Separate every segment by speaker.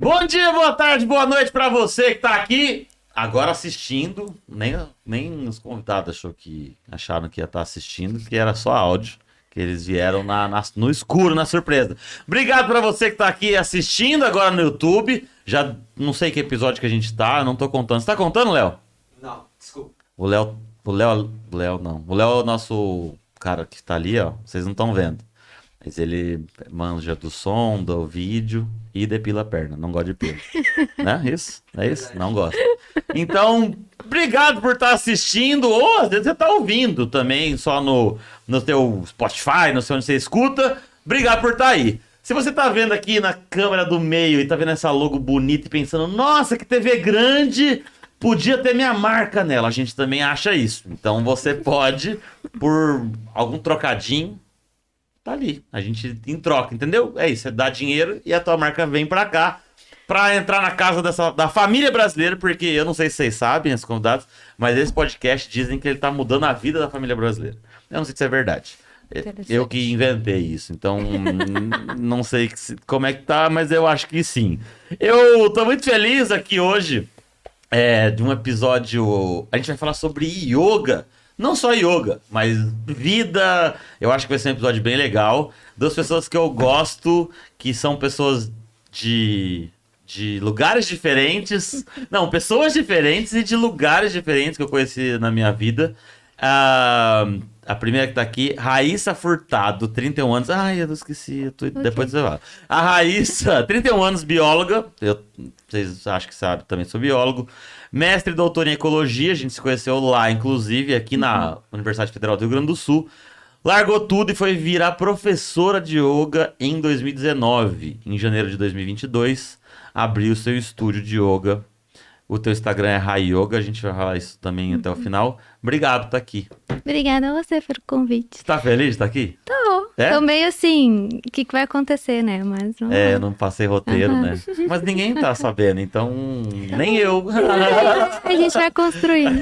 Speaker 1: Bom dia, boa tarde, boa noite pra você que tá aqui agora assistindo. Nem os convidados acharam que ia estar assistindo, que era só áudio. Que eles vieram no escuro, na surpresa. Obrigado pra você que tá aqui assistindo agora no YouTube. Já não sei que episódio que a gente tá, eu não tô contando. Você tá contando, Léo?
Speaker 2: Não, desculpa.
Speaker 1: O Léo não. O Léo é o nosso cara que tá ali, ó. Vocês não estão vendo. Mas ele manja do som, do vídeo e depila a perna. Não gosta de pelo. Né? Isso? É isso? Não gosta. Então, obrigado por estar assistindo. Ou às vezes você tá ouvindo também, só no teu Spotify, no seu onde você escuta. Obrigado por estar aí. Se você tá vendo aqui na câmera do meio e tá vendo essa logo bonita e pensando, nossa, que TV grande, podia ter minha marca nela. A gente também acha isso. Então você pode, por algum trocadinho, tá ali. A gente em troca, entendeu? É isso, você dá dinheiro e a tua marca vem pra cá pra entrar na casa da família brasileira, porque eu não sei se vocês sabem, os convidados, mas esse podcast dizem que ele tá mudando a vida da família brasileira. Eu não sei se é verdade. Eu que inventei isso, então não sei como é que tá, mas eu acho que sim. Eu tô muito feliz aqui hoje de um episódio. A gente vai falar sobre yoga. Não só yoga, mas vida. Eu acho que vai ser um episódio bem legal. Duas pessoas que eu gosto, que são pessoas de lugares diferentes. Não, pessoas diferentes e de lugares diferentes que eu conheci na minha vida. A primeira que tá aqui, Raíssa Furtado, 31 anos. Ai, eu não esqueci. Depois você fala. A Raíssa, 31 anos, bióloga. Vocês acham que sabem, também sou biólogo. Mestre e doutor em ecologia. A gente se conheceu lá, inclusive, aqui na Universidade Federal do Rio Grande do Sul. Largou tudo e foi virar professora de yoga em 2019. Em janeiro de 2022, abriu seu estúdio de yoga. O teu Instagram é Rai Yoga, a gente vai falar isso também até o final. Obrigado por estar aqui.
Speaker 3: Obrigada a você pelo convite.
Speaker 1: Você tá feliz de estar aqui?
Speaker 3: Tô.
Speaker 1: É?
Speaker 3: Tô meio assim, o que vai acontecer, né? Mas não.
Speaker 1: Eu não passei roteiro, né? Mas ninguém tá sabendo, então nem eu.
Speaker 3: A gente vai construindo.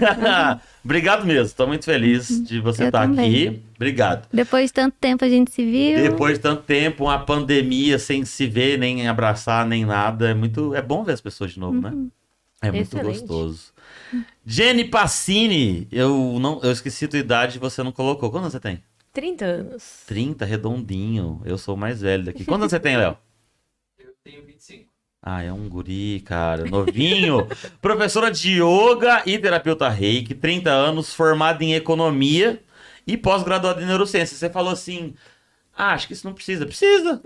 Speaker 1: Obrigado mesmo, tô muito feliz de você
Speaker 3: Eu
Speaker 1: estar
Speaker 3: também.
Speaker 1: aqui. Obrigado.
Speaker 3: Depois de tanto tempo a gente se viu.
Speaker 1: Depois de tanto tempo, uma pandemia sem se ver, nem abraçar, nem nada. É bom ver as pessoas de novo, né? É muito
Speaker 4: Excelente.
Speaker 1: gostoso. Jenny Passini, eu esqueci a tua idade e você não colocou. Quantos anos você tem?
Speaker 4: 30 anos.
Speaker 1: 30, redondinho. Eu sou o mais velho daqui. Quantos anos você tem, Léo?
Speaker 2: Eu tenho 25.
Speaker 1: Ah, é um guri, cara. Novinho. Professora de yoga e terapeuta reiki, 30 anos, formada em economia e pós-graduada em neurociência. Você falou assim, acho que isso não precisa. Precisa.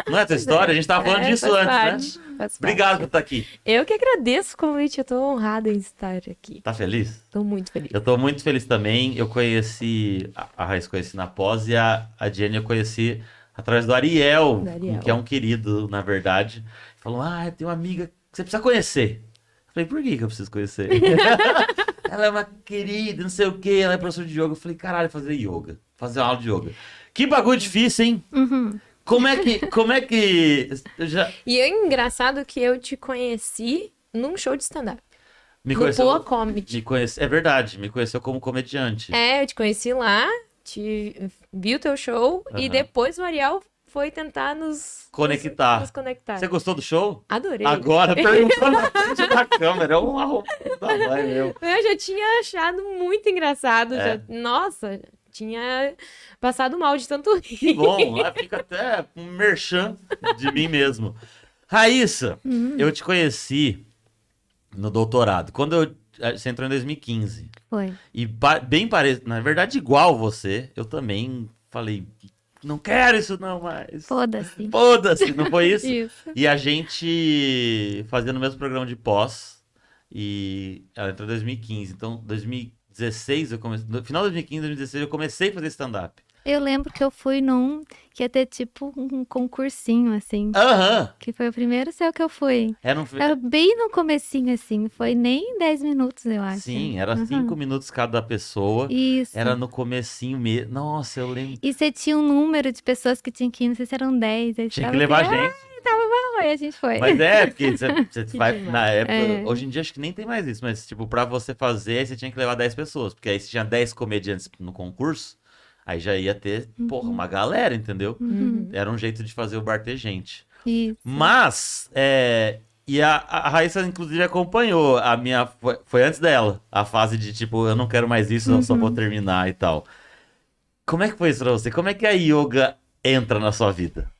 Speaker 1: Não é a tua história? A gente tava falando disso
Speaker 4: faz
Speaker 1: antes,
Speaker 4: parte,
Speaker 1: né?
Speaker 4: faz
Speaker 1: Obrigado por
Speaker 4: parte.
Speaker 1: estar aqui.
Speaker 4: Eu que agradeço o convite, eu tô honrada em estar aqui.
Speaker 1: Tá feliz?
Speaker 4: Tô muito feliz.
Speaker 1: Eu tô muito feliz também. Eu conheci a Raíssa, conheci na pós e a Jenny eu conheci através do Ariel,
Speaker 4: Do Ariel.
Speaker 1: que é um querido, na verdade. Falou, tem uma amiga que você precisa conhecer. Eu falei, por que eu preciso conhecer? Ela é uma querida, não sei o quê, ela é professora de yoga. Eu falei, caralho, fazer yoga, fazer uma aula de yoga. Que bagulho difícil, hein?
Speaker 3: Uhum.
Speaker 1: Como é que...
Speaker 4: E é engraçado que eu te conheci num show de stand-up.
Speaker 1: Me
Speaker 4: No
Speaker 1: conheceu...
Speaker 4: Poa Comedy.
Speaker 1: É verdade, me conheceu como comediante.
Speaker 4: Eu te conheci lá, vi o teu show
Speaker 1: Aham.
Speaker 4: e depois o Ariel foi tentar nos
Speaker 1: Conectar.
Speaker 4: Nos conectar.
Speaker 1: Você gostou do show?
Speaker 4: Adorei.
Speaker 1: Agora, perguntando na frente da câmera, é um arrombado da mãe, meu.
Speaker 4: Eu já tinha achado muito engraçado.
Speaker 1: É.
Speaker 4: Nossa, tinha passado mal de tanto rir.
Speaker 1: Que bom, fica até um merchan de mim mesmo. Raíssa, eu te conheci no doutorado, você entrou em 2015.
Speaker 3: Foi.
Speaker 1: E bem parecido, na verdade, igual você, eu também falei, não quero isso não mais.
Speaker 3: Foda-se.
Speaker 1: Foda-se, não foi isso?
Speaker 4: Isso.
Speaker 1: E a gente fazia no mesmo programa de pós. E ela entrou em 2015. Então, 2016, no final de 2015, 2016, eu comecei a fazer stand-up.
Speaker 3: Eu lembro que eu fui num que ia ter tipo um concursinho, assim.
Speaker 1: Aham!
Speaker 3: Que foi o primeiro seu que eu fui.
Speaker 1: Era um...
Speaker 3: Era bem no comecinho, assim. Foi nem 10 minutos, eu acho.
Speaker 1: Sim, era
Speaker 3: Uhum.
Speaker 1: 5 minutos cada pessoa.
Speaker 3: Isso.
Speaker 1: Era no comecinho mesmo. Nossa, eu lembro.
Speaker 3: E você tinha um número de pessoas que tinham que ir, não sei se eram 10. Aí
Speaker 1: Tinha
Speaker 3: tava
Speaker 1: que levar
Speaker 3: assim,
Speaker 1: gente.
Speaker 3: tava bom, aí a gente foi.
Speaker 1: Mas porque você vai
Speaker 4: demais.
Speaker 1: na época.
Speaker 3: É.
Speaker 1: Hoje em dia acho que nem tem mais isso, mas tipo, pra você fazer, aí você tinha que levar 10 pessoas. Porque aí você tinha 10 comediantes no concurso, aí já ia ter, porra, uma galera, entendeu?
Speaker 3: Uhum.
Speaker 1: Era um jeito de fazer o bar ter gente.
Speaker 3: Isso.
Speaker 1: Mas, e a Raíssa, inclusive, acompanhou a minha. Foi antes dela, a fase de tipo, eu não quero mais isso, eu só vou terminar e tal. Como é que foi isso pra você? Como é que a yoga entra na sua vida?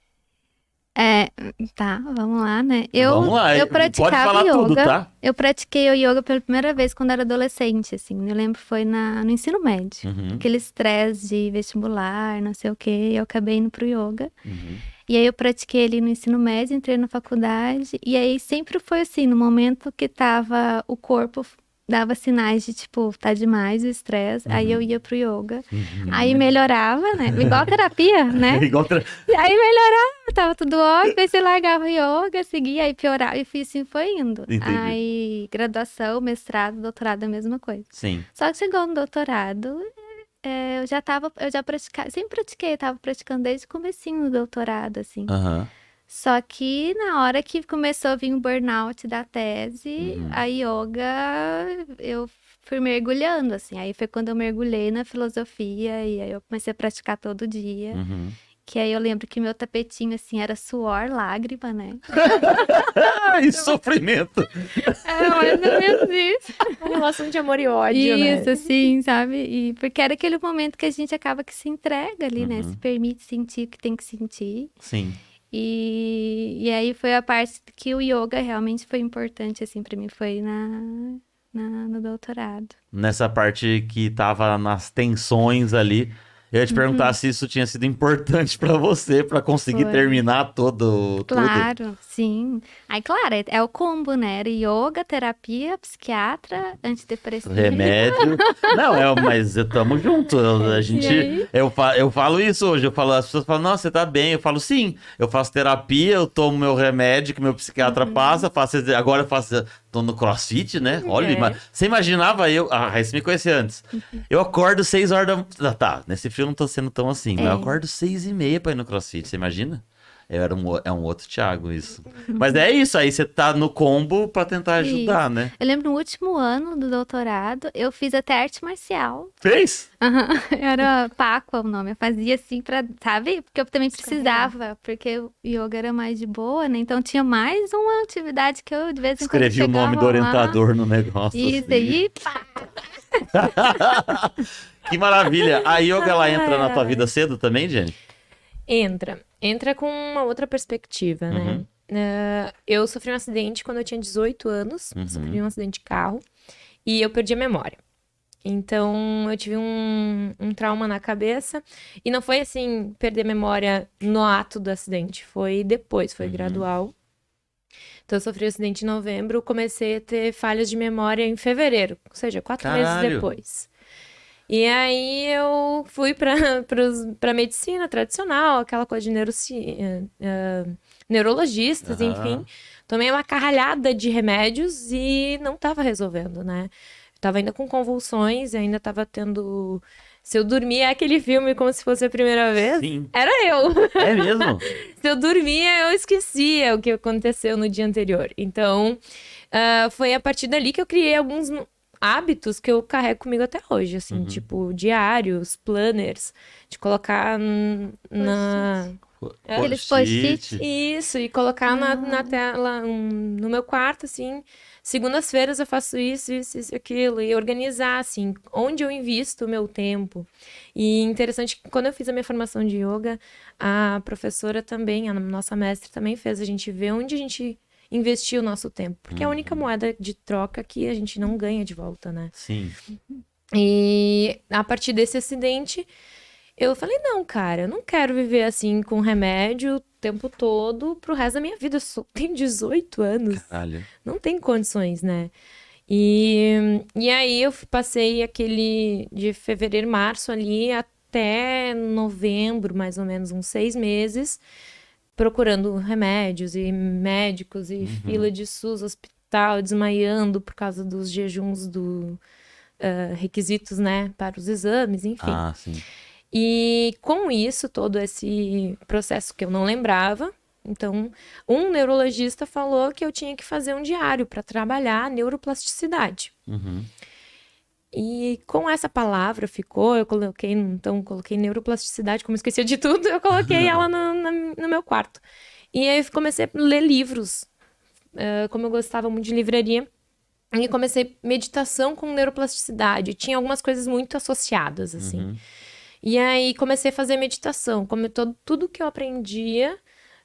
Speaker 3: Tá, vamos lá, né?
Speaker 1: Vamos lá,
Speaker 3: Eu
Speaker 1: pode
Speaker 3: praticava
Speaker 1: falar
Speaker 3: yoga.
Speaker 1: tudo, tá?
Speaker 3: Eu pratiquei o yoga pela primeira vez quando era adolescente, assim. Eu lembro que foi no ensino médio.
Speaker 1: Uhum,
Speaker 3: Aquele estresse de vestibular, não sei o quê. Eu acabei indo pro yoga.
Speaker 1: uhum.
Speaker 3: E aí eu pratiquei ali no ensino médio, entrei na faculdade. E aí sempre foi assim, no momento que tava o corpo dava sinais de tipo, tá demais o estresse. Aí eu ia pro yoga. Aí melhorava, né? Igual terapia, né?
Speaker 1: Igual
Speaker 3: E aí melhorava, tava tudo ótimo, aí você largava o yoga, seguia, aí piorava, e assim foi indo.
Speaker 1: Entendi.
Speaker 3: Aí, graduação, mestrado, doutorado, a mesma coisa.
Speaker 1: Sim.
Speaker 3: Só que chegou no doutorado, eu já praticava, sempre pratiquei, tava praticando desde o comecinho do doutorado, assim.
Speaker 1: Aham.
Speaker 3: Só que na hora que começou a vir o burnout da tese,
Speaker 1: Uhum.
Speaker 3: a yoga, eu fui mergulhando, assim. Aí foi quando eu mergulhei na filosofia e aí eu comecei a praticar todo dia.
Speaker 1: Uhum.
Speaker 3: Que aí eu lembro que meu tapetinho, assim, era suor, lágrima, né?
Speaker 1: E sofrimento.
Speaker 3: É mais ou menos isso.
Speaker 4: Uma relação de amor e ódio, né?
Speaker 3: Isso, assim, sabe? E porque era aquele momento que a gente acaba que se entrega ali, né? Se permite sentir o que tem que sentir.
Speaker 1: Sim.
Speaker 3: E aí foi a parte que o yoga realmente foi importante, assim, pra mim, foi no doutorado.
Speaker 1: Nessa parte que tava nas tensões ali, eu ia te perguntar se isso tinha sido importante pra você, pra conseguir
Speaker 3: Foi.
Speaker 1: terminar tudo.
Speaker 3: Claro, sim. Aí, claro, é o combo, né? Era yoga, terapia, psiquiatra, antidepressivo.
Speaker 1: Remédio. Não, mas tamo junto. A gente.
Speaker 3: aí?
Speaker 1: Eu falo isso hoje. As pessoas falam, não, você tá bem. Eu falo, sim. Eu faço terapia, eu tomo meu remédio que meu psiquiatra passa, agora eu faço. Tô no CrossFit, né? Olha, você imaginava eu. A Raíssa me conhecia antes. Eu acordo 6 horas da. Tá, nesse frio eu não tô sendo tão assim, mas eu acordo 6h30 pra ir no CrossFit, você imagina? É um outro Thiago, isso. Mas é isso, aí você tá no combo pra tentar ajudar, né?
Speaker 3: Eu lembro no último ano do doutorado, eu fiz até arte marcial.
Speaker 1: Fez?
Speaker 3: Aham, era Paco o nome. Eu fazia assim pra, sabe? Porque eu também precisava, porque o yoga era mais de boa, né? Então tinha mais uma atividade que eu de vez em quando
Speaker 1: Escrevi o nome do
Speaker 3: chegava lá.
Speaker 1: orientador no negócio.
Speaker 3: Isso
Speaker 1: assim.
Speaker 3: aí, pá.
Speaker 1: Que maravilha. A yoga, ela entra na tua vida cedo também, Jenny?
Speaker 4: Entra com uma outra perspectiva, né? Eu sofri um acidente quando eu tinha 18 anos, sofri um acidente de carro e eu perdi a memória. Então, eu tive um trauma na cabeça e não foi assim, perder a memória no ato do acidente, foi depois, foi gradual. Então, eu sofri um acidente em novembro, comecei a ter falhas de memória em fevereiro, ou seja, 4 meses
Speaker 1: Caralho.
Speaker 4: depois. E aí eu fui pra medicina tradicional, aquela coisa de neurologistas, enfim. Tomei uma carralhada de remédios e não tava resolvendo, né? Tava ainda com convulsões, ainda tava tendo... Se eu dormia, é aquele filme como se fosse a primeira vez.
Speaker 1: Sim.
Speaker 4: Era eu.
Speaker 1: É mesmo?
Speaker 4: Se eu dormia, eu esquecia o que aconteceu no dia anterior. Então, foi a partir dali que eu criei alguns hábitos que eu carrego comigo até hoje, assim, tipo diários, planners, de colocar
Speaker 3: Aqueles post-it.
Speaker 4: Isso, e colocar na tela, no meu quarto, assim, segundas-feiras eu faço isso, aquilo, e organizar, assim, onde eu invisto o meu tempo. E interessante que quando eu fiz a minha formação de yoga, a professora também, a nossa mestre também fez a gente ver onde a gente investir o nosso tempo. Porque é a única moeda de troca que a gente não ganha de volta, né?
Speaker 1: Sim.
Speaker 4: E a partir desse acidente, eu falei, não, cara, eu não quero viver assim com remédio o tempo todo pro resto da minha vida. Eu só tenho 18 anos.
Speaker 1: Caralho.
Speaker 4: Não tem condições, né? E aí eu passei aquele de fevereiro, março ali até novembro, mais ou menos, uns 6 meses, procurando remédios e médicos e fila de SUS, hospital, desmaiando por causa dos jejuns requisitos, né, para os exames, enfim.
Speaker 1: Ah, sim.
Speaker 4: E com isso, todo esse processo que eu não lembrava, então, um neurologista falou que eu tinha que fazer um diário para trabalhar a neuroplasticidade. E com essa palavra ficou, eu coloquei neuroplasticidade, como eu esquecia de tudo, eu coloquei ela no meu quarto. E aí eu comecei a ler livros, como eu gostava muito de livraria. E comecei meditação com neuroplasticidade. Tinha algumas coisas muito associadas, assim. E aí comecei a fazer meditação. Como tudo que eu aprendia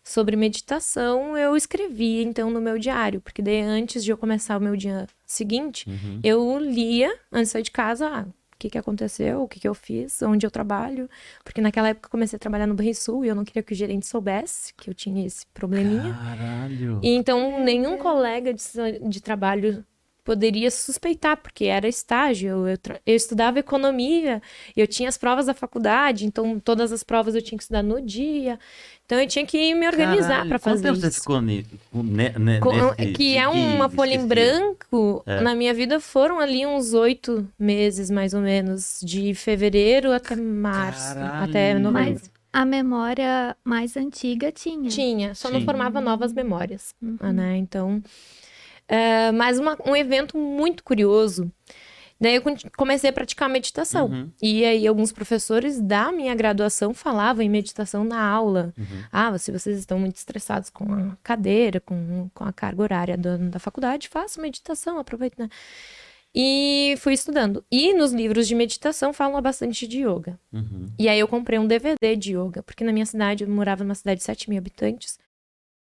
Speaker 4: sobre meditação, eu escrevia, então, no meu diário. Porque daí, antes de eu começar o meu dia seguinte, eu lia, antes de sair de casa, o que aconteceu, o que eu fiz, onde eu trabalho. Porque naquela época eu comecei a trabalhar no Banrisul e eu não queria que o gerente soubesse que eu tinha esse probleminha.
Speaker 1: Caralho.
Speaker 4: E então, nenhum colega de trabalho poderia suspeitar, porque era estágio, eu estudava economia, eu tinha as provas da faculdade, então todas as provas eu tinha que estudar no dia, então eu tinha que me organizar para fazer
Speaker 1: Quanto tempo você
Speaker 4: isso.
Speaker 1: ficou nesse...
Speaker 4: Que é uma folha em
Speaker 1: esqueci.
Speaker 4: branco, na minha vida foram ali uns 8 meses, mais ou menos, de fevereiro até março,
Speaker 1: Caralho.
Speaker 4: até novembro.
Speaker 3: Mas a memória mais antiga tinha.
Speaker 4: Tinha, só não
Speaker 1: Sim.
Speaker 4: formava novas memórias, né? Então, mas um evento muito curioso. Daí eu comecei a praticar meditação. E aí alguns professores da minha graduação falavam em meditação na aula. Se vocês estão muito estressados com a cadeira, com a carga horária da faculdade, façam meditação, aproveitem, né? E fui estudando. E nos livros de meditação falam bastante de yoga. E aí eu comprei um DVD de yoga, porque na minha cidade, eu morava numa cidade de 7 mil habitantes,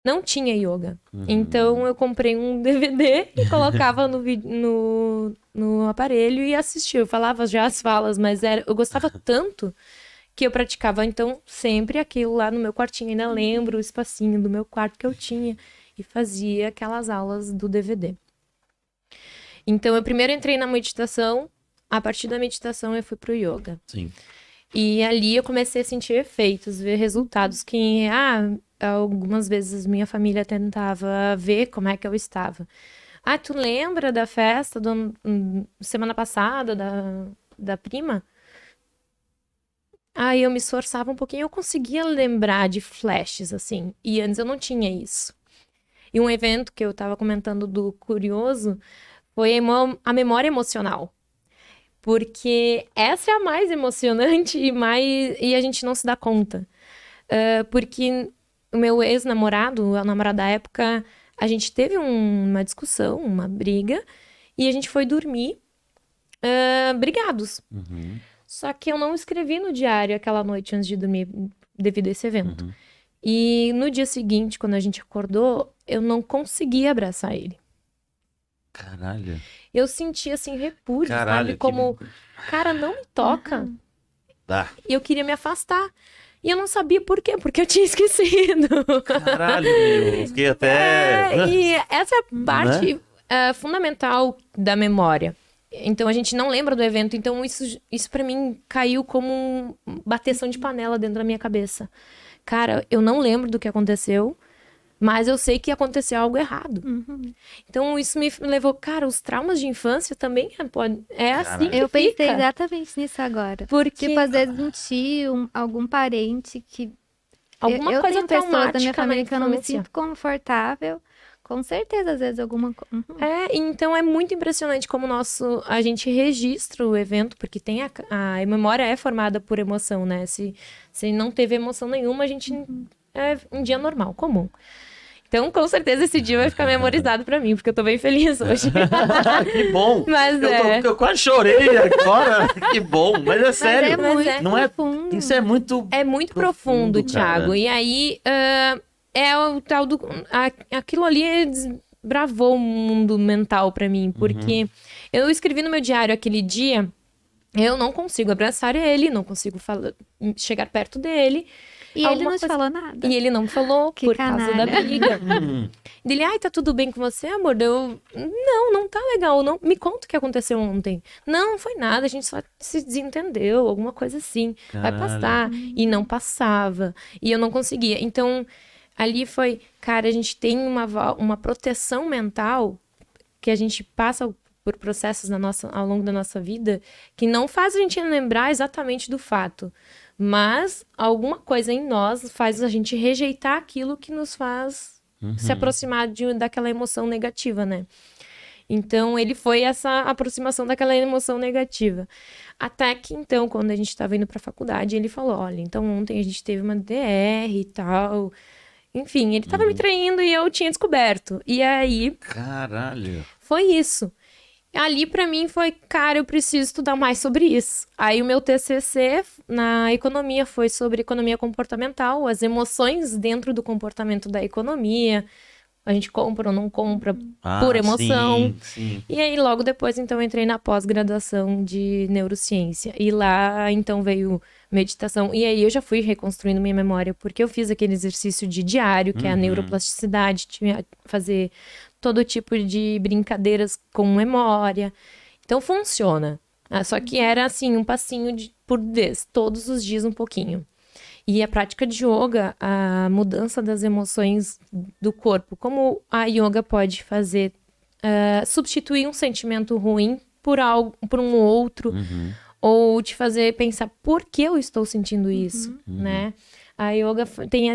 Speaker 4: não tinha yoga. Então eu comprei um DVD e colocava no aparelho e assistia. Eu falava já as falas, mas eu gostava tanto que eu praticava, então, sempre aquilo lá no meu quartinho. Ainda lembro o espacinho do meu quarto que eu tinha e fazia aquelas aulas do DVD. Então, eu primeiro entrei na meditação, a partir da meditação eu fui pro yoga.
Speaker 1: Sim.
Speaker 4: E ali eu comecei a sentir efeitos, ver resultados que, algumas vezes minha família tentava ver como é que eu estava. Tu lembra da festa semana passada da prima? Aí eu me esforçava um pouquinho, eu conseguia lembrar de flashes, assim. E antes eu não tinha isso. E um evento que eu tava comentando do curioso foi a memória emocional. Porque essa é a mais emocionante e a gente não se dá conta. Porque o meu ex-namorado, a namorada da época, a gente teve uma discussão, uma briga, e a gente foi dormir brigados. Só que eu não escrevi no diário aquela noite antes de dormir, devido a esse evento. E no dia seguinte, quando a gente acordou, eu não conseguia abraçar ele.
Speaker 1: Caralho.
Speaker 4: Eu senti, assim, repúdio,
Speaker 1: Caralho,
Speaker 4: sabe? Como, cara, não me toca.
Speaker 1: Tá.
Speaker 4: E eu queria me afastar. E eu não sabia por quê, porque eu tinha esquecido.
Speaker 1: Caralho, meu. Eu fiquei até...
Speaker 4: E essa é a parte fundamental da memória. Então, a gente não lembra do evento. Então, isso para mim caiu como bateção de panela dentro da minha cabeça. Cara, eu não lembro do que aconteceu, mas eu sei que aconteceu algo errado. Então, isso me levou... Cara, os traumas de infância também é assim que
Speaker 3: Eu pensei
Speaker 4: fica.
Speaker 3: exatamente nisso agora.
Speaker 4: Porque
Speaker 3: Tipo, às vezes um tio, algum parente que...
Speaker 4: alguma
Speaker 3: eu
Speaker 4: coisa
Speaker 3: tenho pessoas da minha
Speaker 4: traumática na
Speaker 3: família que eu não me
Speaker 4: infância.
Speaker 3: sinto confortável. Com certeza, às vezes, alguma coisa...
Speaker 4: Então é muito impressionante como a gente registra o evento, porque tem a memória é formada por emoção, né? Se não teve emoção nenhuma, a gente é um dia normal, comum. Então, com certeza, esse dia vai ficar memorizado pra mim, porque eu tô bem feliz hoje.
Speaker 1: Que bom.
Speaker 4: Mas
Speaker 1: Eu quase chorei agora. Que bom. Mas é sério.
Speaker 3: Mas é muito
Speaker 1: Não é...
Speaker 3: profundo.
Speaker 1: Isso é muito...
Speaker 4: É muito profundo,
Speaker 1: cara.
Speaker 4: Thiago. E aí, é o tal do... aquilo ali desbravou o mundo mental pra mim, porque eu escrevi no meu diário aquele dia, eu não consigo abraçar ele, não consigo chegar perto dele.
Speaker 3: E ele não te falou nada.
Speaker 4: E ele não me falou
Speaker 3: Que
Speaker 4: por causa da
Speaker 3: canalha.
Speaker 4: briga. Dele, tá tudo bem com você, amor? Não tá legal. Não, me conta o que aconteceu ontem. Não foi nada, a gente só se desentendeu, alguma coisa assim. Vai
Speaker 1: Caralho.
Speaker 4: passar. E não passava. E eu não conseguia. Então, ali foi, cara, a gente tem uma proteção mental que a gente passa por processos ao longo da nossa vida que não faz a gente lembrar exatamente do fato. Mas alguma coisa em nós faz a gente rejeitar aquilo que nos faz se aproximar daquela emoção negativa, né? Então, ele foi essa aproximação daquela emoção negativa. Até que, então, quando a gente estava indo para a faculdade, ele falou, olha, então ontem a gente teve uma DR e tal, Enfim, ele tava me traindo e eu tinha descoberto. E aí,
Speaker 1: Caralho.
Speaker 4: foi isso. Ali pra mim foi, cara, eu preciso estudar mais sobre isso. Aí o meu TCC na economia foi sobre economia comportamental, as emoções dentro do comportamento da economia. A gente compra ou não compra por emoção.
Speaker 1: Sim.
Speaker 4: E aí logo depois então eu entrei na pós-graduação de neurociência. E lá então veio meditação. E aí eu já fui reconstruindo minha memória, porque eu fiz aquele exercício de diário, que é a neuroplasticidade, fazer todo tipo de brincadeiras com memória. Então funciona. Só que era assim, um passinho por vez, todos os dias um pouquinho. E a prática de yoga, a mudança das emoções do corpo, como a yoga pode fazer, substituir um sentimento ruim por um outro, ou te fazer pensar por que eu estou sentindo isso, né? A yoga tem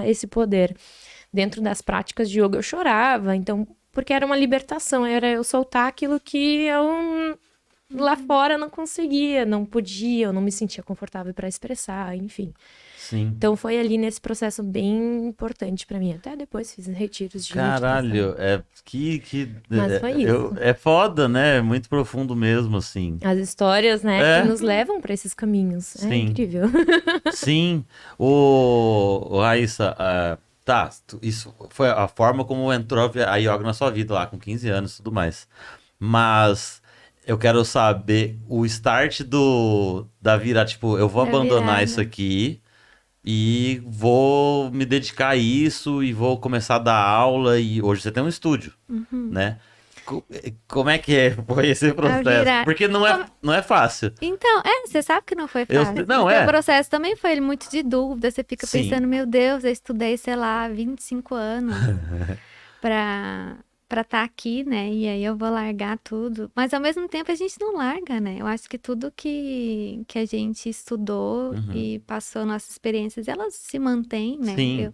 Speaker 4: esse poder. Dentro das práticas de yoga eu chorava, então, porque era uma libertação, era eu soltar aquilo que eu lá fora não conseguia, não podia, eu não me sentia confortável para expressar, enfim.
Speaker 1: Sim.
Speaker 4: Então foi ali nesse processo bem importante para mim. Até depois fiz retiros de
Speaker 1: Caralho,
Speaker 4: meditação. Mas foi isso.
Speaker 1: É foda, né? É muito profundo mesmo, assim.
Speaker 4: As histórias, né,
Speaker 1: É.
Speaker 4: que nos levam para esses caminhos. É
Speaker 1: Sim.
Speaker 4: incrível.
Speaker 1: Sim. Raíssa, isso foi a forma como entrou a yoga na sua vida lá, com 15 anos e tudo mais. Mas eu quero saber o start da virada, tipo, eu vou
Speaker 3: Da
Speaker 1: abandonar
Speaker 3: virada.
Speaker 1: isso aqui e vou me dedicar a isso e vou começar a dar aula e hoje você tem um estúdio, né? Como é que foi esse processo?
Speaker 3: virada.
Speaker 1: Porque não é fácil.
Speaker 3: Então, você sabe que não foi
Speaker 1: Eu-
Speaker 3: fácil.
Speaker 1: não,
Speaker 3: O
Speaker 1: é.
Speaker 3: seu processo também foi muito de dúvida. Você fica
Speaker 1: Sim.
Speaker 3: pensando, meu Deus, eu estudei, sei lá, 25 anos pra estar aqui, né? E aí eu vou largar tudo. Mas ao mesmo tempo a gente não larga, né? Eu acho que tudo que a gente estudou e passou nossas experiências, elas se mantêm, né?
Speaker 1: Sim.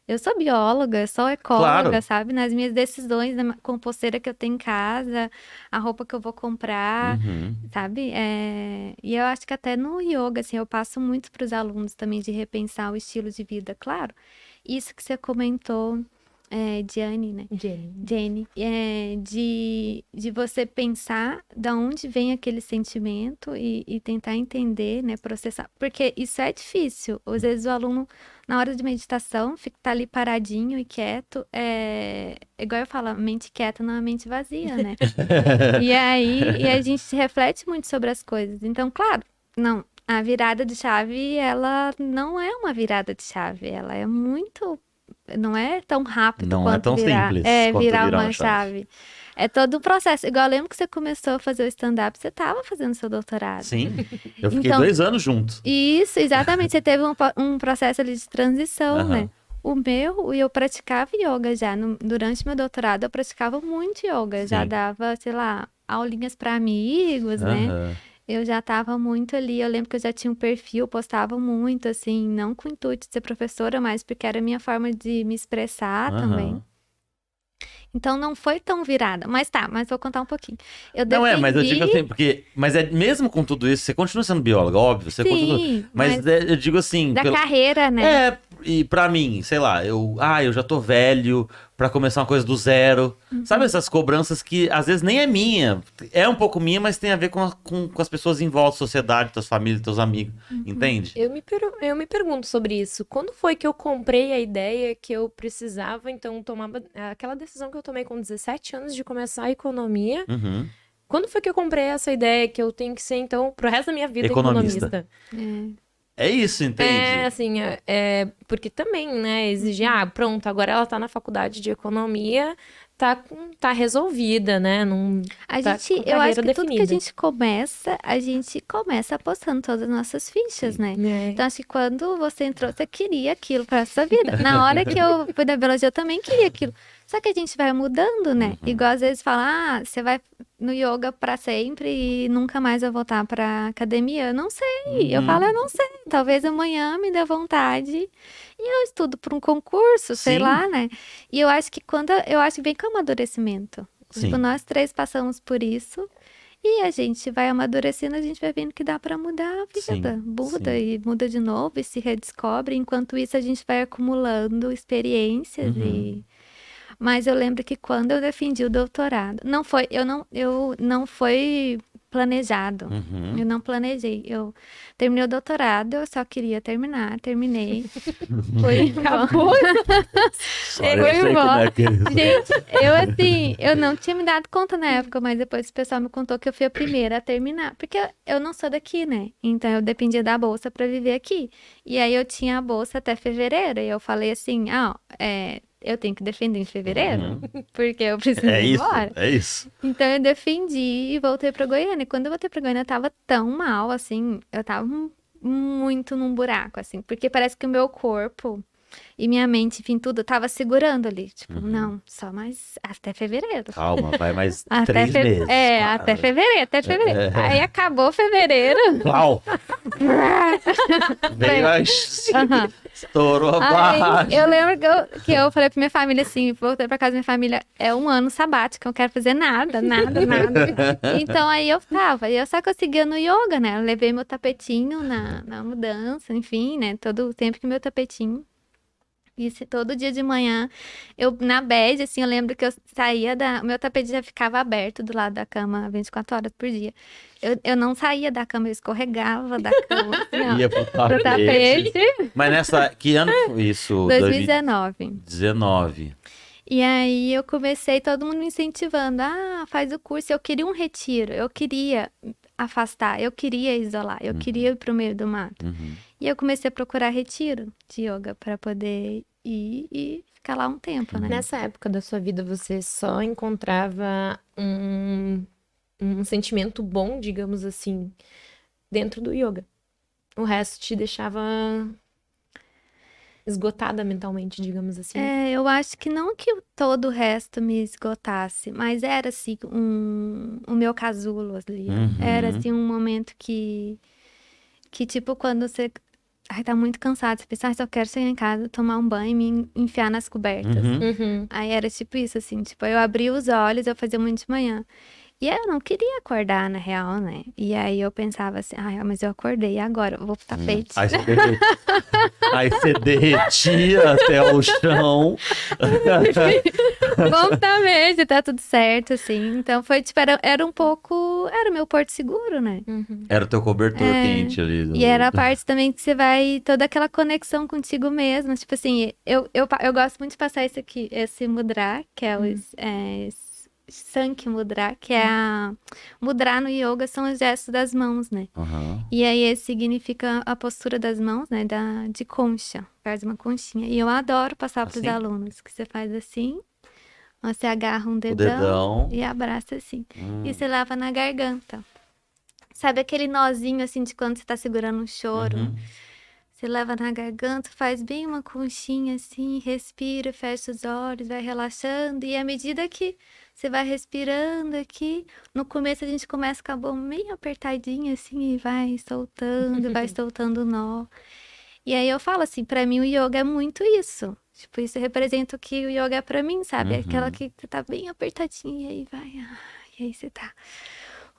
Speaker 3: Eu sou bióloga, sou ecóloga,
Speaker 1: Claro.
Speaker 3: sabe? Nas minhas decisões, na composteira que eu tenho em casa, a roupa que eu vou comprar, sabe? E eu acho que até no yoga, assim, eu passo muito para os alunos também de repensar o estilo de vida. Claro, isso que você comentou, Diane, né? Jenny, de você pensar da onde vem aquele sentimento e tentar entender, né, processar, porque isso é difícil. Às vezes o aluno, na hora de meditação, tá ali paradinho e quieto, igual eu falo, mente quieta não é mente vazia, né? E aí, a gente se reflete muito sobre as coisas. Então, claro, não, a virada de chave, ela não é uma virada de chave, ela é muito... Não é tão rápido
Speaker 1: Não é
Speaker 3: quanto
Speaker 1: tão
Speaker 3: virar,
Speaker 1: simples quanto
Speaker 3: virar
Speaker 1: virar
Speaker 3: uma
Speaker 1: uma chave.
Speaker 3: chave. É todo um processo. Igual eu lembro que você começou a fazer o stand-up, você estava fazendo seu doutorado.
Speaker 1: Sim. Eu fiquei
Speaker 3: Então,
Speaker 1: 2 anos junto.
Speaker 3: Isso, exatamente. Você teve um processo ali de transição,
Speaker 1: Aham.
Speaker 3: né? Eu praticava yoga já. Durante meu doutorado, eu praticava muito yoga. Já
Speaker 1: Sim.
Speaker 3: dava, sei lá, aulinhas para amigos, né?
Speaker 1: Aham.
Speaker 3: Eu já estava muito ali, eu lembro que eu já tinha um perfil, postava muito, assim, não com o intuito de ser professora, mas porque era a minha forma de me expressar também.
Speaker 1: Aham.
Speaker 3: Então não foi tão virada, mas vou contar um pouquinho. Eu
Speaker 1: Não mas eu digo
Speaker 3: defendi-
Speaker 1: assim, porque. Mas mesmo com tudo isso, você continua sendo bióloga, óbvio. Você continua.
Speaker 3: Sim,
Speaker 1: Mas eu digo assim.
Speaker 3: da carreira, né?
Speaker 1: E pra mim, sei lá, eu já tô velho pra começar uma coisa do zero. Sabe essas cobranças que às vezes nem é minha. É um pouco minha, mas tem a ver com as pessoas em volta, sociedade, tuas famílias, teus amigos. Entende?
Speaker 4: Eu me pergunto sobre isso. Quando foi que eu comprei a ideia que eu precisava, então, tomar aquela decisão que eu tomei com 17 anos de começar a economia?
Speaker 1: Uhum.
Speaker 4: Quando foi que eu comprei essa ideia que eu tenho que ser, então, pro resto da minha vida,
Speaker 1: Economista.
Speaker 4: economista?
Speaker 1: É isso, entende?
Speaker 4: Assim, porque também, né, exige, pronto, agora ela tá na faculdade de economia, tá resolvida, né, não
Speaker 3: A
Speaker 4: tá
Speaker 3: gente,
Speaker 4: com
Speaker 3: eu acho
Speaker 4: carreira
Speaker 3: que tudo que
Speaker 4: definida.
Speaker 3: a gente começa apostando todas as nossas fichas, né?
Speaker 4: É.
Speaker 3: Então, acho que quando você entrou, você queria aquilo para sua vida. Na hora que eu fui da biologia, eu também queria aquilo. Só que a gente vai mudando, né? Igual às vezes fala, você vai no yoga para sempre e nunca mais vai voltar para academia. Eu não sei. Eu falo, eu não sei. Talvez amanhã me dê vontade e eu estudo para um concurso, sei
Speaker 1: Sim.
Speaker 3: lá, né? E eu acho que eu acho que vem com amadurecimento.
Speaker 1: Sim.
Speaker 3: Tipo, nós três passamos por isso. E a gente vai amadurecendo, a gente vai vendo que dá pra mudar a vida.
Speaker 1: Sim,
Speaker 3: Muda
Speaker 1: sim.
Speaker 3: e muda de novo e se redescobre. Enquanto isso, a gente vai acumulando experiências
Speaker 1: Uhum.
Speaker 3: Mas eu lembro que quando eu defendi o doutorado, eu não foi planejado.
Speaker 1: Uhum.
Speaker 3: Eu não planejei. Eu terminei o doutorado, eu só queria terminar, terminei. Fui embora.
Speaker 4: Acabou.
Speaker 1: Olha, eu sei como
Speaker 3: embora.
Speaker 1: é que é isso.
Speaker 3: Gente, eu não tinha me dado conta na época, mas depois o pessoal me contou que eu fui a primeira a terminar. Porque eu não sou daqui, né? Então eu dependia da bolsa pra viver aqui. E aí eu tinha a bolsa até fevereiro. E eu falei assim, eu tenho que defender em fevereiro, porque eu preciso
Speaker 1: É
Speaker 3: ir
Speaker 1: isso,
Speaker 3: embora.
Speaker 1: é isso.
Speaker 3: Então eu defendi e voltei pra Goiânia. E quando eu voltei pra Goiânia, eu tava tão mal, assim, eu tava muito num buraco, assim, porque parece que o meu corpo e minha mente, enfim, tudo, tava segurando ali. Tipo, não, só mais até fevereiro.
Speaker 1: Calma, vai mais
Speaker 3: Até
Speaker 1: 3 meses.
Speaker 3: até fevereiro. Aí acabou fevereiro.
Speaker 1: Plau! Veio a...
Speaker 3: Aham.
Speaker 1: Estourou a
Speaker 3: Aí,
Speaker 1: barragem.
Speaker 3: eu lembro que eu falei pra minha família assim, voltei pra casa da minha família, é um ano sabático, eu não quero fazer nada. Então aí eu tava, e eu só conseguia no yoga, né? Eu levei meu tapetinho na mudança, enfim, né? Todo o tempo que meu tapetinho. E todo dia de manhã, na bed, assim, eu lembro que eu saía o meu tapete já ficava aberto do lado da cama 24 horas por dia. Eu não saía da cama, eu escorregava da cama, assim, ó,
Speaker 1: Ia pro
Speaker 3: pro
Speaker 1: tapete.
Speaker 3: tapete.
Speaker 1: Mas que ano foi isso?
Speaker 3: 2019.
Speaker 1: 2019.
Speaker 3: E aí eu comecei, todo mundo me incentivando. Faz o curso. Eu queria um retiro, eu queria afastar, eu queria isolar, eu queria ir pro meio do mato.
Speaker 1: Uhum.
Speaker 3: E eu comecei a procurar retiro de yoga para poder ir e ficar lá um tempo, né?
Speaker 4: Nessa época da sua vida, você só encontrava um sentimento bom, digamos assim, dentro do yoga. O resto te deixava esgotada mentalmente, digamos assim.
Speaker 3: Eu acho que não que todo o resto me esgotasse, mas era assim, o meu casulo ali.
Speaker 1: Uhum.
Speaker 3: Era assim um momento que tipo, quando você tá muito cansado, você pensa, só quero chegar em casa, tomar um banho e me enfiar nas cobertas.
Speaker 1: Uhum.
Speaker 3: Aí era tipo isso, assim, tipo, eu abria os olhos, eu fazia muito de manhã. E eu não queria acordar, na real, né? E aí eu pensava assim, mas eu acordei, e agora? Eu vou pro tapete.
Speaker 1: Aí você derretia até o chão.
Speaker 3: Vamos pro tapete, tá tudo certo, assim. Então foi, tipo, era um pouco, era o meu porto seguro, né?
Speaker 1: Era o teu cobertor quente ali.
Speaker 3: E era a parte também que você vai, toda aquela conexão contigo mesmo. Tipo assim, eu gosto muito de passar esse mudra, que é o Sankhya Mudra, que é mudra no yoga são os gestos das mãos, né?
Speaker 1: Uhum.
Speaker 3: E aí esse significa a postura das mãos, né? De concha, faz uma conchinha. E eu adoro passar pros
Speaker 1: Assim?
Speaker 3: alunos, que você faz assim, você agarra um
Speaker 1: dedão.
Speaker 3: e abraça assim. E você lava na garganta. Sabe aquele nozinho assim de quando você tá segurando um choro?
Speaker 1: Uhum.
Speaker 3: Você leva na garganta, faz bem uma conchinha assim, respira, fecha os olhos, vai relaxando. E à medida que você vai respirando aqui, no começo a gente começa com a boca meio apertadinha assim, e vai soltando o nó. E aí eu falo assim, pra mim o yoga é muito isso. Tipo, isso representa o que o yoga é pra mim, sabe? É aquela que você tá bem apertadinha e aí vai. E aí você tá...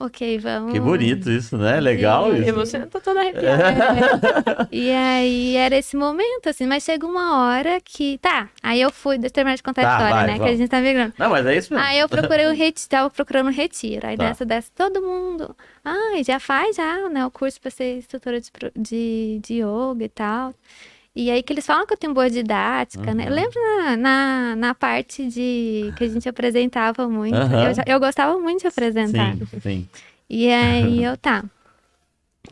Speaker 3: Ok, vamos...
Speaker 1: Que bonito isso, né? Legal
Speaker 3: Sim.
Speaker 1: isso.
Speaker 4: Você tá toda arrepiada.
Speaker 3: E aí era esse momento, assim, mas chega uma hora que. Tá, aí eu fui, deixa eu terminar de contar a história,
Speaker 1: vai,
Speaker 3: né? Que
Speaker 1: vamos.
Speaker 3: a gente tá migrando.
Speaker 1: Não, mas é isso mesmo.
Speaker 3: Aí eu procurei tava procurando um retiro. Aí
Speaker 1: Tá.
Speaker 3: dessa, todo mundo. Já faz né? O curso pra ser instrutora de yoga e tal. E aí que eles falam que eu tenho boa didática, né? Eu lembro na parte que a gente apresentava muito. Eu gostava muito de apresentar.
Speaker 1: Sim.
Speaker 3: E aí tá.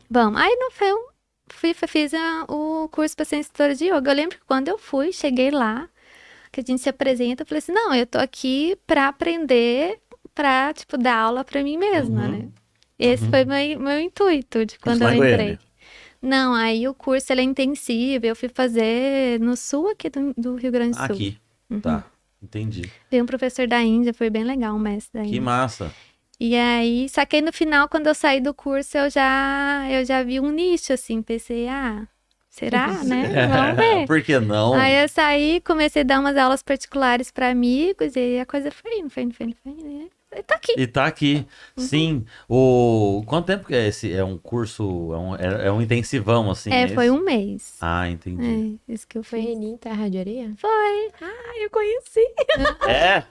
Speaker 3: Bom, aí no fim, fiz o curso para ser instrutora de yoga. Eu lembro que quando eu cheguei lá, que a gente se apresenta, eu falei assim, não, eu tô aqui pra aprender, pra, tipo, dar aula pra mim mesma, né? Esse foi meu intuito de quando eu entrei.
Speaker 1: Goiânia.
Speaker 3: Não, aí o curso, ele é intensivo, eu fui fazer no sul aqui do Rio Grande do Sul.
Speaker 1: Aqui. Tá, entendi.
Speaker 3: Veio um professor da Índia, foi bem legal, um mestre da Índia.
Speaker 1: Que massa.
Speaker 3: E aí, só que aí no final, quando eu saí do curso, eu já vi um nicho, assim, pensei, será, né? Vamos ver.
Speaker 1: Por que não?
Speaker 3: Aí eu saí, comecei a dar umas aulas particulares para amigos, e aí a coisa foi indo, né? Tá aqui.
Speaker 1: E tá aqui. Sim. Quanto tempo que é esse? É um curso, é um intensivão, assim,
Speaker 3: Foi
Speaker 1: esse?
Speaker 3: 1 mês.
Speaker 1: Ah, entendi.
Speaker 3: Isso que eu
Speaker 4: Foi
Speaker 3: fiz.
Speaker 4: Reni em Terra de Areia?
Speaker 3: Foi.
Speaker 4: Ah, eu conheci.
Speaker 1: É?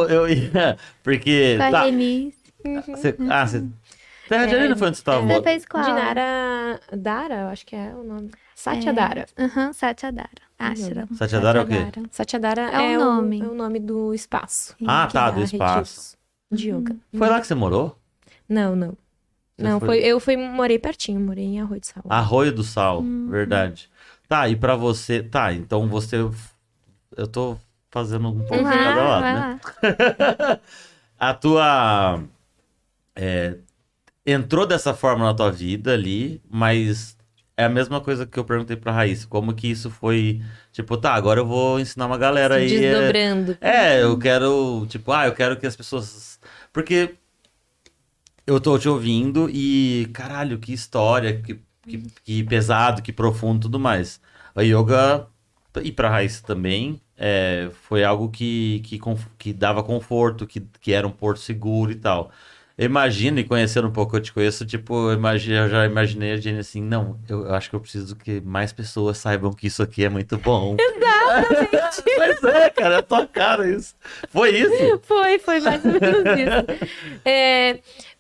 Speaker 1: Eu ia. Porque.
Speaker 3: Com a
Speaker 1: Tá.
Speaker 3: Reni.
Speaker 1: Você. Terra de Areia não foi onde você tava?
Speaker 3: Você fez qual?
Speaker 4: Dinara Dara, eu acho que é o nome. Satya Dara.
Speaker 3: Satya Dara. Ashram.
Speaker 1: Satya Dara é o quê?
Speaker 3: Dara.
Speaker 4: Satya Dara
Speaker 3: É o nome.
Speaker 4: é o nome do espaço.
Speaker 1: Ah,
Speaker 4: que
Speaker 1: tá,
Speaker 4: dá
Speaker 1: do espaço.
Speaker 4: retiros de yoga.
Speaker 1: Foi lá que você morou?
Speaker 4: Não, não.
Speaker 1: Você
Speaker 4: Não,
Speaker 1: foi-
Speaker 4: morei pertinho, morei em Arroio de Sal.
Speaker 1: Arroio do Sal, verdade. Tá, e pra você. Tá, então você. Eu tô fazendo um pouco de cada lado,
Speaker 3: Vai
Speaker 1: né?
Speaker 3: lá.
Speaker 1: A tua. Entrou dessa forma na tua vida ali, mas é a mesma coisa que eu perguntei pra Raíssa. Como que isso foi. Tipo, tá, agora eu vou ensinar uma galera aí.
Speaker 4: Desdobrando.
Speaker 1: Eu quero. Tipo, eu quero que as pessoas. Porque eu tô te ouvindo e. Caralho, que história, que pesado, que profundo e tudo mais. A yoga, e pra Raíssa também, foi algo que dava conforto, que era um porto seguro e tal. Eu imagino, e conhecendo um pouco, eu te conheço, tipo, eu já imaginei a Jenny assim, não, eu acho que eu preciso que mais pessoas saibam que isso aqui é muito bom. Exatamente! Mas cara, é a tua cara isso. Foi isso?
Speaker 4: Foi mais ou menos isso.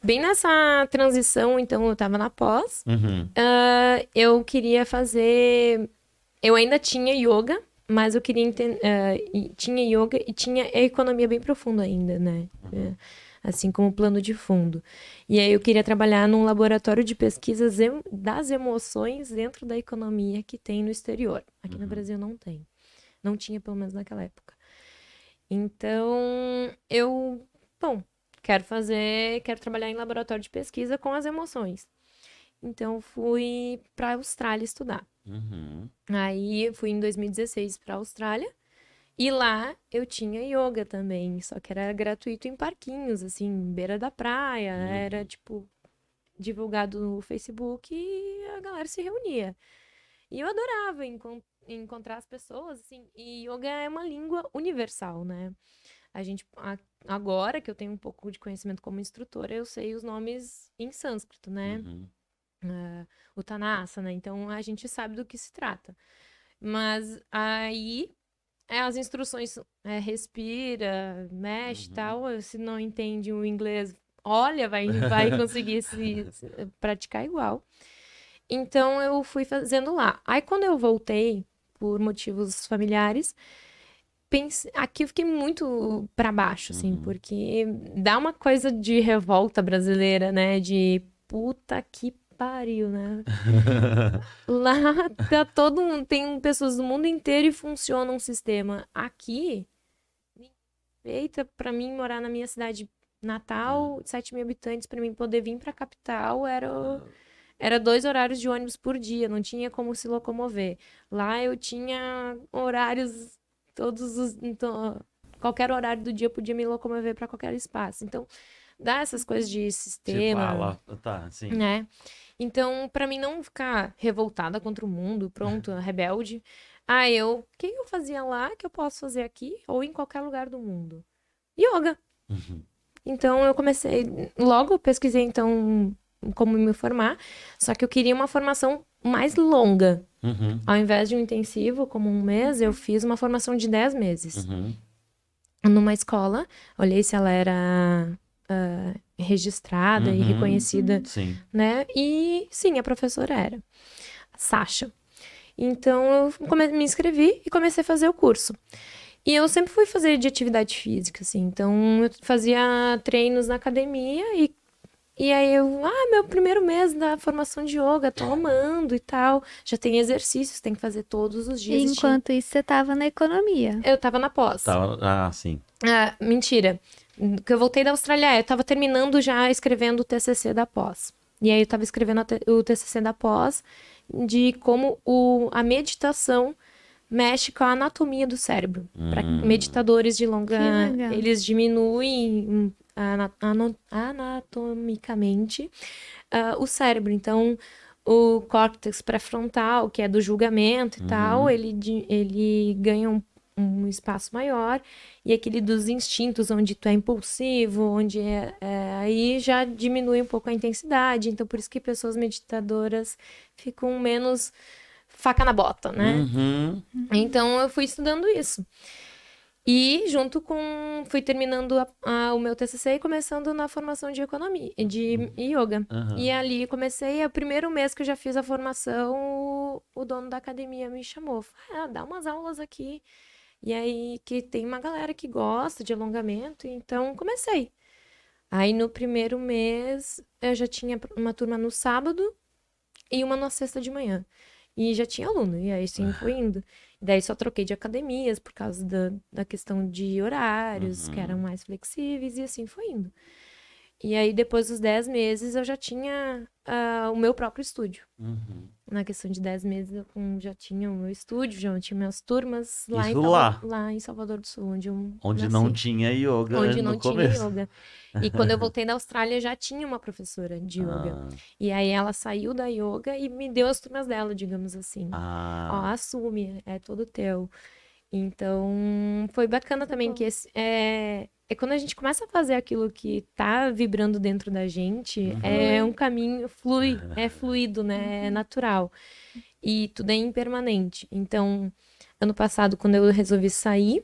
Speaker 4: Bem nessa transição, então, eu tava na pós.
Speaker 1: Uhum.
Speaker 4: Eu queria fazer... Eu ainda tinha yoga, mas eu queria entender... tinha yoga e tinha a economia bem profunda ainda, né? Assim como o plano de fundo. E aí eu queria trabalhar num laboratório de pesquisas das emoções dentro da economia que tem no exterior. Aqui no Brasil não tem. Não tinha, pelo menos naquela época. Então, quero trabalhar em laboratório de pesquisa com as emoções. Então, fui para a Austrália estudar.
Speaker 1: Uhum.
Speaker 4: Aí, fui em 2016 para a Austrália. E lá eu tinha yoga também, só que era gratuito em parquinhos, assim, beira da praia. Era, tipo, divulgado no Facebook e a galera se reunia. E eu adorava encontrar as pessoas, assim. E yoga é uma língua universal, né? Agora que eu tenho um pouco de conhecimento como instrutora, eu sei os nomes em sânscrito, né? Uttanasana, então a gente sabe do que se trata. Mas aí as instruções respira, mexe e tal. Se não entende o inglês, olha, vai conseguir se praticar igual. Então eu fui fazendo lá. Aí quando eu voltei, por motivos familiares, aqui eu fiquei muito pra baixo, assim, porque dá uma coisa de revolta brasileira, né? De puta que pariu, né? Lá tá todo mundo, tem pessoas do mundo inteiro e funciona um sistema. Aqui, feita pra mim morar na minha cidade natal, 7 mil habitantes, pra mim poder vir pra capital, era 2 horários de ônibus por dia, não tinha como se locomover. Lá eu tinha horários, então, qualquer horário do dia eu podia me locomover pra qualquer espaço. Então, dá essas coisas de sistema,
Speaker 1: Tá, sim.
Speaker 4: né? Então, pra mim não ficar revoltada contra o mundo, pronto, rebelde. O que eu fazia lá que eu posso fazer aqui ou em qualquer lugar do mundo? Yoga. Então, eu logo pesquisei, então, como me formar, só que eu queria uma formação mais longa. Ao invés de um intensivo, como 1 mês, eu fiz uma formação de 10 meses. Numa escola, olhei se ela era registrada e reconhecida,
Speaker 1: Sim.
Speaker 4: né? E sim, a professora era Sasha. Então eu me inscrevi e comecei a fazer o curso. E eu sempre fui fazer de atividade física, assim. Então eu fazia treinos na academia e aí meu primeiro mês da formação de yoga, tô amando e tal. Já tem exercícios, tem que fazer todos os dias.
Speaker 3: Enquanto isso, você tava na economia.
Speaker 4: Eu tava na pós.
Speaker 1: Sim.
Speaker 4: Mentira. Que eu voltei da Austrália, eu tava terminando já escrevendo o TCC da pós. E aí eu tava escrevendo o TCC da pós de como a meditação mexe com a anatomia do cérebro. Para meditadores de longa...
Speaker 3: Que legal.
Speaker 4: Eles diminuem anatomicamente o cérebro. Então, o córtex pré-frontal, que é do julgamento e tal, ele ganha um espaço maior, e aquele dos instintos, onde tu é impulsivo, onde aí já diminui um pouco a intensidade, então por isso que pessoas meditadoras ficam menos faca na bota, né?
Speaker 1: Uhum.
Speaker 4: Então eu fui estudando isso. E fui terminando o meu TCC e começando na formação de economia, de yoga.
Speaker 1: Aham.
Speaker 4: E ali comecei, o primeiro mês que eu já fiz a formação, o dono da academia me chamou. Falou, dá umas aulas aqui. E aí que tem uma galera que gosta de alongamento, então comecei. Aí no primeiro mês eu já tinha uma turma no sábado e uma na sexta de manhã. E já tinha aluno, e aí sim foi indo. Daí só troquei de academias por causa da questão de horários, que eram mais flexíveis, e assim foi indo. E aí depois dos 10 meses eu já tinha o meu próprio estúdio.
Speaker 1: Uhum.
Speaker 4: Na questão de 10 meses eu já tinha o meu estúdio, já tinha minhas turmas lá
Speaker 1: Isso lá?
Speaker 4: lá em Salvador do Sul, onde eu
Speaker 1: Onde
Speaker 4: nasci.
Speaker 1: não tinha yoga
Speaker 4: Onde
Speaker 1: no
Speaker 4: não tinha
Speaker 1: começo.
Speaker 4: yoga. E quando eu voltei da Austrália, já tinha uma professora de yoga.
Speaker 1: Ah,
Speaker 4: E aí ela saiu da yoga e me deu as turmas dela, digamos assim. Ó,
Speaker 1: ah,
Speaker 4: assume, é todo teu. Então, foi bacana também
Speaker 3: bom.
Speaker 4: que é quando a gente começa a fazer aquilo que tá vibrando dentro da gente, é um caminho, é fluido, né? É natural. E tudo é impermanente. Então, ano passado, quando eu resolvi sair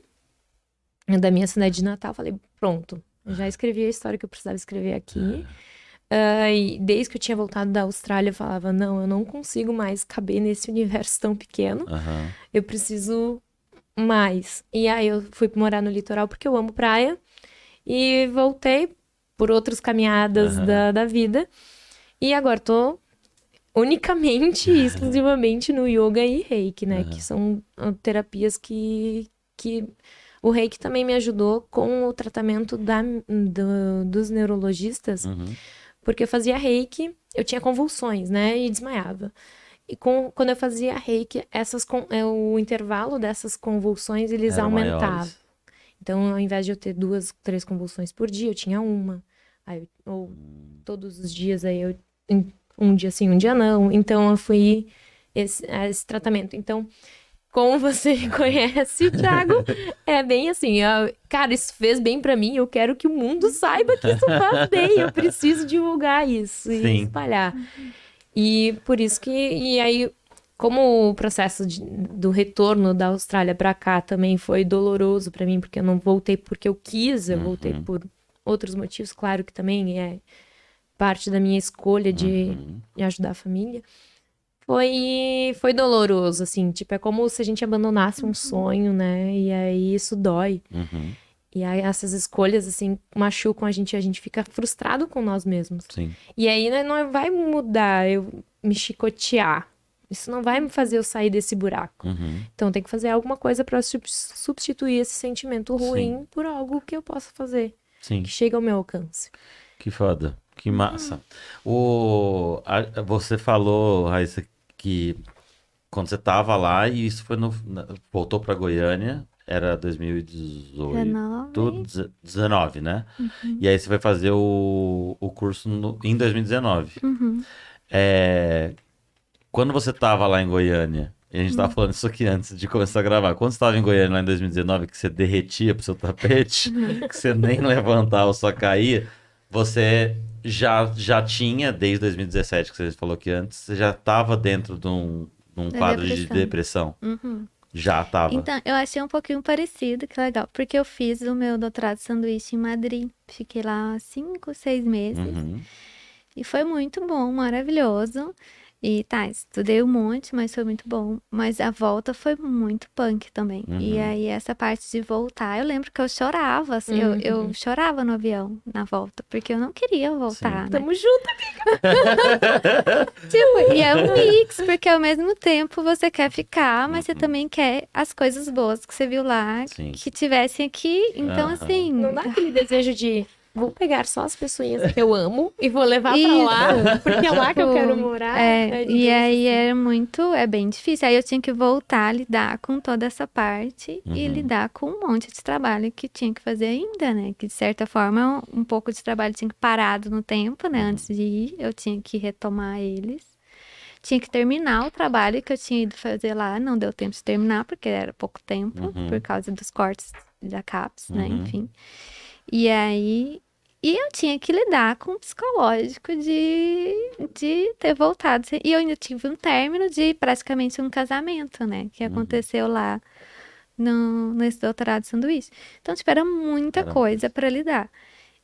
Speaker 4: da minha cidade de Natal, falei, pronto, eu já escrevi a história que eu precisava escrever aqui. E desde que eu tinha voltado da Austrália, eu falava, não, eu não consigo mais caber nesse universo tão pequeno.
Speaker 1: aham.
Speaker 4: Eu preciso mais. E aí eu fui morar no litoral porque eu amo praia. E voltei por outras caminhadas da vida. E agora tô unicamente e exclusivamente no yoga e reiki, né? Que são terapias que o reiki também me ajudou com o tratamento dos neurologistas,
Speaker 1: Uhum.
Speaker 4: porque eu fazia reiki, eu tinha convulsões, né? E desmaiava. E quando eu fazia reiki, o intervalo dessas convulsões, eles
Speaker 1: Eram
Speaker 4: aumentavam.
Speaker 1: maiores.
Speaker 4: Então, ao invés de eu ter 2, 3 convulsões por dia, eu tinha uma. Ou todos os dias, um dia sim, um dia não. Então, eu fui esse tratamento. Então, como você conhece, Thiago, é bem assim, cara, isso fez bem pra mim, eu quero que o mundo saiba que isso faz bem, eu preciso divulgar isso e
Speaker 1: Sim.
Speaker 4: espalhar. E por isso e aí, como o processo do retorno da Austrália pra cá também foi doloroso pra mim, porque eu não voltei porque eu quis, eu voltei por outros motivos, claro que também é parte da minha escolha de ajudar a família. Foi doloroso, assim, tipo, é como se a gente abandonasse um sonho, né? E aí isso dói.
Speaker 1: Uhum.
Speaker 4: E aí essas escolhas, assim, machucam a gente fica frustrado com nós mesmos.
Speaker 1: Sim.
Speaker 4: E aí né, não vai mudar eu me chicotear. Isso não vai me fazer eu sair desse buraco.
Speaker 1: Uhum.
Speaker 4: Então tem que fazer alguma coisa pra substituir esse sentimento ruim por algo que eu possa fazer,
Speaker 1: Sim.
Speaker 4: que chegue ao meu alcance.
Speaker 1: Que foda. Que massa. Você falou, Raíssa, que quando você tava lá, e isso foi voltou pra Goiânia, era 2018, 19, né? E aí você vai fazer o curso em 2019. Quando você tava lá em Goiânia, e a gente tava falando isso aqui antes de começar a gravar, quando você tava em Goiânia lá em 2019, que você derretia pro seu tapete, que você nem levantava, só caía, você já tinha, desde 2017, que você falou que antes, você já tava dentro de um quadro de depressão. Já tava.
Speaker 3: Então, eu achei um pouquinho parecido, que legal, porque eu fiz o meu doutorado de sanduíche em Madrid. Fiquei lá 5, 6 meses.
Speaker 1: Uhum.
Speaker 3: E foi muito bom, maravilhoso. E tá, estudei um monte, mas foi muito bom. Mas a volta foi muito punk também. E aí, essa parte de voltar, eu lembro que eu chorava, assim, eu chorava no avião na volta, porque eu não queria voltar, né?
Speaker 4: Tamo junto.
Speaker 3: Tipo, e é um mix, porque ao mesmo tempo você quer ficar, mas você também quer as coisas boas que você viu lá,
Speaker 1: Sim.
Speaker 3: que tivessem aqui. Então, assim.
Speaker 4: Não dá aquele desejo de vou pegar só as pessoinhas que eu amo e vou levar pra lá, porque é lá que eu quero morar.
Speaker 3: E aí é bem difícil. Aí eu tinha que voltar a lidar com toda essa parte e lidar com um monte de trabalho que tinha que fazer ainda, né? Que de certa forma um pouco de trabalho tinha que parado no tempo, né? Antes de ir, eu tinha que retomar eles. tinha que terminar o trabalho que eu tinha ido fazer lá, não deu tempo de terminar, porque era pouco tempo, por causa dos cortes da CAPES, né, enfim. E aí, eu tinha que lidar com o psicológico de ter voltado. E eu ainda tive um término de praticamente um casamento, né, que aconteceu lá nesse doutorado de sanduíche. Então, tipo, era muita coisa pra lidar.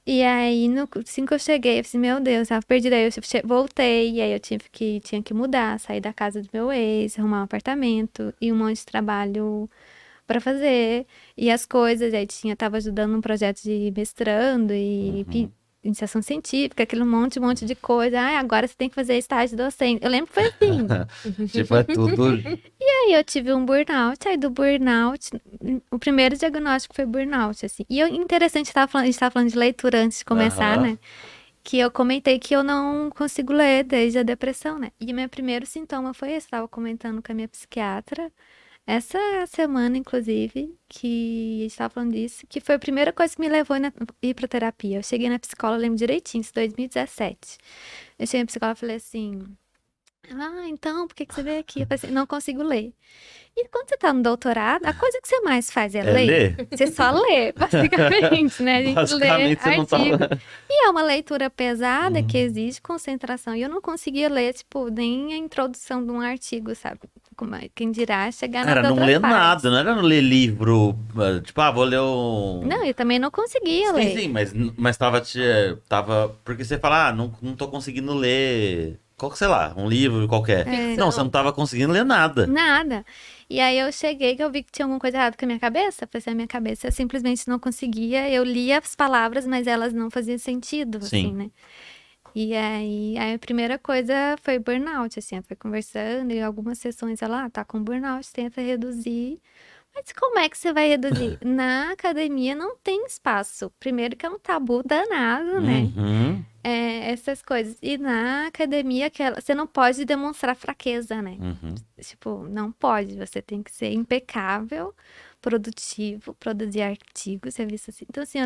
Speaker 3: E aí, assim que eu cheguei, eu falei, meu Deus, tava perdida. Aí eu voltei, e aí eu tinha que mudar, sair da casa do meu ex, arrumar um apartamento e um monte de trabalho pra fazer. E as coisas, aí tava ajudando um projeto de mestrando e iniciação científica, aquele monte de coisa. Ah, agora você tem que fazer estágio docente. Eu lembro que foi assim.
Speaker 1: Tipo, é tudo.
Speaker 3: Aí eu tive um burnout, aí do burnout, o primeiro diagnóstico foi burnout, assim. E interessante, a gente tava falando de leitura antes de começar, né? Que eu comentei que eu não consigo ler desde a depressão, né? E o meu primeiro sintoma foi esse, tava comentando com a minha psiquiatra, essa semana, inclusive, que a gente tava falando disso, que foi a primeira coisa que me levou a ir pra terapia. Eu cheguei na psicóloga, eu lembro direitinho, isso 2017. Eu cheguei na psicóloga e falei assim... então, por que você veio aqui? Eu falei assim, não consigo ler. E quando você tá no doutorado, a coisa que você mais faz é ler.
Speaker 1: ler?
Speaker 3: Você só lê, basicamente, né? A gente
Speaker 1: Basicamente, você
Speaker 3: lê
Speaker 1: não tá.
Speaker 3: artigo. E é uma leitura pesada que exige concentração. E eu não conseguia ler, tipo, nem a introdução de um artigo, sabe? Quem dirá chegar nas
Speaker 1: Cara, não
Speaker 3: outras
Speaker 1: lê
Speaker 3: partes.
Speaker 1: nada, não era não ler livro. Tipo, vou ler um.
Speaker 3: Não, eu também não conseguia
Speaker 1: Sim,
Speaker 3: ler.
Speaker 1: sim, mas tava. Porque você fala, não tô conseguindo ler. Sei lá, um livro qualquer. Não, você não tava conseguindo ler nada.
Speaker 3: Nada. E aí eu cheguei que eu vi que tinha alguma coisa errada com a minha cabeça. Falei assim, a minha cabeça eu simplesmente não conseguia. Eu lia as palavras, mas elas não faziam sentido,
Speaker 1: Sim.
Speaker 3: assim, né? E aí a primeira coisa foi burnout, assim. Ela foi conversando e algumas sessões ela, tá com burnout, tenta reduzir. Mas como é que você vai reduzir? Na academia não tem espaço. Primeiro que é um tabu danado, né?
Speaker 1: Uhum.
Speaker 3: Essas coisas. E na academia, você não pode demonstrar fraqueza, né? Tipo, não pode. Você tem que ser impecável, produtivo, produzir artigos, revistas assim. Então, assim,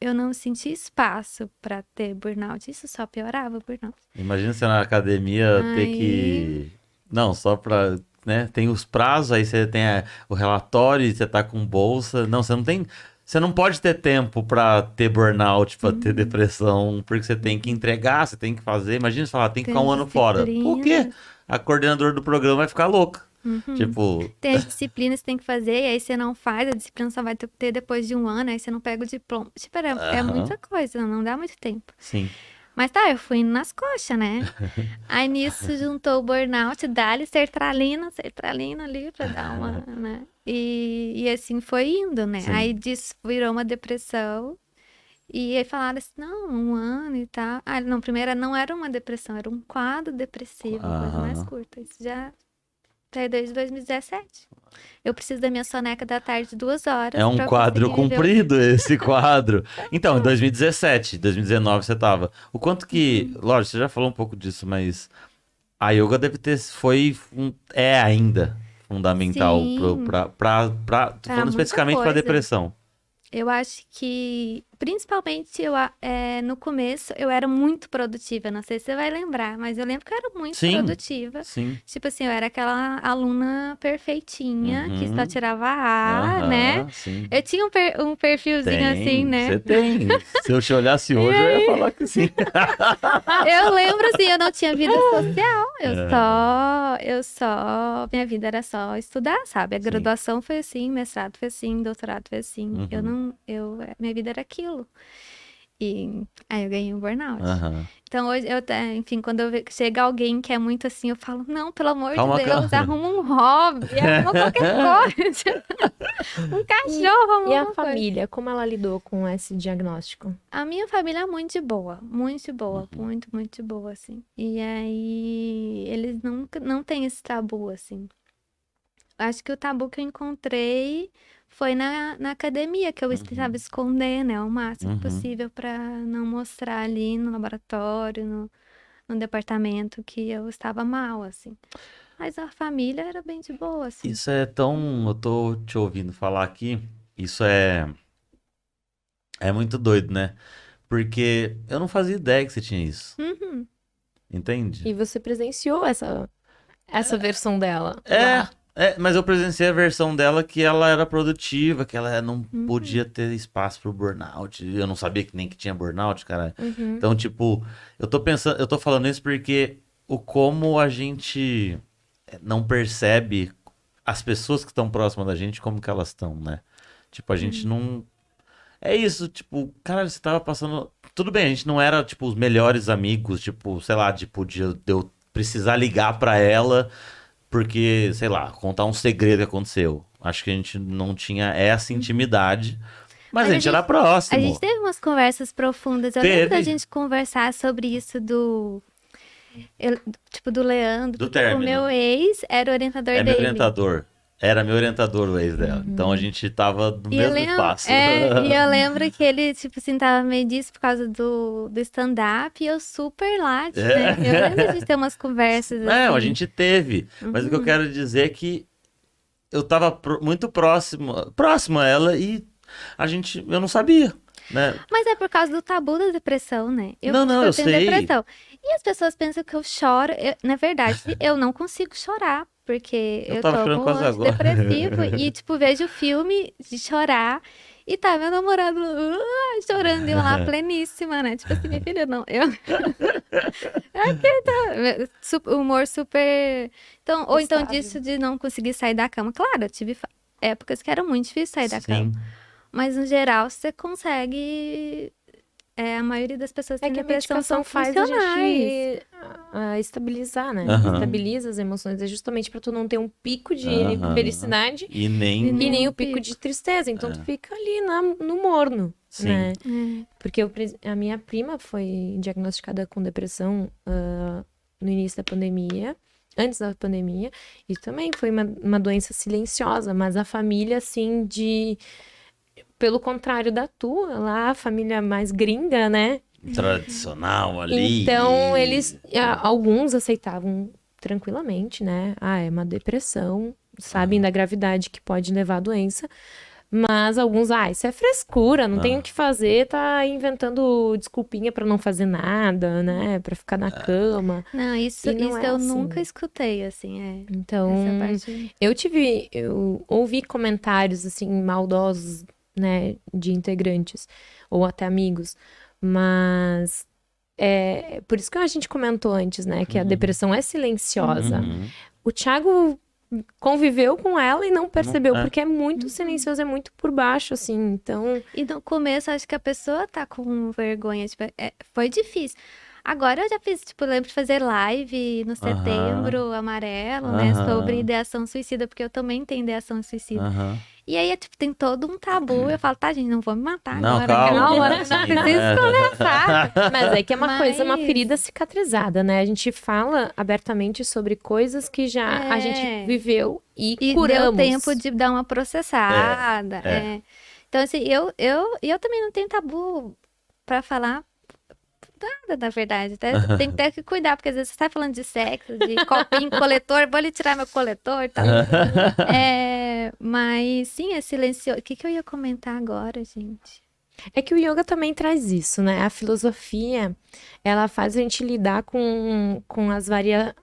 Speaker 3: eu não senti espaço pra ter burnout. Isso só piorava o burnout.
Speaker 1: Imagina você na academia ter que. Não, só pra. Né? Tem os prazos, aí você tem o relatório e você tá com bolsa. Não, você não tem. Você não pode ter tempo pra ter burnout, pra ter depressão, porque você tem que entregar, você tem que fazer. Imagina você falar, tem que ficar um ano fora. Por quê? A coordenadora do programa vai ficar louca. Tipo.
Speaker 3: Tem as disciplinas que você tem que fazer, e aí você não faz, a disciplina só vai ter depois de um ano, aí você não pega o diploma. Tipo, é muita coisa, não dá muito tempo.
Speaker 1: Sim.
Speaker 3: Mas tá, eu fui indo nas coxas, né? Aí nisso juntou o burnout, dá-lhe sertralina ali pra dar uma, né? E assim foi indo, né?
Speaker 1: Sim.
Speaker 3: Aí disso virou uma depressão. E aí falaram assim, não, um ano e tal. Ah, não, primeiro não era uma depressão, era um quadro depressivo, coisa mais curta. Isso já tá desde 2017. Eu preciso da minha soneca da tarde 2 horas.
Speaker 1: É um
Speaker 3: pra eu
Speaker 1: quadro
Speaker 3: conseguir viver
Speaker 1: comprido, esse quadro. Então, em 2017, 2019 você tava. O quanto que. Lógico, você já falou um pouco disso, mas a yoga deve ter. É ainda fundamental
Speaker 3: Sim.
Speaker 1: tô falando
Speaker 3: muita
Speaker 1: especificamente pra
Speaker 3: coisa.
Speaker 1: depressão.
Speaker 3: Eu acho que, principalmente, no começo, eu era muito produtiva. Não sei se você vai lembrar, mas eu lembro que eu era muito
Speaker 1: Sim.
Speaker 3: produtiva.
Speaker 1: Sim.
Speaker 3: Tipo assim, eu era aquela aluna perfeitinha, que só tirava A,
Speaker 1: Aham,
Speaker 3: né?
Speaker 1: sim.
Speaker 3: Eu tinha um perfilzinho assim, né?
Speaker 1: Você tem. Se eu te olhasse hoje, eu ia falar que sim.
Speaker 3: Eu lembro assim, eu não tinha vida social. Minha vida era só estudar, sabe? A
Speaker 1: Sim.
Speaker 3: graduação foi assim, mestrado foi assim, doutorado foi assim. Minha vida era aquilo. E aí eu ganhei um burnout.
Speaker 1: Aham.
Speaker 3: Então hoje, enfim, quando chega alguém que é muito assim, eu falo, não, pelo amor
Speaker 1: Calma,
Speaker 3: de Deus,
Speaker 1: calma.
Speaker 3: arruma um hobby, arruma qualquer coisa. Um cachorro, arruma
Speaker 4: E a
Speaker 3: uma coisa.
Speaker 4: família, como ela lidou com esse diagnóstico?
Speaker 3: A minha família é muito de boa, muito boa, muito, muito de boa, assim. E aí, eles não têm esse tabu, assim. Acho que o tabu que eu encontrei foi na academia, que eu tentava esconder, né, o máximo possível pra não mostrar ali no laboratório, no departamento, que eu estava mal, assim. Mas a família era bem de boa, assim.
Speaker 1: Isso é tão. Eu tô te ouvindo falar aqui. Isso é muito doido, né? Porque eu não fazia ideia que você tinha isso.
Speaker 3: Uhum.
Speaker 1: Entende?
Speaker 4: E você presenciou essa versão dela.
Speaker 1: Mas eu presenciei a versão dela que ela era produtiva, que ela não podia ter espaço pro burnout. Eu não sabia que nem que tinha burnout, cara. Então, tipo, eu tô falando isso porque como a gente não percebe as pessoas que estão próximas da gente, como que elas estão, né? Tipo, a gente não. É isso, tipo, cara, você tava passando. Tudo bem, a gente não era, tipo, os melhores amigos, tipo, sei lá, tipo, de eu precisar ligar pra ela. Porque, sei lá, contar um segredo que aconteceu. Acho que a gente não tinha essa intimidade. Mas a gente era
Speaker 3: A
Speaker 1: próximo.
Speaker 3: gente teve umas conversas profundas. Eu
Speaker 1: Teve.
Speaker 3: lembro da gente conversar sobre isso tipo, do Leandro.
Speaker 1: Do
Speaker 3: porque o
Speaker 1: término.
Speaker 3: meu ex era o orientador
Speaker 1: É
Speaker 3: dele.
Speaker 1: meu orientador. Era meu orientador o ex dela. Então a gente tava no
Speaker 3: E eu
Speaker 1: mesmo
Speaker 3: lembro,
Speaker 1: espaço.
Speaker 3: e eu lembro que ele, tipo assim, tava meio disso por causa do stand-up e eu super light, né? Eu lembro de ter umas conversas
Speaker 1: Não, a
Speaker 3: assim.
Speaker 1: gente teve. Mas o que eu quero dizer é que eu tava muito próximo a ela e eu não sabia, né?
Speaker 3: Mas é por causa do tabu da depressão, né?
Speaker 1: Não,
Speaker 3: tipo,
Speaker 1: eu
Speaker 3: tenho
Speaker 1: sei.
Speaker 3: depressão. E as pessoas pensam que eu choro. Na verdade, eu não consigo chorar, porque
Speaker 1: Eu
Speaker 3: eu
Speaker 1: tava
Speaker 3: tô
Speaker 1: chorando
Speaker 3: com
Speaker 1: quase agora.
Speaker 3: antidepressivo. E, tipo, vejo filme de chorar. E tá meu namorado chorando e eu lá pleníssima, né? Tipo assim, minha filha, não. Aqui tá. Humor super. Então, ou então
Speaker 4: Estável.
Speaker 3: disso de não conseguir sair da cama. Claro, eu tive épocas que era muito difícil sair da cama.
Speaker 1: Sim.
Speaker 3: Mas no geral você consegue. A maioria das pessoas que
Speaker 4: É
Speaker 3: têm
Speaker 4: que a
Speaker 3: depressão
Speaker 4: medicação
Speaker 3: são
Speaker 4: faz a
Speaker 3: funcionais.
Speaker 4: gente estabilizar, né?
Speaker 1: Aham.
Speaker 4: Estabiliza as emoções. É justamente pra tu não ter um pico de
Speaker 1: Aham.
Speaker 4: felicidade
Speaker 1: E nem.
Speaker 4: e nem o
Speaker 3: pico.
Speaker 4: pico de tristeza. Então tu fica ali no morno,
Speaker 1: Sim.
Speaker 4: né?
Speaker 3: É.
Speaker 4: Porque a minha prima foi diagnosticada com depressão no início da pandemia, antes da pandemia, e também foi uma doença silenciosa, mas a família, assim, pelo contrário da tua, lá, a família mais gringa, né?
Speaker 1: Tradicional ali.
Speaker 4: Então, alguns aceitavam tranquilamente, né? É uma depressão, sabem da gravidade que pode levar à doença. Mas alguns, isso é frescura, não tem o que fazer, tá inventando desculpinha pra não fazer nada, né? Pra ficar na cama.
Speaker 3: Não, isso
Speaker 4: E não é
Speaker 3: eu
Speaker 4: assim.
Speaker 3: nunca escutei, assim,
Speaker 4: Então,
Speaker 3: essa parte.
Speaker 4: eu ouvi comentários, assim, maldosos, né, de integrantes, ou até amigos, mas por isso que a gente comentou antes, né, que a depressão é silenciosa.
Speaker 1: Uhum.
Speaker 4: O Thiago conviveu com ela e não percebeu,
Speaker 1: é.
Speaker 4: porque é muito silencioso, é muito por baixo, assim, então...
Speaker 3: E no começo, acho que a pessoa tá com vergonha, tipo, foi difícil. Agora eu já fiz, tipo, lembro de fazer live no Setembro Amarelo, né, sobre ideação suicida, porque eu também tenho ideação suicida.
Speaker 1: Aham.
Speaker 3: E aí, tipo, tem todo um tabu. Eu falo, tá, gente, não vou me matar
Speaker 1: Não,
Speaker 3: agora.
Speaker 1: calma.
Speaker 3: não
Speaker 1: Sim,
Speaker 3: precisa começar.
Speaker 4: Mas é que é uma coisa, uma
Speaker 3: Mas-
Speaker 4: ferida cicatrizada, né? A gente fala abertamente sobre coisas que já a gente viveu e
Speaker 3: E
Speaker 4: curamos.
Speaker 3: deu tempo de dar uma processada.
Speaker 1: É.
Speaker 3: Então, assim, eu também não tenho tabu pra falar nada, na verdade. Tem que ter que cuidar, porque às vezes você tá falando de sexo, de copinho, coletor, vou lhe tirar meu coletor e tal. Mas sim, é silencioso. O que eu ia comentar agora, gente?
Speaker 4: É que o yoga também traz isso, né? A filosofia, ela faz a gente lidar com as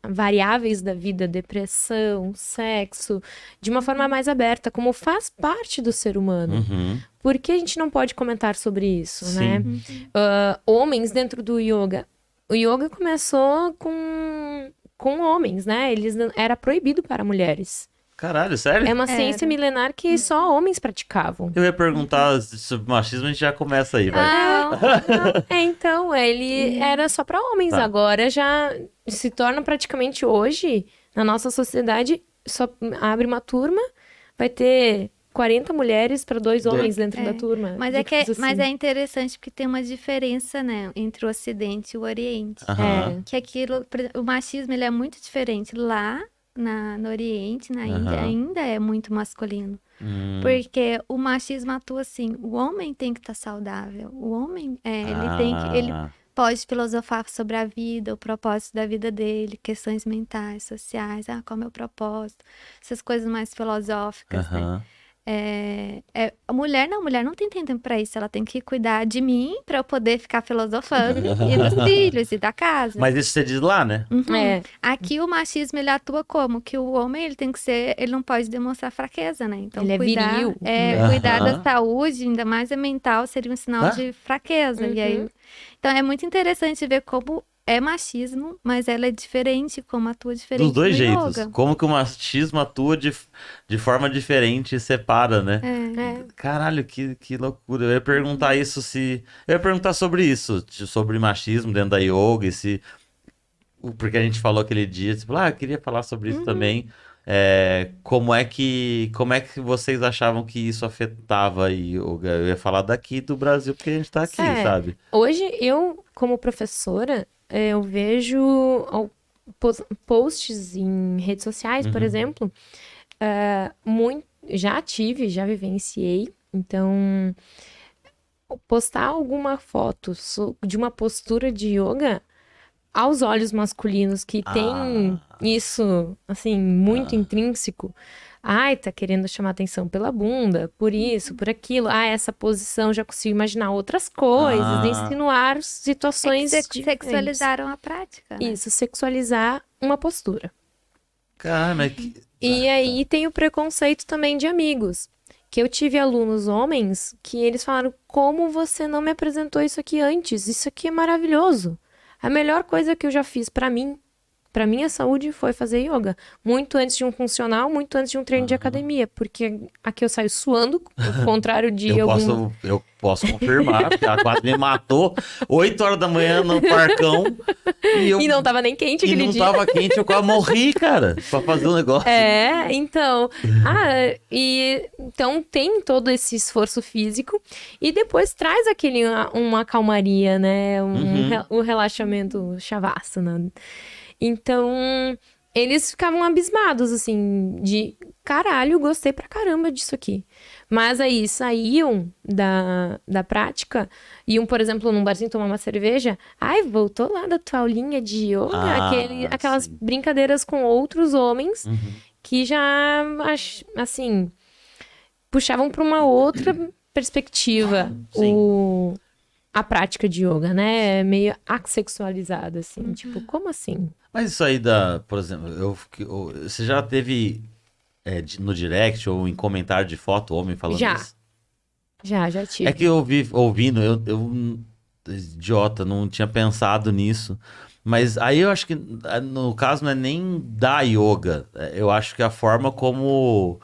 Speaker 4: variáveis da vida, depressão, sexo, de uma forma mais aberta, como faz parte do ser humano.
Speaker 1: Uhum.
Speaker 4: Por que a gente não pode comentar sobre isso,
Speaker 1: Sim.
Speaker 4: né? Homens dentro do yoga. O yoga começou com homens, né? Era proibido para mulheres.
Speaker 1: Caralho, sério?
Speaker 4: É uma ciência milenar que só homens praticavam.
Speaker 1: Eu ia perguntar sobre machismo, a gente já começa aí, vai.
Speaker 4: Então, ele era só para homens.
Speaker 1: Tá.
Speaker 4: Agora já se torna praticamente hoje, na nossa sociedade, só abre uma turma, vai ter 40 mulheres para 2 homens dentro da turma.
Speaker 3: Mas mas é interessante porque tem uma diferença, né, entre o Ocidente e o Oriente.
Speaker 1: Aham.
Speaker 3: Que aquilo, o machismo, ele é muito diferente. Lá no Oriente, na Índia, ainda é muito masculino. Porque o machismo atua assim, o homem tem que estar saudável. O homem, ele pode filosofar sobre a vida, o propósito da vida dele, questões mentais, sociais, qual é o meu propósito, essas coisas mais filosóficas, né?
Speaker 1: Aham.
Speaker 3: A mulher não tem tempo pra isso. Ela tem que cuidar de mim pra eu poder ficar filosofando e dos filhos e da casa.
Speaker 1: Mas isso você diz lá, né?
Speaker 3: Uhum.
Speaker 4: É.
Speaker 3: Aqui o machismo ele atua como? Que o homem ele tem que ser, ele não pode demonstrar fraqueza, né? Então
Speaker 4: Ele é
Speaker 3: cuidar,
Speaker 4: viril.
Speaker 3: cuidar da
Speaker 1: Aham.
Speaker 3: saúde, ainda mais a mental, seria um sinal
Speaker 1: Ah.
Speaker 3: de fraqueza. E aí, então é muito interessante ver como é machismo, mas ela é diferente, como atua diferente
Speaker 1: Dos dois
Speaker 3: no
Speaker 1: jeitos.
Speaker 3: yoga.
Speaker 1: Como que o machismo atua de forma diferente e separa, né?
Speaker 4: É.
Speaker 1: Caralho, que loucura. Eu ia perguntar isso se. Eu ia perguntar sobre isso, sobre machismo dentro da yoga, e se. Porque a gente falou aquele dia, tipo, eu queria falar sobre isso também. Como é que vocês achavam que isso afetava a yoga? Eu ia falar daqui do Brasil, porque a gente tá aqui,
Speaker 4: É.
Speaker 1: sabe?
Speaker 4: Hoje, eu, como professora, eu vejo posts em redes sociais, por exemplo, já vivenciei. Então, postar alguma foto de uma postura de yoga aos olhos masculinos que tem isso, assim, muito intrínseco. Ai, tá querendo chamar atenção pela bunda, por isso, por aquilo. Essa posição, já consigo imaginar outras coisas, insinuar situações diferentes.
Speaker 3: Sexualizaram a prática, né?
Speaker 4: Isso, sexualizar uma postura.
Speaker 1: Cara, mas
Speaker 4: E aí tem o preconceito também de amigos. Que eu tive alunos homens que eles falaram: como você não me apresentou isso aqui antes? Isso aqui é maravilhoso. A melhor coisa que eu já fiz pra mim, pra minha saúde, foi fazer yoga. Muito antes de um funcional, muito antes de um treino de academia. Porque aqui eu saio suando, ao contrário de
Speaker 1: eu posso confirmar, porque ela quase me matou 8 horas da manhã no parcão.
Speaker 4: E não tava nem quente
Speaker 1: E
Speaker 4: aquele
Speaker 1: não
Speaker 4: dia.
Speaker 1: tava quente, eu quase morri, cara, pra fazer o negócio.
Speaker 4: Então. Então tem todo esse esforço físico e depois traz uma calmaria, né? Um relaxamento shavasana. Então, eles ficavam abismados, assim, de caralho, gostei pra caramba disso aqui. Mas aí saíam da prática, iam, por exemplo, num barzinho tomar uma cerveja. Voltou lá da tua aulinha de yoga, aquelas
Speaker 1: sim.
Speaker 4: brincadeiras com outros homens que já, assim, puxavam pra uma outra perspectiva a prática de yoga, né? Meio assexualizada, assim. Tipo, como assim?
Speaker 1: Mas isso aí por exemplo, você já teve no direct ou em comentário de foto homem falando
Speaker 4: Já.
Speaker 1: isso?
Speaker 4: Já tive.
Speaker 1: É que eu ouvindo, eu idiota, não tinha pensado nisso. Mas aí eu acho que no caso não é nem da yoga. Eu acho que a forma como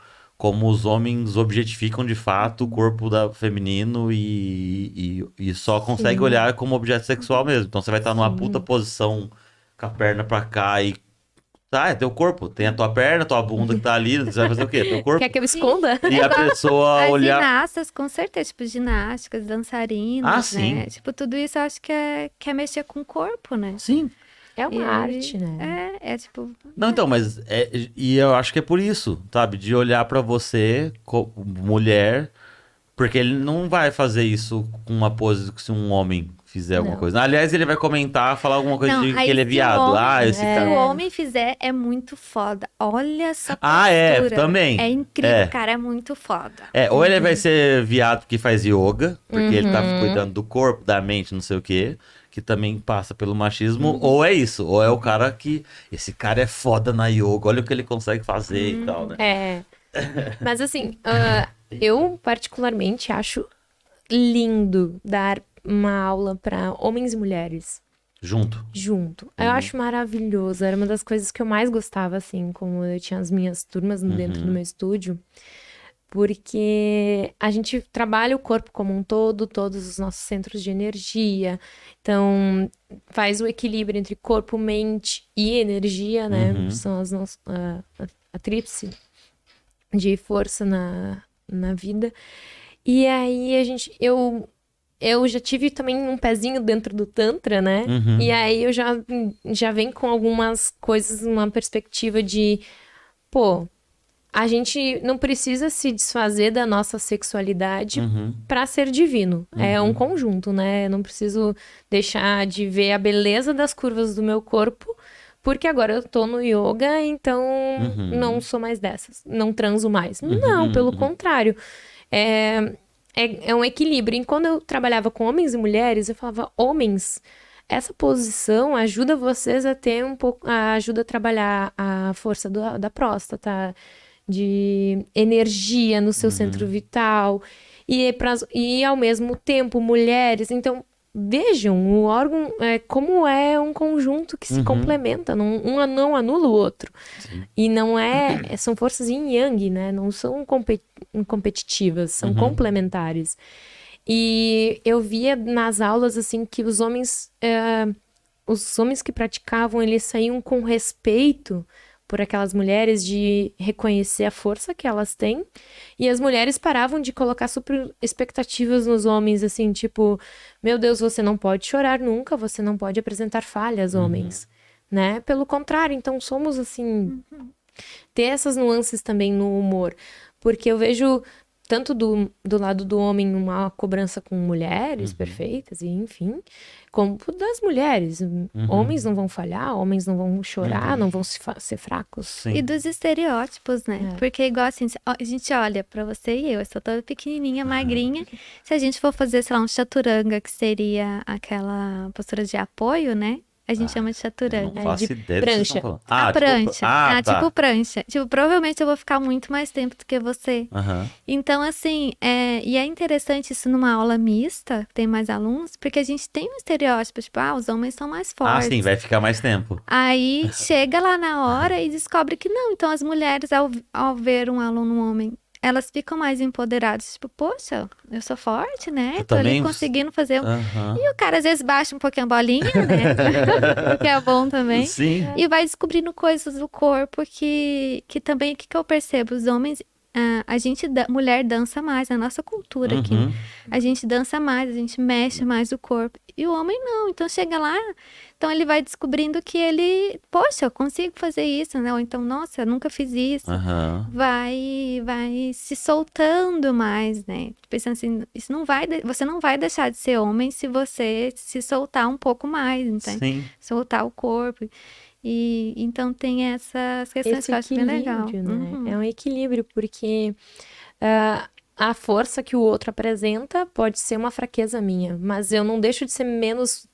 Speaker 1: os homens objetificam de fato o corpo feminino e só consegue olhar como objeto sexual mesmo. Então você vai estar numa puta posição com a perna pra cá e é teu corpo. Tem a tua perna, tua bunda que tá ali. Você vai fazer o quê? Teu corpo.
Speaker 4: Quer que eu esconda?
Speaker 1: E a pessoa
Speaker 3: As
Speaker 1: olhar.
Speaker 3: ginastas, com certeza, tipo, ginásticas, dançarinas,
Speaker 1: sim.
Speaker 3: né? Tipo, tudo isso eu acho que é mexer com o corpo, né?
Speaker 1: Sim.
Speaker 4: É uma arte, né?
Speaker 3: Tipo...
Speaker 1: Não, então, mas e eu acho que é por isso, sabe? De olhar pra você, mulher, porque ele não vai fazer isso com uma pose que se um homem fizer alguma coisa. Aliás, ele vai comentar, falar alguma coisa de que
Speaker 3: aí
Speaker 1: ele é
Speaker 3: se o
Speaker 1: viado.
Speaker 3: homem-
Speaker 1: Esse
Speaker 3: Se
Speaker 1: cara.
Speaker 3: o homem fizer, é muito foda. Olha essa
Speaker 1: É,
Speaker 3: postura.
Speaker 1: também.
Speaker 3: É incrível,
Speaker 1: É.
Speaker 3: cara, é muito foda.
Speaker 1: Ou ele vai ser viado porque faz yoga, porque ele tá cuidando do corpo, da mente, não sei o quê, que também passa pelo machismo, ou é isso, ou é o cara que, esse cara é foda na yoga, olha o que ele consegue fazer e tal, né?
Speaker 4: Mas assim, eu particularmente acho lindo dar uma aula para homens e mulheres
Speaker 1: Junto.
Speaker 4: Eu acho maravilhoso. Era uma das coisas que eu mais gostava, assim, como eu tinha as minhas turmas dentro do meu estúdio. Porque a gente trabalha o corpo como um todo, todos os nossos centros de energia. Então, faz o equilíbrio entre corpo, mente e energia, né? São as nossas... a tríplice de força na vida. E aí, eu já tive também um pezinho dentro do Tantra, né? E aí, eu já venho com algumas coisas, uma perspectiva de... a gente não precisa se desfazer da nossa sexualidade para ser divino. É um conjunto, né? Eu não preciso deixar de ver a beleza das curvas do meu corpo porque agora eu tô no yoga, então não
Speaker 1: Uhum.
Speaker 4: sou mais dessas, não transo mais.
Speaker 1: Uhum,
Speaker 4: Não, pelo
Speaker 1: uhum.
Speaker 4: contrário. É um equilíbrio. E quando eu trabalhava com homens e mulheres, eu falava, homens, essa posição ajuda vocês a ter um pouco, ajuda a trabalhar a força da próstata, de energia no seu centro
Speaker 1: Uhum.
Speaker 4: vital. E ao mesmo tempo, mulheres. Então, vejam o órgão como é um conjunto que se
Speaker 1: Uhum.
Speaker 4: complementa. Um não anula o outro.
Speaker 1: Sim.
Speaker 4: E não são forças yin yang, né? Não são competitivas, são
Speaker 1: Uhum.
Speaker 4: complementares. E eu via nas aulas, assim, que os homens que praticavam, eles saíam com respeito por aquelas mulheres, de reconhecer a força que elas têm, e as mulheres paravam de colocar super expectativas nos homens, assim, tipo, meu Deus, você não pode chorar nunca, você não pode apresentar falhas,
Speaker 1: Uhum.
Speaker 4: homens, né? Pelo contrário, então somos, assim, ter essas nuances também no humor, porque eu vejo tanto do lado do homem uma cobrança com mulheres
Speaker 1: Uhum.
Speaker 4: perfeitas, e enfim, como das mulheres.
Speaker 1: Uhum.
Speaker 4: Homens não vão falhar, homens não vão chorar,
Speaker 1: Uhum.
Speaker 4: não vão ser fracos.
Speaker 3: E
Speaker 1: Sim.
Speaker 3: dos estereótipos, né?
Speaker 4: É.
Speaker 3: Porque igual assim, a gente olha pra você e eu sou toda pequenininha, magrinha. Se a gente for fazer, sei lá, um chaturanga, que seria aquela postura de apoio, né? A gente
Speaker 1: Ah,
Speaker 3: chama de
Speaker 1: eu não
Speaker 3: chaturanga.
Speaker 1: faço
Speaker 4: De
Speaker 1: ideia do que vocês estão
Speaker 4: prancha.
Speaker 1: falando.
Speaker 3: A prancha.
Speaker 1: Ah,
Speaker 3: Tipo
Speaker 1: tá.
Speaker 3: prancha. Tipo, provavelmente eu vou ficar muito mais tempo do que você.
Speaker 1: Aham.
Speaker 3: Então, assim, e é interessante isso numa aula mista, tem mais alunos, porque a gente tem um estereótipo, tipo, os homens são mais
Speaker 1: Ah, sim,
Speaker 3: fortes.
Speaker 1: vai ficar mais tempo.
Speaker 3: Aí chega lá na hora e descobre que não. Então, as mulheres, ao ver um aluno homem, elas ficam mais empoderadas. Tipo, poxa, eu sou forte, né?
Speaker 1: Eu
Speaker 3: Tô ali
Speaker 1: também.
Speaker 3: conseguindo fazer.
Speaker 1: Aham.
Speaker 3: E o cara às vezes baixa um pouquinho a bolinha, né? O que é bom também.
Speaker 1: Sim.
Speaker 3: E vai descobrindo coisas do corpo que também, o que que eu percebo? Os homens, a gente, mulher dança mais, na nossa cultura aqui, né?
Speaker 1: Uhum.
Speaker 3: A gente dança mais, a gente mexe mais o corpo. E o homem não, então chega lá, então ele vai descobrindo que ele, poxa, eu consigo fazer isso, né? Ou então, nossa, eu nunca fiz isso.
Speaker 1: Aham.
Speaker 3: Vai se soltando mais, né? Pensando assim, isso não vai, você não vai deixar de ser homem se você se soltar um pouco mais, entende?
Speaker 1: Sim.
Speaker 3: Soltar o corpo. E então tem essas questões
Speaker 4: Esse
Speaker 3: que eu acho bem legal.
Speaker 4: equilíbrio, né?
Speaker 3: Uhum.
Speaker 4: É um equilíbrio, porque a força que o outro apresenta pode ser uma fraqueza minha, mas eu não deixo de ser menos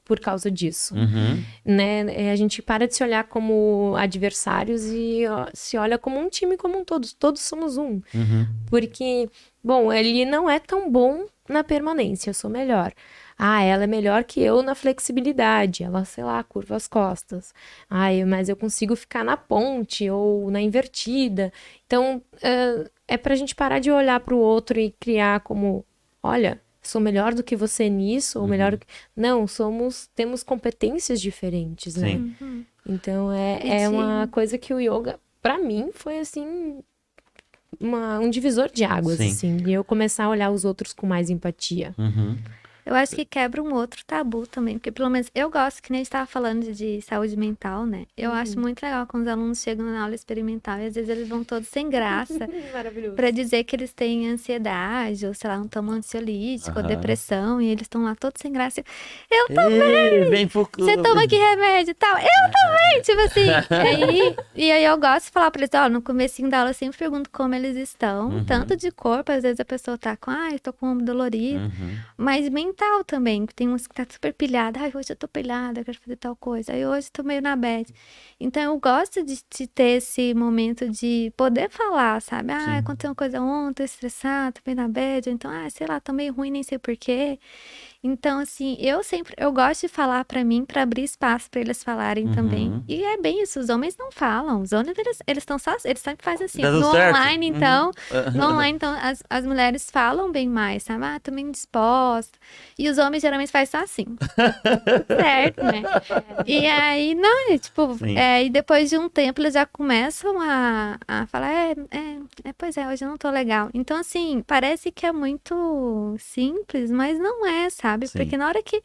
Speaker 4: por causa disso,
Speaker 1: Uhum.
Speaker 4: né? A gente para de se olhar como adversários e se olha como um time, como um todo. Todos somos um.
Speaker 1: Uhum.
Speaker 4: Porque, bom, ele não é tão bom na permanência, eu sou melhor. Ela é melhor que eu na flexibilidade. Ela, sei lá, curva as costas. Mas eu consigo ficar na ponte ou na invertida. Então, é pra gente parar de olhar pro outro e criar como, olha, sou melhor do que você nisso, ou melhor do que... Não, temos competências diferentes, né?
Speaker 1: Sim.
Speaker 3: Uhum.
Speaker 4: Então,
Speaker 3: E
Speaker 4: é uma coisa que o yoga, pra mim, foi assim, um divisor de águas,
Speaker 1: Sim.
Speaker 4: assim, e eu começar a olhar os outros com mais empatia.
Speaker 1: Uhum.
Speaker 3: Eu acho que quebra um outro tabu também, porque pelo menos eu gosto, que nem a gente tava falando de saúde mental, né? Eu acho muito legal quando os alunos chegam na aula experimental e às vezes eles vão todos sem graça
Speaker 4: Maravilhoso.
Speaker 3: pra dizer que eles têm ansiedade, ou sei lá, não tomam ansiolítico, ou
Speaker 1: Aham.
Speaker 3: depressão, e eles estão lá todos sem graça.
Speaker 1: Ei, vem pro
Speaker 3: Você toma que remédio e tal? Eu também, tipo assim. E aí eu gosto de falar pra eles, no comecinho da aula eu sempre pergunto como eles estão,
Speaker 1: Uhum.
Speaker 3: tanto de corpo, às vezes a pessoa tá com, eu tô com o ombro dolorido,
Speaker 1: Uhum.
Speaker 3: mas mental também, que tem uns que tá super pilhada, hoje eu tô pilhada, eu quero fazer tal coisa, aí hoje eu tô meio na bad. Então eu gosto de ter esse momento de poder falar, sabe?
Speaker 1: Sim.
Speaker 3: Aconteceu uma coisa ontem, tô estressada, tô meio na bad, ou então, sei lá, tô meio ruim, nem sei porquê. Então, assim, eu gosto de falar pra mim, pra abrir espaço pra eles falarem
Speaker 1: Uhum.
Speaker 3: também. E é bem isso, os homens não falam. Os homens, eles estão só, eles sempre fazem assim.
Speaker 1: Dá tudo
Speaker 3: No
Speaker 1: certo?
Speaker 3: online,
Speaker 1: Uhum.
Speaker 3: então, as mulheres falam bem mais, sabe? Tô meio indisposta. E os homens geralmente fazem só assim. Certo, né? E aí, não, tipo,
Speaker 1: Sim.
Speaker 3: e depois de um tempo eles já começam a falar, pois é, hoje eu não tô legal. Então, assim, parece que é muito simples, mas não é, sabe?
Speaker 1: Sim.
Speaker 3: Porque na hora que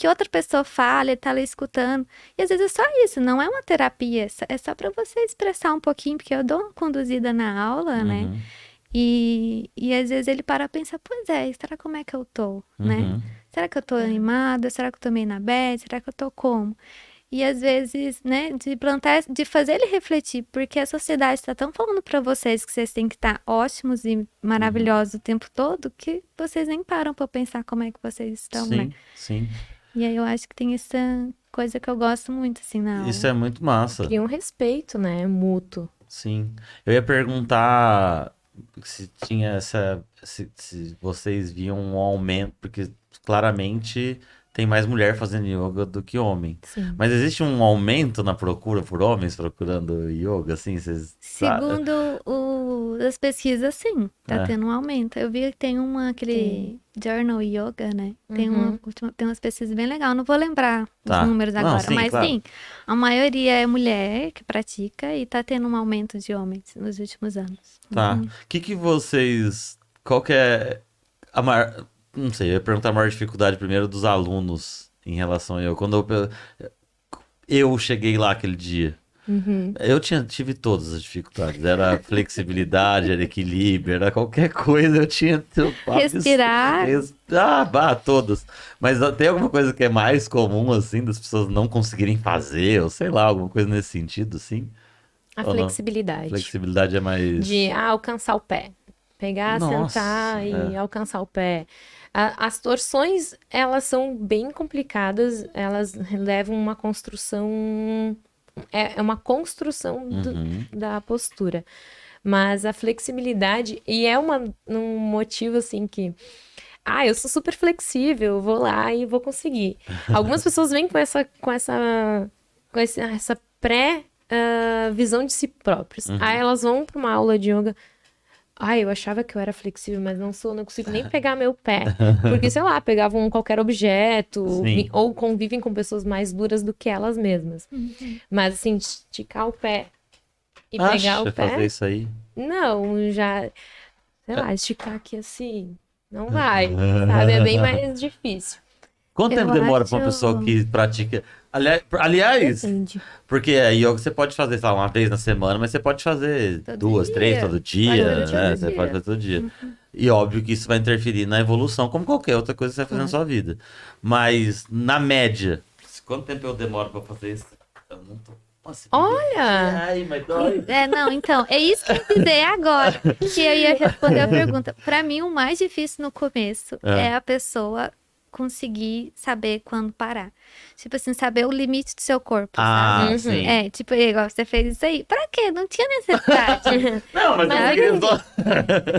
Speaker 3: outra pessoa fala, ele tá ali escutando, e às vezes é só isso, não é uma terapia, é só pra você expressar um pouquinho, porque eu dou uma conduzida na aula, né?
Speaker 1: Uhum.
Speaker 3: E às vezes ele para pensar, pois é, será como é que eu tô, né?
Speaker 1: Uhum.
Speaker 3: Será que eu tô animada? Será que eu tô meio na bad? Será que eu tô como? E às vezes, né, de plantar, de fazer ele refletir, porque a sociedade está tão falando para vocês que vocês têm que estar ótimos e maravilhosos o tempo todo, que vocês nem param para pensar como é que vocês estão, né?
Speaker 1: Sim.
Speaker 3: E aí eu acho que tem essa coisa que eu gosto muito, assim, na aula.
Speaker 1: Isso é muito massa.
Speaker 4: Cria um respeito, né? Mútuo.
Speaker 1: Sim. Eu ia perguntar se tinha essa. Se vocês viam um aumento, porque claramente tem mais mulher fazendo yoga do que homem.
Speaker 4: Sim.
Speaker 1: Mas existe um aumento na procura por homens procurando yoga, assim? Vocês
Speaker 3: Segundo as pesquisas, sim, tá
Speaker 1: É.
Speaker 3: tendo um aumento. Eu vi que tem aquele Journal Yoga, né? Tem umas pesquisas bem legais. Não vou lembrar
Speaker 1: Tá.
Speaker 3: os números
Speaker 1: Não,
Speaker 3: agora,
Speaker 1: sim,
Speaker 3: mas
Speaker 1: claro.
Speaker 3: sim, a maioria é mulher que pratica e tá tendo um aumento de homens nos últimos anos.
Speaker 1: Tá.
Speaker 3: Uhum.
Speaker 1: O que vocês. Qual que é a maior. Não sei, eu ia perguntar a maior dificuldade primeiro dos alunos em relação a eu. Quando eu cheguei lá aquele dia, eu tive todas as dificuldades. Era flexibilidade, era equilíbrio, era qualquer coisa, eu tinha.
Speaker 3: Respirar.
Speaker 1: Todas. Mas tem alguma coisa que é mais comum, assim, das pessoas não conseguirem fazer, ou sei lá, alguma coisa nesse sentido, assim?
Speaker 4: A
Speaker 1: Ou não?
Speaker 4: flexibilidade.
Speaker 1: Flexibilidade é mais.
Speaker 4: De alcançar o pé. Pegar,
Speaker 1: Nossa,
Speaker 4: sentar e alcançar o pé. As torções, elas são bem complicadas, elas levam uma construção. É uma construção da postura. Mas a flexibilidade, e é um motivo assim que. Eu sou super flexível, vou lá e vou conseguir. Algumas pessoas vêm com essa visão de si próprios. Aí elas vão para uma aula de yoga. Eu achava que eu era flexível, mas não sou, não consigo nem pegar meu pé. Porque, sei lá, pegavam qualquer objeto,
Speaker 1: Sim.
Speaker 4: ou convivem com pessoas mais duras do que elas mesmas. Mas, assim, esticar o pé e pegar o pé.
Speaker 1: Fazer isso aí?
Speaker 4: Não, já. Sei lá, esticar aqui assim. Não vai, sabe? É bem mais difícil.
Speaker 1: Quanto
Speaker 3: Eu
Speaker 1: tempo demora pra uma
Speaker 3: acho-
Speaker 1: pessoa que pratica? Aliás,
Speaker 4: Depende.
Speaker 1: porque a yoga você pode fazer, sei lá, uma vez na semana, mas você pode fazer
Speaker 3: Todo
Speaker 1: 2,
Speaker 3: dia.
Speaker 1: 3 todo dia,
Speaker 3: Pode fazer
Speaker 1: né?
Speaker 3: todo
Speaker 1: Você
Speaker 3: dia.
Speaker 1: pode fazer todo dia. E óbvio que isso vai interferir na evolução, como qualquer outra coisa que você vai fazer na sua vida. Mas, na média, quanto tempo eu demoro pra fazer isso? Eu não tô. Nossa,
Speaker 4: Olha!
Speaker 1: ai, mas dói.
Speaker 3: Não, então, é isso que eu ia dizer agora, que eu ia responder a pergunta. Pra mim, o mais difícil no começo é a pessoa conseguir saber quando parar. Tipo assim, saber o limite do seu corpo, sabe?
Speaker 1: Sim.
Speaker 3: Tipo, igual você fez isso aí. Pra quê? Não tinha necessidade.
Speaker 1: Não, mas eu
Speaker 3: Mas
Speaker 1: queria só-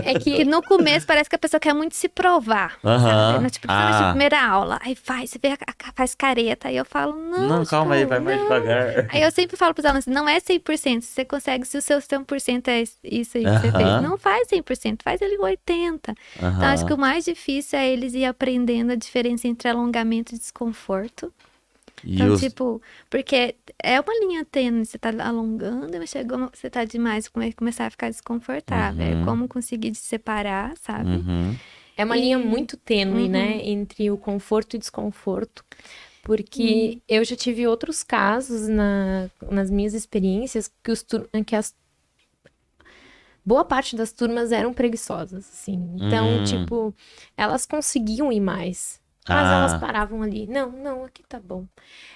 Speaker 4: É
Speaker 3: Que
Speaker 4: que
Speaker 3: no começo parece que a pessoa quer muito se provar,
Speaker 1: Aham.
Speaker 3: sabe? Tipo, na primeira aula, aí você vê, faz careta, aí eu falo,
Speaker 1: Não, calma aí,
Speaker 3: tipo,
Speaker 1: vai mais
Speaker 3: não.
Speaker 1: devagar.
Speaker 3: Aí eu sempre falo pros alunos, não é 100%, se você consegue, se o seu 100% é isso aí que você fez,
Speaker 1: Aham.
Speaker 3: não faz 100%, faz ele 80%. Então, acho que o mais difícil é eles ir aprendendo a diferença entre alongamento e desconforto.
Speaker 1: E
Speaker 3: Então,
Speaker 1: os-
Speaker 3: tipo, porque é uma linha tênue, você tá alongando, mas chegou, você tá demais, começar a ficar desconfortável. É como conseguir se separar, sabe?
Speaker 1: Uhum.
Speaker 4: é uma linha muito tênue, né? Entre o conforto e desconforto. Porque eu já tive outros casos nas minhas experiências que boa parte das turmas eram preguiçosas, assim. Então, tipo, elas conseguiam ir mais. Mas elas paravam ali. Não, aqui tá bom.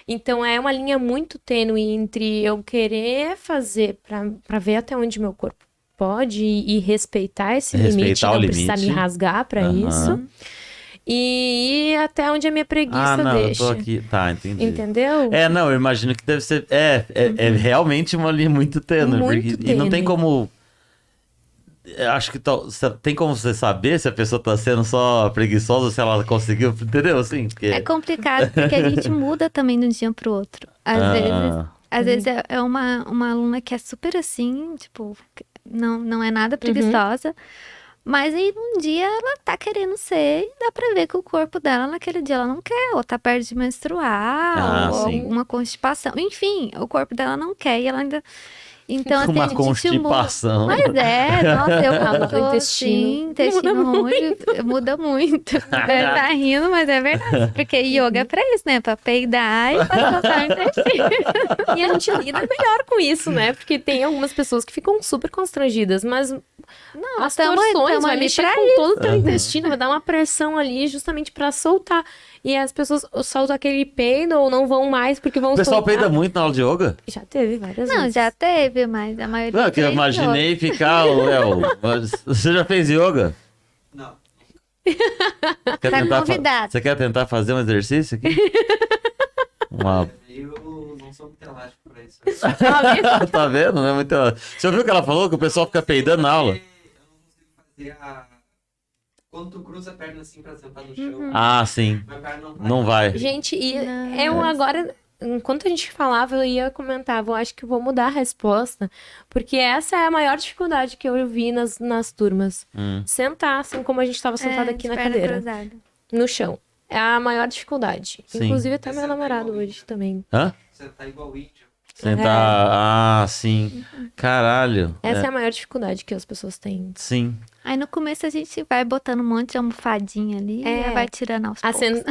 Speaker 4: Então, é uma linha muito tênue entre eu querer fazer pra ver até onde meu corpo pode e respeitar esse limite,
Speaker 1: Respeitar o
Speaker 4: não precisar me
Speaker 1: limite.
Speaker 4: rasgar pra
Speaker 1: Aham.
Speaker 4: isso. E ir até onde a minha preguiça
Speaker 1: não, eu
Speaker 4: deixa.
Speaker 1: tô aqui. Tá, entendi.
Speaker 4: Entendeu?
Speaker 1: Não, eu imagino que deve ser. É realmente uma linha muito tênue.
Speaker 4: Muito
Speaker 1: E não tem
Speaker 4: tênue.
Speaker 1: como. Eu acho que tem como você saber se a pessoa tá sendo só preguiçosa ou se ela conseguiu, entendeu? Assim, porque...
Speaker 3: É complicado, porque a gente muda também de um dia pro outro. Às vezes é uma aluna que é super assim, tipo, não é nada preguiçosa, mas aí um dia ela tá querendo ser e dá pra ver que o corpo dela naquele dia ela não quer, ou tá perto de menstruar, ou
Speaker 1: sim.
Speaker 3: alguma constipação. Enfim, o corpo dela não quer e ela ainda... Então, assim,
Speaker 1: Uma
Speaker 3: a gente muda.
Speaker 1: constipação.
Speaker 3: Mas nossa, eu
Speaker 4: O
Speaker 3: tô
Speaker 4: intestino.
Speaker 3: intestino ruim, muda muito. Tá rindo, mas é verdade. Porque yoga é pra isso, né? Pra peidar e pra soltar o intestino.
Speaker 4: E a gente lida melhor com isso, né? Porque tem algumas pessoas que ficam super constrangidas, mas
Speaker 3: Não,
Speaker 4: as
Speaker 3: tamo
Speaker 4: torções, vai
Speaker 3: ali
Speaker 4: mexer
Speaker 3: pra
Speaker 4: com todo o teu
Speaker 1: Uhum.
Speaker 4: intestino, vai dar uma pressão ali justamente pra soltar. E as pessoas soltam aquele peido ou não vão mais porque vão
Speaker 1: O pessoal
Speaker 4: soltar.
Speaker 1: peida muito na aula de yoga?
Speaker 4: Já teve várias
Speaker 3: Não,
Speaker 4: vezes.
Speaker 3: já teve, mas a maioria
Speaker 1: Não, que eu
Speaker 3: fez
Speaker 1: imaginei ficar, Léo. mas Você já fez yoga?
Speaker 2: Não.
Speaker 1: Quer
Speaker 3: Tá
Speaker 1: tentar
Speaker 3: convidado.
Speaker 1: Você quer tentar fazer um exercício aqui? Uma...
Speaker 2: Eu não sou muito elástico pra isso.
Speaker 1: Tá vendo? Não é muito... Você ouviu o que ela falou? Que o pessoal fica peidando na aula?
Speaker 2: Eu não consigo fazer a... Quando tu cruza a perna assim pra sentar no chão,
Speaker 1: Ah, sim.
Speaker 2: minha perna não vai.
Speaker 1: Não vai.
Speaker 4: Gente, e
Speaker 3: Não.
Speaker 4: eu agora, enquanto a gente falava, eu ia comentar, eu acho que eu vou mudar a resposta, porque essa é a maior dificuldade que eu vi nas turmas. Sentar, assim como a gente estava sentado aqui
Speaker 3: de
Speaker 4: na
Speaker 3: perna
Speaker 4: cadeira,
Speaker 3: cruzada.
Speaker 4: no chão. É a maior dificuldade.
Speaker 1: Sim.
Speaker 4: Inclusive até meu namorado hoje também.
Speaker 1: Hã?
Speaker 2: Você tá igual índio.
Speaker 1: Sentar... Ah, sim. Caralho.
Speaker 4: Essa é a maior dificuldade que as pessoas têm.
Speaker 1: Sim.
Speaker 3: Aí no começo a gente vai botando um monte de almofadinha ali
Speaker 4: É.
Speaker 3: e vai tirando aos
Speaker 4: A,
Speaker 3: poucos.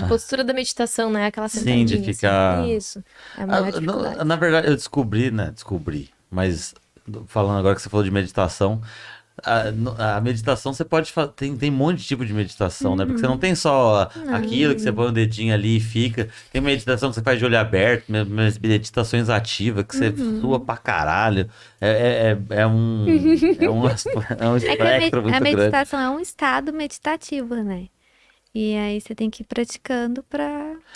Speaker 4: a postura da meditação, né? Aquela
Speaker 1: Sim,
Speaker 4: sentadinha.
Speaker 1: de ficar-
Speaker 4: Assim. Isso. É a maior dificuldade.
Speaker 1: Na verdade, eu descobri, mas falando agora que você falou de meditação, a meditação você pode fazer, tem um monte de tipo de meditação, né? Porque você não tem só aquilo que você põe o dedinho ali e fica. Tem meditação que você faz de olho aberto, meditações ativas que você sua pra caralho. É um
Speaker 3: É que a
Speaker 1: espectro muito grande.
Speaker 3: meditação é um estado meditativo, né? E aí você tem que ir praticando pra...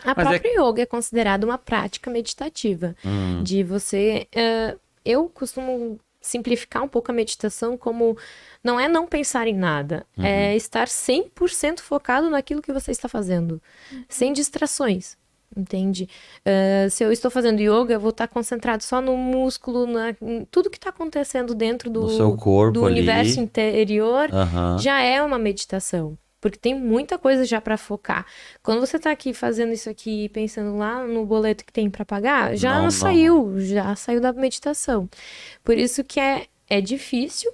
Speaker 4: A
Speaker 1: Mas
Speaker 4: própria yoga é considerada uma prática meditativa. De você. Eu costumo simplificar um pouco a meditação como não é não pensar em nada, é estar 100% focado naquilo que você está fazendo, sem distrações. Entende? Se eu estou fazendo yoga, eu vou estar concentrado só no músculo, em tudo que está acontecendo dentro
Speaker 1: No seu corpo
Speaker 4: do
Speaker 1: ali.
Speaker 4: universo interior,
Speaker 1: Aham.
Speaker 4: já é uma meditação. Porque tem muita coisa já para focar. Quando você tá aqui fazendo isso aqui, pensando lá no boleto que tem para pagar, já
Speaker 1: Não.
Speaker 4: já saiu da meditação. Por isso que é difícil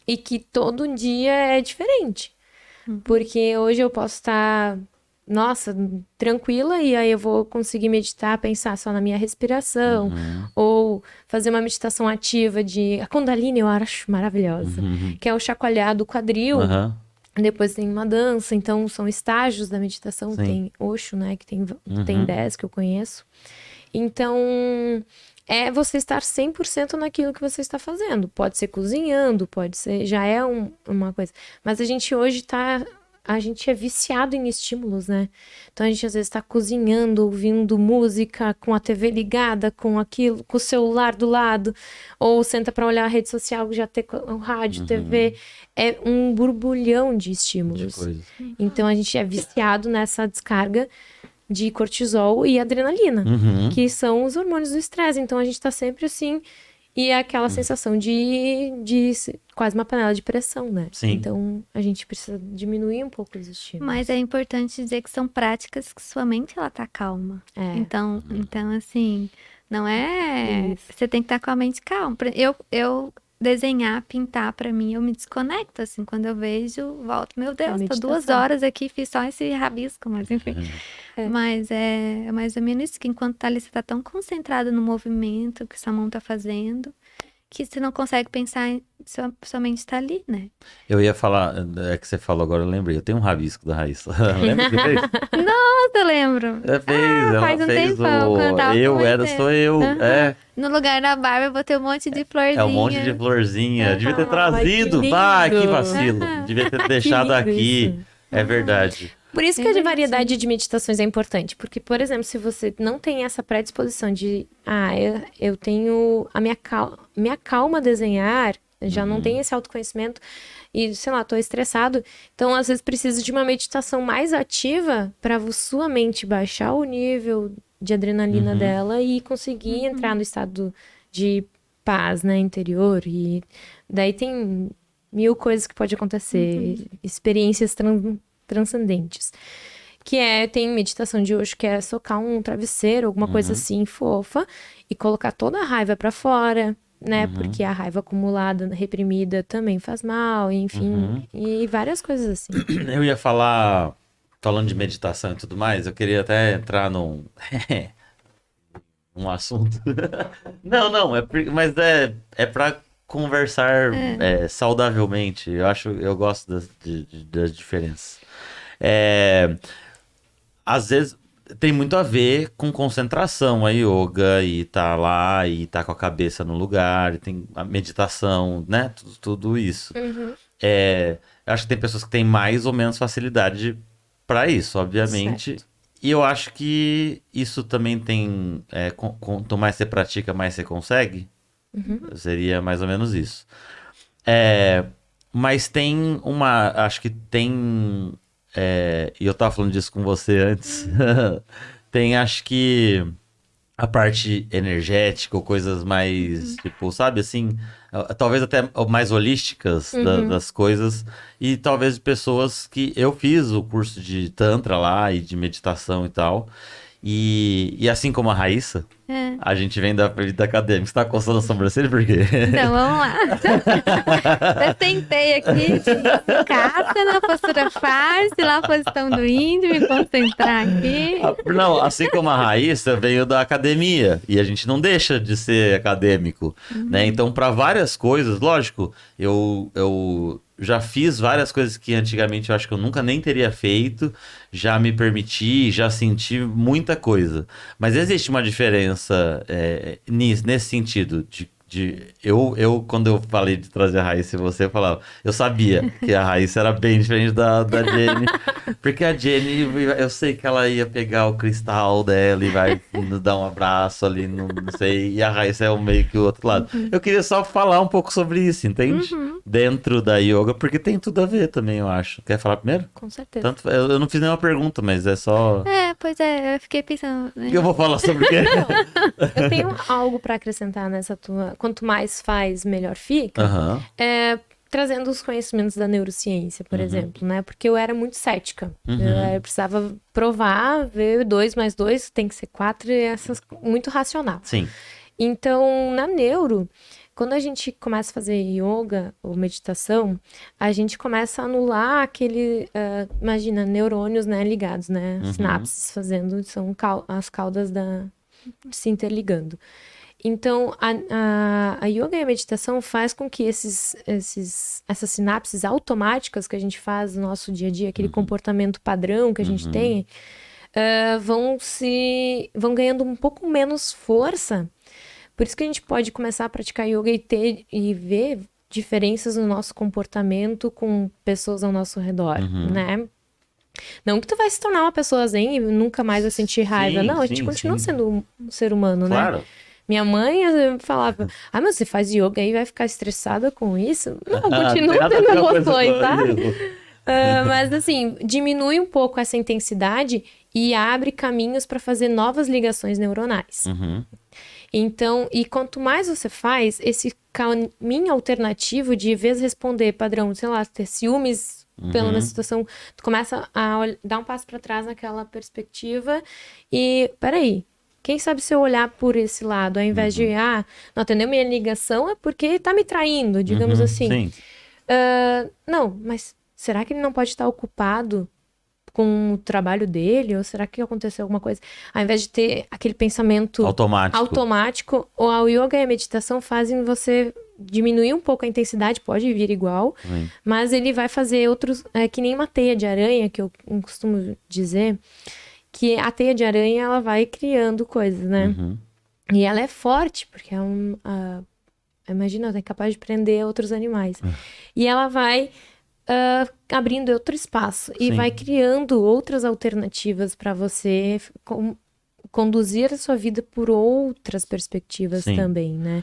Speaker 4: e que todo dia é diferente. Porque hoje eu posso estar, nossa, tranquila e aí eu vou conseguir meditar, pensar só na minha respiração, ou fazer uma meditação ativa a Kundalini, eu acho maravilhosa, que é o chacoalhar do quadril.
Speaker 1: Aham.
Speaker 4: Depois tem uma dança, então são estágios da meditação.
Speaker 1: Sim.
Speaker 4: Tem Osho, né? Que tem 10 que eu conheço. Então, é você estar 100% naquilo que você está fazendo. Pode ser cozinhando, pode ser... Já é uma coisa. Mas a gente hoje a gente é viciado em estímulos, né? Então a gente às vezes está cozinhando, ouvindo música, com a TV ligada, com aquilo, com o celular do lado, ou senta para olhar a rede social, já tem o rádio, TV. É um borbulhão de
Speaker 1: De
Speaker 4: estímulos.
Speaker 1: coisa.
Speaker 4: Então a gente é viciado nessa descarga de cortisol e adrenalina, que são os hormônios do estresse. Então a gente tá sempre assim, e é aquela sensação de quase uma panela de pressão, né?
Speaker 1: Sim.
Speaker 4: Então a gente precisa diminuir um pouco os estímulos.
Speaker 3: Mas é importante dizer que são práticas que sua mente ela tá calma.
Speaker 4: É.
Speaker 3: Então assim, não é...
Speaker 4: Isso.
Speaker 3: Você tem que estar com a mente calma. Eu desenhar, pintar, pra mim, eu me desconecto, assim, quando eu vejo, volto, meu Deus, tô
Speaker 4: meditação.
Speaker 3: 2 horas aqui, fiz só esse rabisco, mas enfim. Mas é mais ou menos isso, que enquanto tá ali, você tá tão concentrado no movimento que sua mão tá fazendo, que você não consegue pensar, sua mente tá ali, né?
Speaker 1: Eu ia falar, é que você falou agora, eu lembrei. Eu tenho um rabisco da Raíssa. Lembra que fez?
Speaker 3: Nossa, eu lembro.
Speaker 1: Ela fez, ela
Speaker 3: faz um
Speaker 1: fez
Speaker 3: tempão, quando eu tava
Speaker 1: sou eu.
Speaker 3: Aham.
Speaker 1: É,
Speaker 3: No lugar da barba, eu botei um monte de florzinha.
Speaker 1: é um monte de florzinha. Devia ter
Speaker 4: Ai,
Speaker 1: trazido.
Speaker 4: que
Speaker 1: Ah, que
Speaker 4: lindo.
Speaker 1: vacilo. Devia ter deixado
Speaker 4: lindo
Speaker 1: aqui.
Speaker 4: isso.
Speaker 1: É verdade.
Speaker 4: Por isso que
Speaker 3: Bem
Speaker 4: a variedade de meditações é importante. Porque, por exemplo, se você não tem essa predisposição de... eu tenho... Minha calma a desenhar, já não tenho esse autoconhecimento e, sei lá, tô estressado. Então, às vezes, precisa de uma meditação mais ativa para sua mente baixar o nível de adrenalina dela e conseguir entrar no estado de paz, né, interior. E daí tem 1000 coisas que pode acontecer. Experiências transcendentes. Tem meditação de hoje que é socar um travesseiro, alguma coisa assim, fofa, e colocar toda a raiva pra fora, né? Porque a raiva acumulada, reprimida, também faz mal, enfim, e várias coisas assim.
Speaker 1: Eu ia falar, falando de meditação e tudo mais, eu queria até entrar num assunto. Não, mas é pra conversar saudavelmente. Eu gosto das diferenças. Às vezes tem muito a ver com concentração, a yoga, e tá lá, e tá com a cabeça no lugar, e tem a meditação, né? Tudo isso. Eu acho que tem pessoas que têm mais ou menos facilidade para isso, obviamente.
Speaker 4: Certo.
Speaker 1: E eu acho que isso também tem... quanto mais você pratica, mais você consegue. Seria mais ou menos isso. Mas tem acho que tem... e eu tava falando disso com você antes. Tem, acho que... a parte energética ou coisas mais, tipo, sabe, assim, talvez até mais holísticas das coisas, e talvez de pessoas que eu fiz o curso de Tantra lá e de meditação e tal, e assim como a Raíssa, a gente vem da vida acadêmica. Você tá coçando a sobrancelha por quê?
Speaker 3: Então, vamos lá. Eu tentei aqui, casa na postura fácil, lá a posição do índio, me concentrar aqui.
Speaker 1: Não, assim como a Raíssa veio da academia, e a gente não deixa de ser acadêmico, né? Então, para várias coisas, lógico, eu já fiz várias coisas que antigamente eu acho que eu nunca nem teria feito, já me permiti, já senti muita coisa. Mas existe uma diferença nesse sentido, eu, quando eu falei de trazer a Raíssa e você, eu falava, eu sabia que a Raíssa era bem diferente da Jenny, porque a Jenny, eu sei que ela ia pegar o cristal dela e vai nos dar um abraço ali, não sei, e a Raíssa é meio que o outro lado. Eu queria só falar um pouco sobre isso, entende? Dentro da yoga, porque tem tudo a ver também, eu acho. Quer falar primeiro?
Speaker 4: Com certeza.
Speaker 1: Eu não fiz nenhuma pergunta, mas é só...
Speaker 3: Pois é, eu fiquei pensando...
Speaker 1: O que eu vou falar sobre o quê?
Speaker 4: Eu tenho algo para acrescentar nessa tua... Quanto mais faz, melhor fica.
Speaker 1: Aham.
Speaker 4: Trazendo os conhecimentos da neurociência, por exemplo, né? Porque eu era muito cética. Eu precisava provar, ver 2 mais 2 tem que ser 4, e muito racional.
Speaker 1: Sim.
Speaker 4: Então, na neuro, quando a gente começa a fazer yoga ou meditação, a gente começa a anular imagina, neurônios, né, ligados, né? Sinapses fazendo, são as caudas se interligando. Então, a yoga e a meditação faz com que essas sinapses automáticas que a gente faz no nosso dia a dia, aquele comportamento padrão que a gente tem, vão ganhando um pouco menos força. Por isso que a gente pode começar a praticar yoga e ver diferenças no nosso comportamento com pessoas ao nosso redor, né? Não que tu vai se tornar uma pessoa zen e nunca mais vai sentir raiva. Não, a gente continua sendo um ser humano,
Speaker 1: Claro.
Speaker 4: né? Minha mãe falava, mas você faz yoga e vai ficar estressada com isso? Não, continua tendo emoções, tá? Mas assim, diminui um pouco essa intensidade e abre caminhos para fazer novas ligações neuronais. Então, e quanto mais você faz, esse caminho alternativo de, em vez de responder padrão, sei lá, ter ciúmes pela situação, tu começa a dar um passo para trás naquela perspectiva e, peraí, quem sabe se eu olhar por esse lado, ao invés de, não atendeu minha ligação é porque tá me traindo, digamos assim.
Speaker 1: Sim.
Speaker 4: Não, mas será que ele não pode estar ocupado com o trabalho dele? Ou será que aconteceu alguma coisa? Ao invés de ter aquele pensamento automático, o yoga e a meditação fazem você diminuir um pouco a intensidade, pode vir igual, mas ele vai fazer outros, que nem uma teia de aranha, que eu costumo dizer, que a teia de aranha, ela vai criando coisas, né? E ela é forte, porque imagina, ela é capaz de prender outros animais. E ela vai abrindo outro espaço e vai criando outras alternativas para você conduzir a sua vida por outras perspectivas também, né?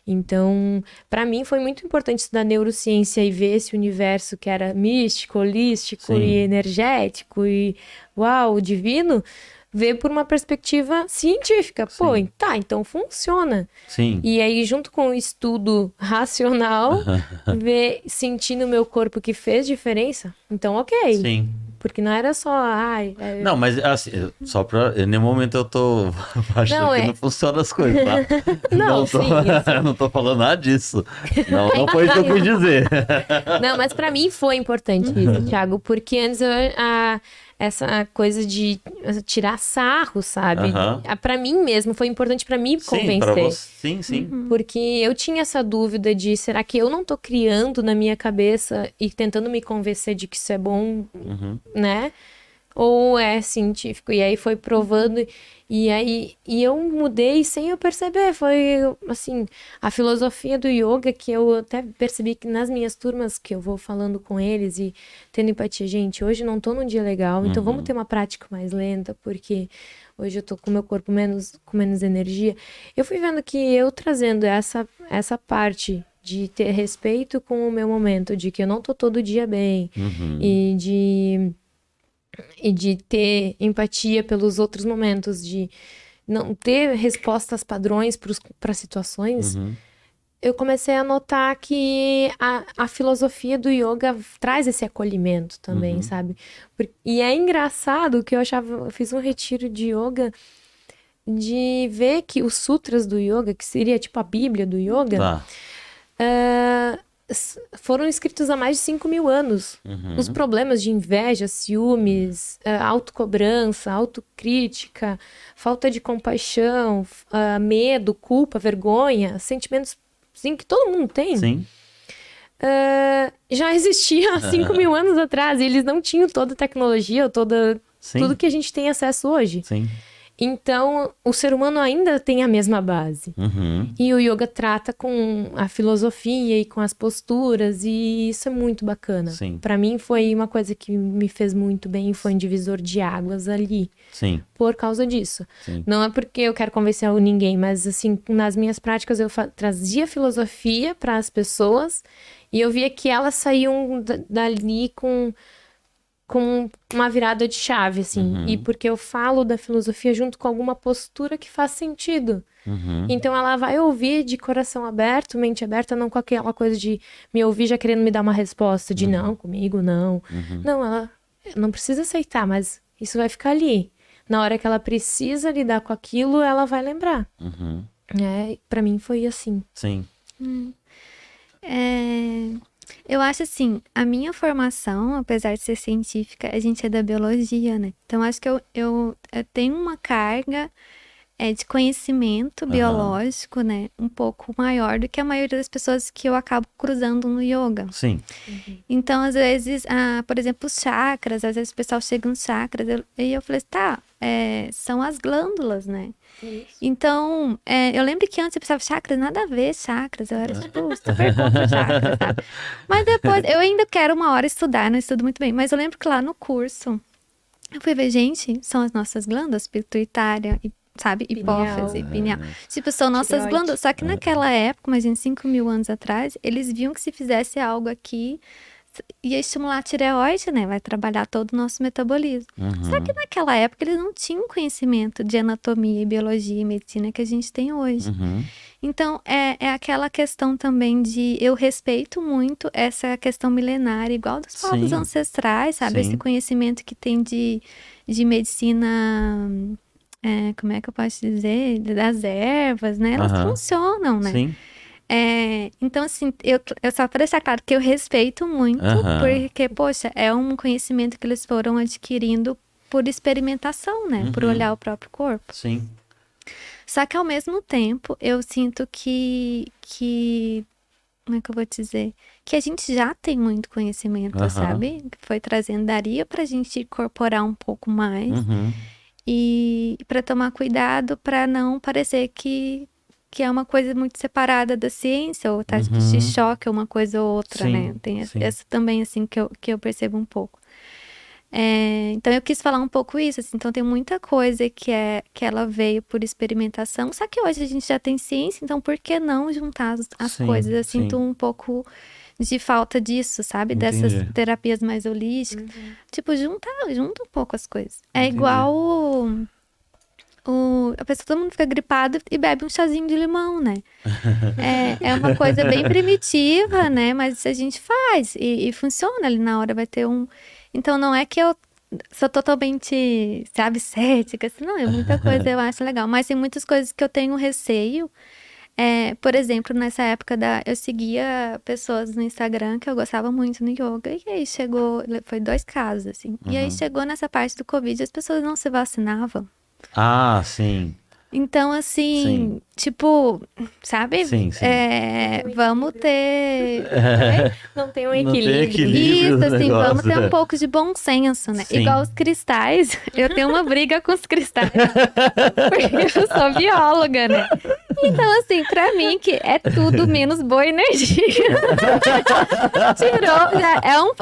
Speaker 4: Então, para mim foi muito importante estudar neurociência e ver esse universo que era místico, holístico e energético e, divino, ver por uma perspectiva científica. Pô, então funciona.
Speaker 1: Sim.
Speaker 4: E aí, junto com o estudo racional, sentir no meu corpo que fez diferença, então ok.
Speaker 1: Sim.
Speaker 4: Porque não era só,
Speaker 1: Não, mas assim, só pra... Em nenhum momento eu tô achando que não funciona as coisas, tá? Não tô falando nada disso. Não foi isso que eu quis dizer.
Speaker 4: Não, mas pra mim foi importante isso, Thiago, porque antes essa coisa de tirar sarro, sabe?
Speaker 1: Aham.
Speaker 4: Pra mim mesmo, foi importante pra me
Speaker 1: Sim,
Speaker 4: convencer.
Speaker 1: pra você. Sim.
Speaker 4: Porque eu tinha essa dúvida de, será que eu não tô criando na minha cabeça e tentando me convencer de que isso é bom,
Speaker 1: Uhum.
Speaker 4: né? Ou é científico? E aí foi provando, e eu mudei sem eu perceber. Foi, assim, a filosofia do yoga que eu até percebi que nas minhas turmas que eu vou falando com eles e tendo empatia. Gente, hoje não tô num dia legal, então vamos ter uma prática mais lenta, porque hoje eu tô com o meu corpo com menos energia. Eu fui vendo que eu trazendo essa parte de ter respeito com o meu momento, de que eu não tô todo dia bem,
Speaker 1: Uhum.
Speaker 4: e de ter empatia pelos outros momentos, de não ter respostas padrões para situações,
Speaker 1: Uhum.
Speaker 4: eu comecei a notar que a filosofia do yoga traz esse acolhimento também, sabe? E é engraçado que eu fiz um retiro de yoga, de ver que os sutras do yoga, que seria tipo a Bíblia do yoga,
Speaker 1: Tá.
Speaker 4: foram escritos há mais de 5.000 anos. Os problemas de inveja, ciúmes, autocobrança, autocrítica, falta de compaixão, medo, culpa, vergonha, sentimentos sim, que todo mundo tem,
Speaker 1: Sim.
Speaker 4: já existia há 5.000 anos atrás. E eles não tinham toda a tecnologia,
Speaker 1: Sim.
Speaker 4: tudo que a gente tem acesso hoje.
Speaker 1: Sim.
Speaker 4: Então, o ser humano ainda tem a mesma base.
Speaker 1: Uhum.
Speaker 4: E o yoga trata com a filosofia e com as posturas, e isso é muito bacana.
Speaker 1: Sim.
Speaker 4: Pra mim foi uma coisa que me fez muito bem, foi um divisor de águas ali,
Speaker 1: Sim.
Speaker 4: por causa disso.
Speaker 1: Sim.
Speaker 4: Não é porque eu quero convencer ninguém, mas assim, nas minhas práticas eu trazia filosofia para as pessoas e eu via que elas saíam dali com uma virada de chave, assim. E porque eu falo da filosofia junto com alguma postura que faz sentido. Então ela vai ouvir de coração aberto, mente aberta, não com aquela coisa de me ouvir já querendo me dar uma resposta de não, comigo não. Não, ela não precisa aceitar, mas isso vai ficar ali. Na hora que ela precisa lidar com aquilo, ela vai lembrar. Pra mim foi assim.
Speaker 1: Sim.
Speaker 3: Eu acho assim, a minha formação, apesar de ser científica, a gente é da biologia, né? Então acho que eu tenho uma carga de conhecimento biológico, né? Um pouco maior do que a maioria das pessoas que eu acabo cruzando no yoga.
Speaker 1: Sim.
Speaker 3: Então, às vezes, por exemplo, os chakras, às vezes o pessoal chega nos chakras, e eu falei, tá, são as glândulas, né?
Speaker 4: Isso.
Speaker 3: Então, eu lembro que antes eu pensava, chakras, nada a ver, chakras. Eu era, tipo, super contra chakras, sabe? Mas depois, eu ainda quero uma hora estudar, não estudo muito bem. Mas eu lembro que lá no curso, eu fui ver, gente, são as nossas glândulas, pituitária, sabe?
Speaker 4: Pineal.
Speaker 3: Hipófise, pineal. Tipo, são nossas
Speaker 4: Tireoide.
Speaker 3: glândulas. Só que naquela época, imagina, 5.000 anos atrás, eles viam que se fizesse algo aqui, ia estimular a tireoide, né? Vai trabalhar todo o nosso metabolismo. Só que naquela época eles não tinham conhecimento de anatomia, biologia e medicina que a gente tem hoje. Então, é aquela questão também de eu respeito muito essa questão milenária, igual dos povos
Speaker 1: Sim.
Speaker 3: ancestrais, sabe?
Speaker 1: Sim.
Speaker 3: Esse conhecimento que tem de medicina, como é que eu posso dizer? Das ervas, né? Elas funcionam, né?
Speaker 1: Sim.
Speaker 3: Então, assim, eu só para deixar claro que eu respeito muito, porque, poxa, é um conhecimento que eles foram adquirindo por experimentação, né? Por olhar o próprio corpo.
Speaker 1: Sim.
Speaker 3: Só que, ao mesmo tempo, eu sinto que como é que eu vou te dizer? Que a gente já tem muito conhecimento, sabe? Que foi trazendo, daria pra gente incorporar um pouco mais. E para tomar cuidado para não parecer que é uma coisa muito separada da ciência, ou tá de choque uma coisa ou outra,
Speaker 1: Sim,
Speaker 3: né? Tem
Speaker 1: sim.
Speaker 3: essa também, assim, que eu percebo um pouco. Então, eu quis falar um pouco isso, assim. Então, tem muita coisa que ela veio por experimentação, só que hoje a gente já tem ciência, então por que não juntar as
Speaker 1: Sim,
Speaker 3: coisas? Eu
Speaker 1: sim.
Speaker 3: sinto um pouco de falta disso, sabe?
Speaker 1: Entendi.
Speaker 3: Dessas terapias mais holísticas. Tipo, junta um pouco as coisas. É
Speaker 1: Entendi.
Speaker 3: igual a pessoa, todo mundo fica gripado e bebe um chazinho de limão, né? É uma coisa bem primitiva, né? Mas a gente faz e funciona ali na hora, vai ter um... Então, não é que eu sou totalmente, sabe, cética, assim, não, é muita coisa eu acho legal. Mas tem muitas coisas que eu tenho receio, Por exemplo, nessa época eu seguia pessoas no Instagram que eu gostava muito no yoga, e aí foi 2 casos, assim. E aí chegou nessa parte do Covid, as pessoas não se vacinavam.
Speaker 1: Ah, sim.
Speaker 3: Então, assim, tipo, sabe?
Speaker 1: Sim, sim.
Speaker 3: Vamos ter.
Speaker 4: Não tem um
Speaker 1: Não tem
Speaker 4: equilíbrio.
Speaker 1: equilíbrio.
Speaker 3: Isso,
Speaker 1: do
Speaker 3: assim,
Speaker 1: negócio,
Speaker 3: vamos ter
Speaker 1: né?
Speaker 3: um pouco de bom senso, né?
Speaker 1: Sim.
Speaker 3: Igual os cristais. Eu tenho uma briga com os cristais. Porque eu sou bióloga, né? Então, assim, pra mim, que é tudo menos boa energia.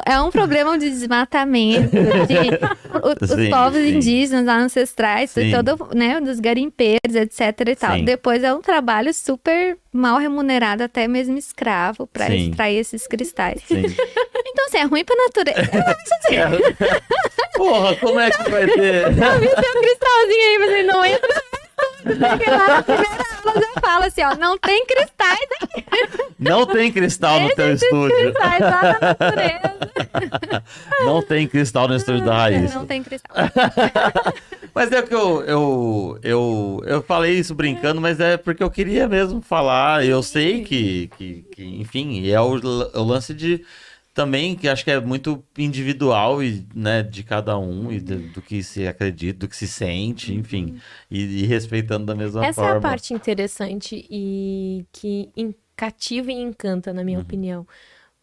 Speaker 3: É um problema de desmatamento, os
Speaker 1: Sim,
Speaker 3: povos
Speaker 1: sim.
Speaker 3: indígenas, ancestrais,
Speaker 1: Sim.
Speaker 3: todo, né, dos garimpeiros, etc e tal.
Speaker 1: Sim.
Speaker 3: Depois é um trabalho super mal remunerado, até mesmo escravo, pra
Speaker 1: Sim.
Speaker 3: extrair esses cristais.
Speaker 1: Sim.
Speaker 3: Então, assim, é ruim pra natureza. Eu acho assim,
Speaker 1: Porra, como é que vai ter?
Speaker 3: tem um cristalzinho aí, mas ele não entra. Porque lá na primeira aula já fala assim, ó, não tem cristais aqui.
Speaker 1: Não tem cristal no teu estúdio.
Speaker 3: Cristais lá na natureza.
Speaker 1: Não tem cristal no estúdio da Raíssa.
Speaker 3: Não tem cristal.
Speaker 1: Mas é que eu falei isso brincando, mas é porque eu queria mesmo falar. Eu sei que enfim, é o lance de também, que acho que é muito individual e, né, de cada um e do que se acredita, do que se sente, enfim, e respeitando da mesma
Speaker 4: Essa
Speaker 1: forma.
Speaker 4: é a parte interessante e que cativa e encanta, na minha opinião.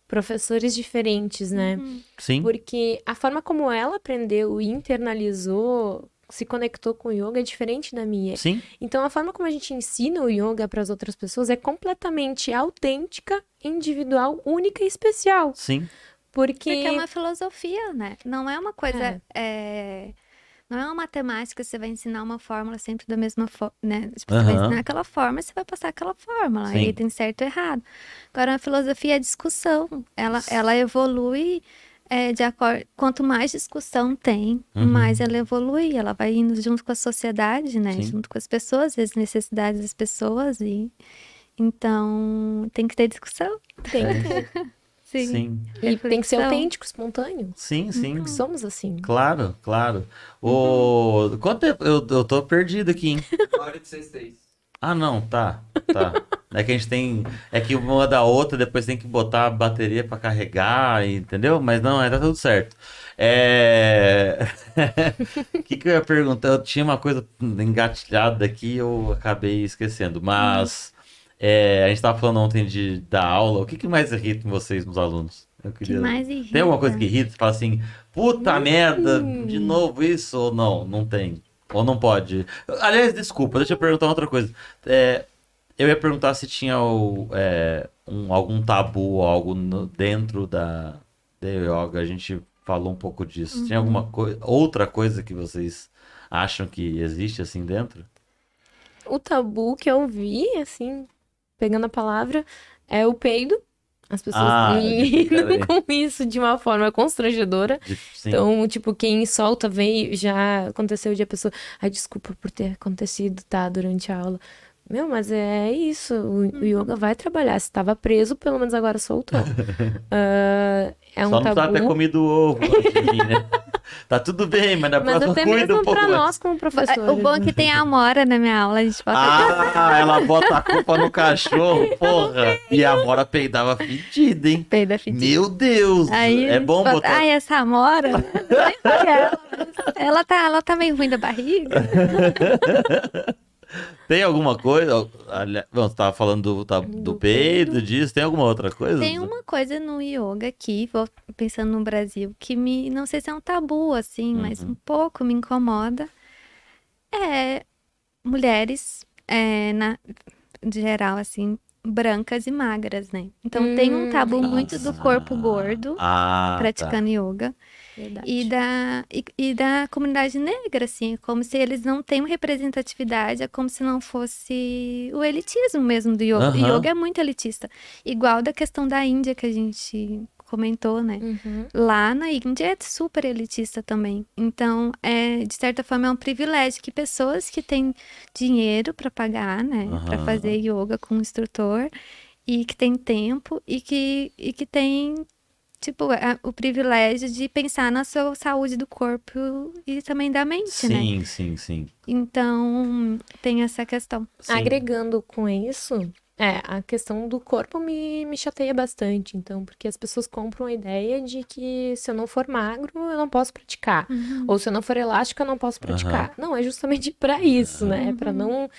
Speaker 4: Professores diferentes, né?
Speaker 1: Sim,
Speaker 4: Porque a forma como ela aprendeu e internalizou, se conectou com o yoga é diferente da minha.
Speaker 1: sim,
Speaker 4: Então, a forma como a gente ensina o yoga para as outras pessoas é completamente autêntica, individual, única e especial.
Speaker 1: sim.
Speaker 3: Porque é uma filosofia, né? Não é uma coisa. Não é uma matemática, você vai ensinar uma fórmula sempre da mesma forma, né? Tipo, você vai ensinar aquela forma, você vai passar aquela fórmula.
Speaker 1: Sim.
Speaker 3: Aí tem certo e errado. Agora, a filosofia é discussão. Ela evolui de acordo. Quanto mais discussão tem, mais ela evolui. Ela vai indo junto com a sociedade, né?
Speaker 1: Sim.
Speaker 3: Junto com as pessoas, as necessidades das pessoas. Então, tem que ter discussão.
Speaker 4: Tem que ter.
Speaker 1: Sim.
Speaker 4: E tem que ser
Speaker 3: Reflexão.
Speaker 4: autêntico, espontâneo.
Speaker 1: Sim, sim.
Speaker 4: Porque somos assim.
Speaker 1: Claro, claro. Quanto tempo? Eu tô perdido aqui, hein?
Speaker 2: 1h16.
Speaker 1: Ah, não, tá. É que a gente tem. É que uma da outra, depois tem que botar a bateria pra carregar, entendeu? Mas não, tá tudo certo. O que eu ia perguntar? Eu tinha uma coisa engatilhada aqui e eu acabei esquecendo. Mas a gente tava falando ontem da aula. O que mais irrita em vocês, nos alunos? Eu queria...
Speaker 3: mais irrita?
Speaker 1: Tem alguma coisa que irrita? Você fala assim, puta merda, de novo isso? Ou não? Não tem. Ou não pode? Aliás, desculpa, deixa eu perguntar outra coisa. Eu ia perguntar se tinha algum tabu ou algo dentro da yoga. A gente falou um pouco disso. Tinha alguma outra coisa que vocês acham que existe assim dentro?
Speaker 4: O tabu que eu vi, assim, pegando a palavra, é o peido. As pessoas lidam com isso de uma forma constrangedora.
Speaker 1: Sim.
Speaker 4: Então, tipo, quem solta, vem, já aconteceu de a pessoa... Ai, desculpa por ter acontecido, tá, durante a aula. Meu, mas é isso, o yoga vai trabalhar. Se estava preso, pelo menos agora soltou. É um
Speaker 1: Só não
Speaker 4: tabu.
Speaker 1: precisa ter comido ovo antes de vir, né? Tá tudo bem, mas na próxima
Speaker 4: até
Speaker 1: cuida
Speaker 4: mesmo
Speaker 1: um pouco
Speaker 4: pra
Speaker 1: mais.
Speaker 4: nós como professores.
Speaker 3: O bom é que tem a Amora na minha aula, a gente bota...
Speaker 1: Ela bota a culpa no cachorro, porra. E a Amora peidava fedida, hein?
Speaker 3: Peida fedida.
Speaker 1: Meu Deus!
Speaker 3: Aí,
Speaker 1: É bom botar...
Speaker 3: Ai, essa Amora, ela tá meio ruim da barriga.
Speaker 1: Tem alguma coisa? Você tava falando do peido, disso. Tem alguma outra coisa?
Speaker 3: Tem uma coisa no yoga aqui, vou pensando no Brasil, que não sei se é um tabu, assim, mas um pouco me incomoda. Mulheres, de geral, assim, brancas e magras, né? Então tem um tabu muito do corpo gordo praticando yoga.
Speaker 4: Verdade.
Speaker 3: E da comunidade negra, assim, é como se eles não têm uma representatividade, é como se não fosse o elitismo mesmo do yoga. O yoga é muito elitista. Igual da questão da Índia que a gente comentou, né? Lá na Índia é super elitista também. Então, de certa forma, é um privilégio que pessoas que têm dinheiro para pagar, né? Para fazer yoga com um instrutor e que tem tempo e que tem tipo, o privilégio de pensar na sua saúde do corpo e também da mente, né?
Speaker 1: Sim, sim, sim.
Speaker 3: Então, tem essa questão.
Speaker 1: Sim.
Speaker 4: Agregando com isso, a questão do corpo me chateia bastante, então, porque as pessoas compram a ideia de que se eu não for magro, eu não posso praticar. Ou se eu não for elástico, eu não posso praticar. Não, é justamente pra isso, né? Pra não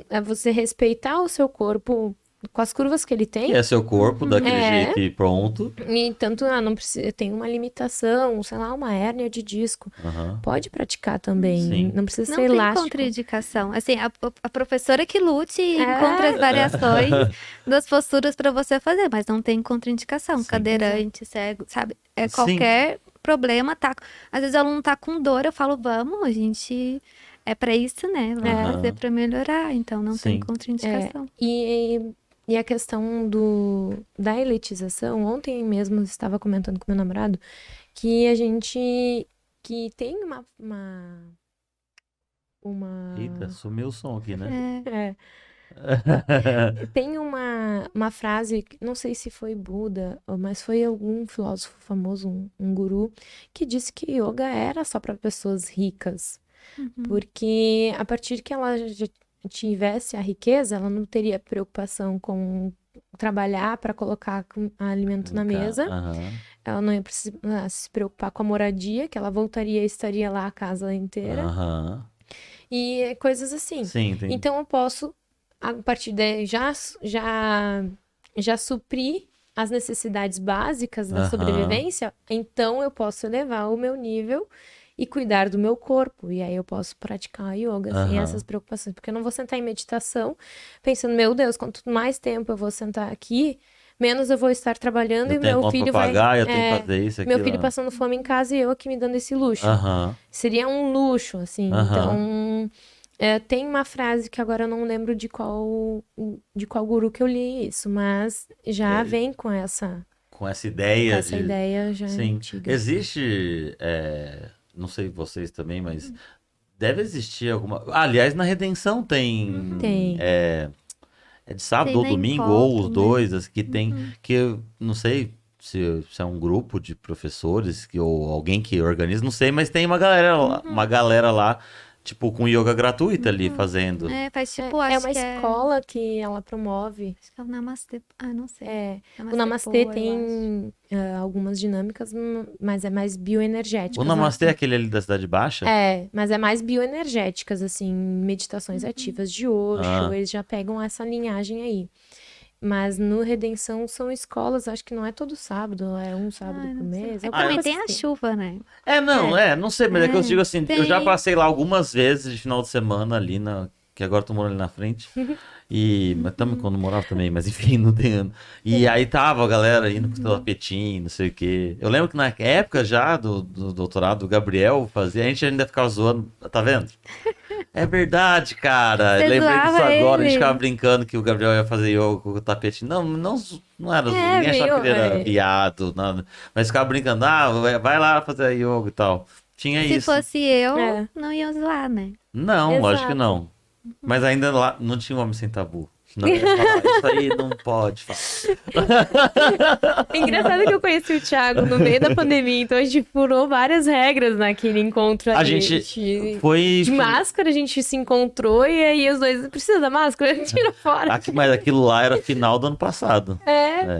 Speaker 4: é você respeitar o seu corpo com as curvas que ele tem.
Speaker 1: Que é seu corpo, daquele
Speaker 4: É.
Speaker 1: jeito e pronto.
Speaker 4: E tanto, não precisa, tem uma limitação, sei lá, uma hérnia de disco.
Speaker 1: Aham.
Speaker 4: Pode praticar também.
Speaker 1: Sim.
Speaker 4: Não precisa
Speaker 3: Não
Speaker 4: ser
Speaker 3: tem
Speaker 4: elástico.
Speaker 3: contraindicação. Assim, a professora que lute e encontre as variações das posturas para você fazer, mas não tem contraindicação.
Speaker 1: Sim.
Speaker 3: Cadeirante, cego, sabe? É
Speaker 1: Sim.
Speaker 3: qualquer problema, tá? Às vezes o aluno tá com dor, eu falo, vamos, a gente... É pra isso, né? Vamos fazer pra melhorar. Então, não tem
Speaker 1: Sim.
Speaker 3: contraindicação.
Speaker 4: E a questão da elitização, ontem mesmo eu estava comentando com meu namorado que a gente que tem uma
Speaker 1: Eita, sumiu o som aqui, né?
Speaker 4: tem uma frase, não sei se foi Buda, mas foi algum filósofo famoso, um guru, que disse que yoga era só para pessoas ricas. Porque a partir que ela já tivesse a riqueza, ela não teria preocupação com trabalhar para colocar alimento na mesa.
Speaker 1: Aham.
Speaker 4: Ela não ia precisar se preocupar com a moradia, que ela voltaria e estaria lá a casa inteira.
Speaker 1: Aham.
Speaker 4: E coisas assim.
Speaker 1: Sim, entendi.
Speaker 4: Então eu posso, a partir daí, já suprir as necessidades básicas da
Speaker 1: Aham.
Speaker 4: sobrevivência, então eu posso elevar o meu nível e cuidar do meu corpo. E aí eu posso praticar a yoga sem
Speaker 1: Aham.
Speaker 4: essas preocupações. Porque eu não vou sentar em meditação pensando, meu Deus, quanto mais tempo eu vou sentar aqui, menos eu vou estar trabalhando
Speaker 1: Eu
Speaker 4: e
Speaker 1: tenho
Speaker 4: meu
Speaker 1: conta
Speaker 4: filho
Speaker 1: pra pagar,
Speaker 4: vai...
Speaker 1: eu tenho que fazer isso,
Speaker 4: meu
Speaker 1: aquilo.
Speaker 4: filho passando fome em casa e eu aqui me dando esse luxo.
Speaker 1: Aham.
Speaker 4: Seria um luxo, assim.
Speaker 1: Aham.
Speaker 4: Então, tem uma frase que agora eu não lembro de qual guru que eu li isso, mas já vem com essa
Speaker 1: Com essa ideia de...
Speaker 4: ideia já
Speaker 1: Sim.
Speaker 4: antiga.
Speaker 1: Existe, não sei vocês também, mas deve existir alguma... Aliás, na Redenção tem...
Speaker 4: Tem.
Speaker 1: É de sábado
Speaker 3: Tem
Speaker 1: ou
Speaker 3: na
Speaker 1: domingo,
Speaker 3: Encontro,
Speaker 1: ou os
Speaker 3: né?
Speaker 1: dois, as que tem... Que eu não sei se é um grupo de professores ou alguém que organiza, não sei, mas tem uma galera lá, tipo, com yoga gratuita ali, fazendo.
Speaker 3: É, faz tipo,
Speaker 4: É
Speaker 3: acho
Speaker 4: uma
Speaker 3: que
Speaker 4: escola que ela promove.
Speaker 3: acho que é o Namastê. Ah, não sei.
Speaker 4: O Namastê
Speaker 3: Poa, eu
Speaker 4: tem algumas dinâmicas, mas é mais bioenergéticas.
Speaker 1: O Namastê é aquele ali da Cidade Baixa?
Speaker 4: Mas é mais bioenergéticas, assim, meditações ativas de Osho, eles já pegam essa linhagem aí. Mas no Redenção são escolas, acho que não é todo sábado, é um sábado por mês.
Speaker 3: É,
Speaker 4: alguma
Speaker 3: também
Speaker 4: coisa
Speaker 3: tem a
Speaker 4: assim.
Speaker 3: chuva, né?
Speaker 1: Não sei, mas é que eu digo assim, eu já
Speaker 3: tem.
Speaker 1: passei lá algumas vezes de final de semana ali que agora eu tô morando ali na frente. Mas também quando eu morava também, mas enfim, não tem ano. E aí tava a galera indo com o tapetinho, não sei o quê. Eu lembro que na época já do doutorado, o Gabriel fazia, a gente ainda ficava zoando, tá vendo? É verdade, cara.
Speaker 3: Você
Speaker 1: Eu lembrei disso
Speaker 3: zoava
Speaker 1: agora, a gente
Speaker 3: ele.
Speaker 1: ficava brincando que o Gabriel ia fazer yoga com o tapetinho. Não era, ninguém achava que ele era viado, nada. Mas ficava brincando, vai lá fazer yoga e tal. Tinha
Speaker 3: Se
Speaker 1: isso.
Speaker 3: fosse eu,
Speaker 4: É.
Speaker 3: não ia lá, né?
Speaker 1: Não, lógico que
Speaker 4: Exato.
Speaker 1: não. Mas ainda lá não tinha um homem sem tabu. Senão eu ia falar, isso aí não pode falar.
Speaker 4: É engraçado que eu conheci o Thiago no meio da pandemia, então a gente furou várias regras naquele encontro
Speaker 1: A
Speaker 4: ali.
Speaker 1: gente foi...
Speaker 4: De máscara, a gente se encontrou e aí os dois, precisa da máscara? Tira fora.
Speaker 1: Mas aquilo lá era final do ano passado.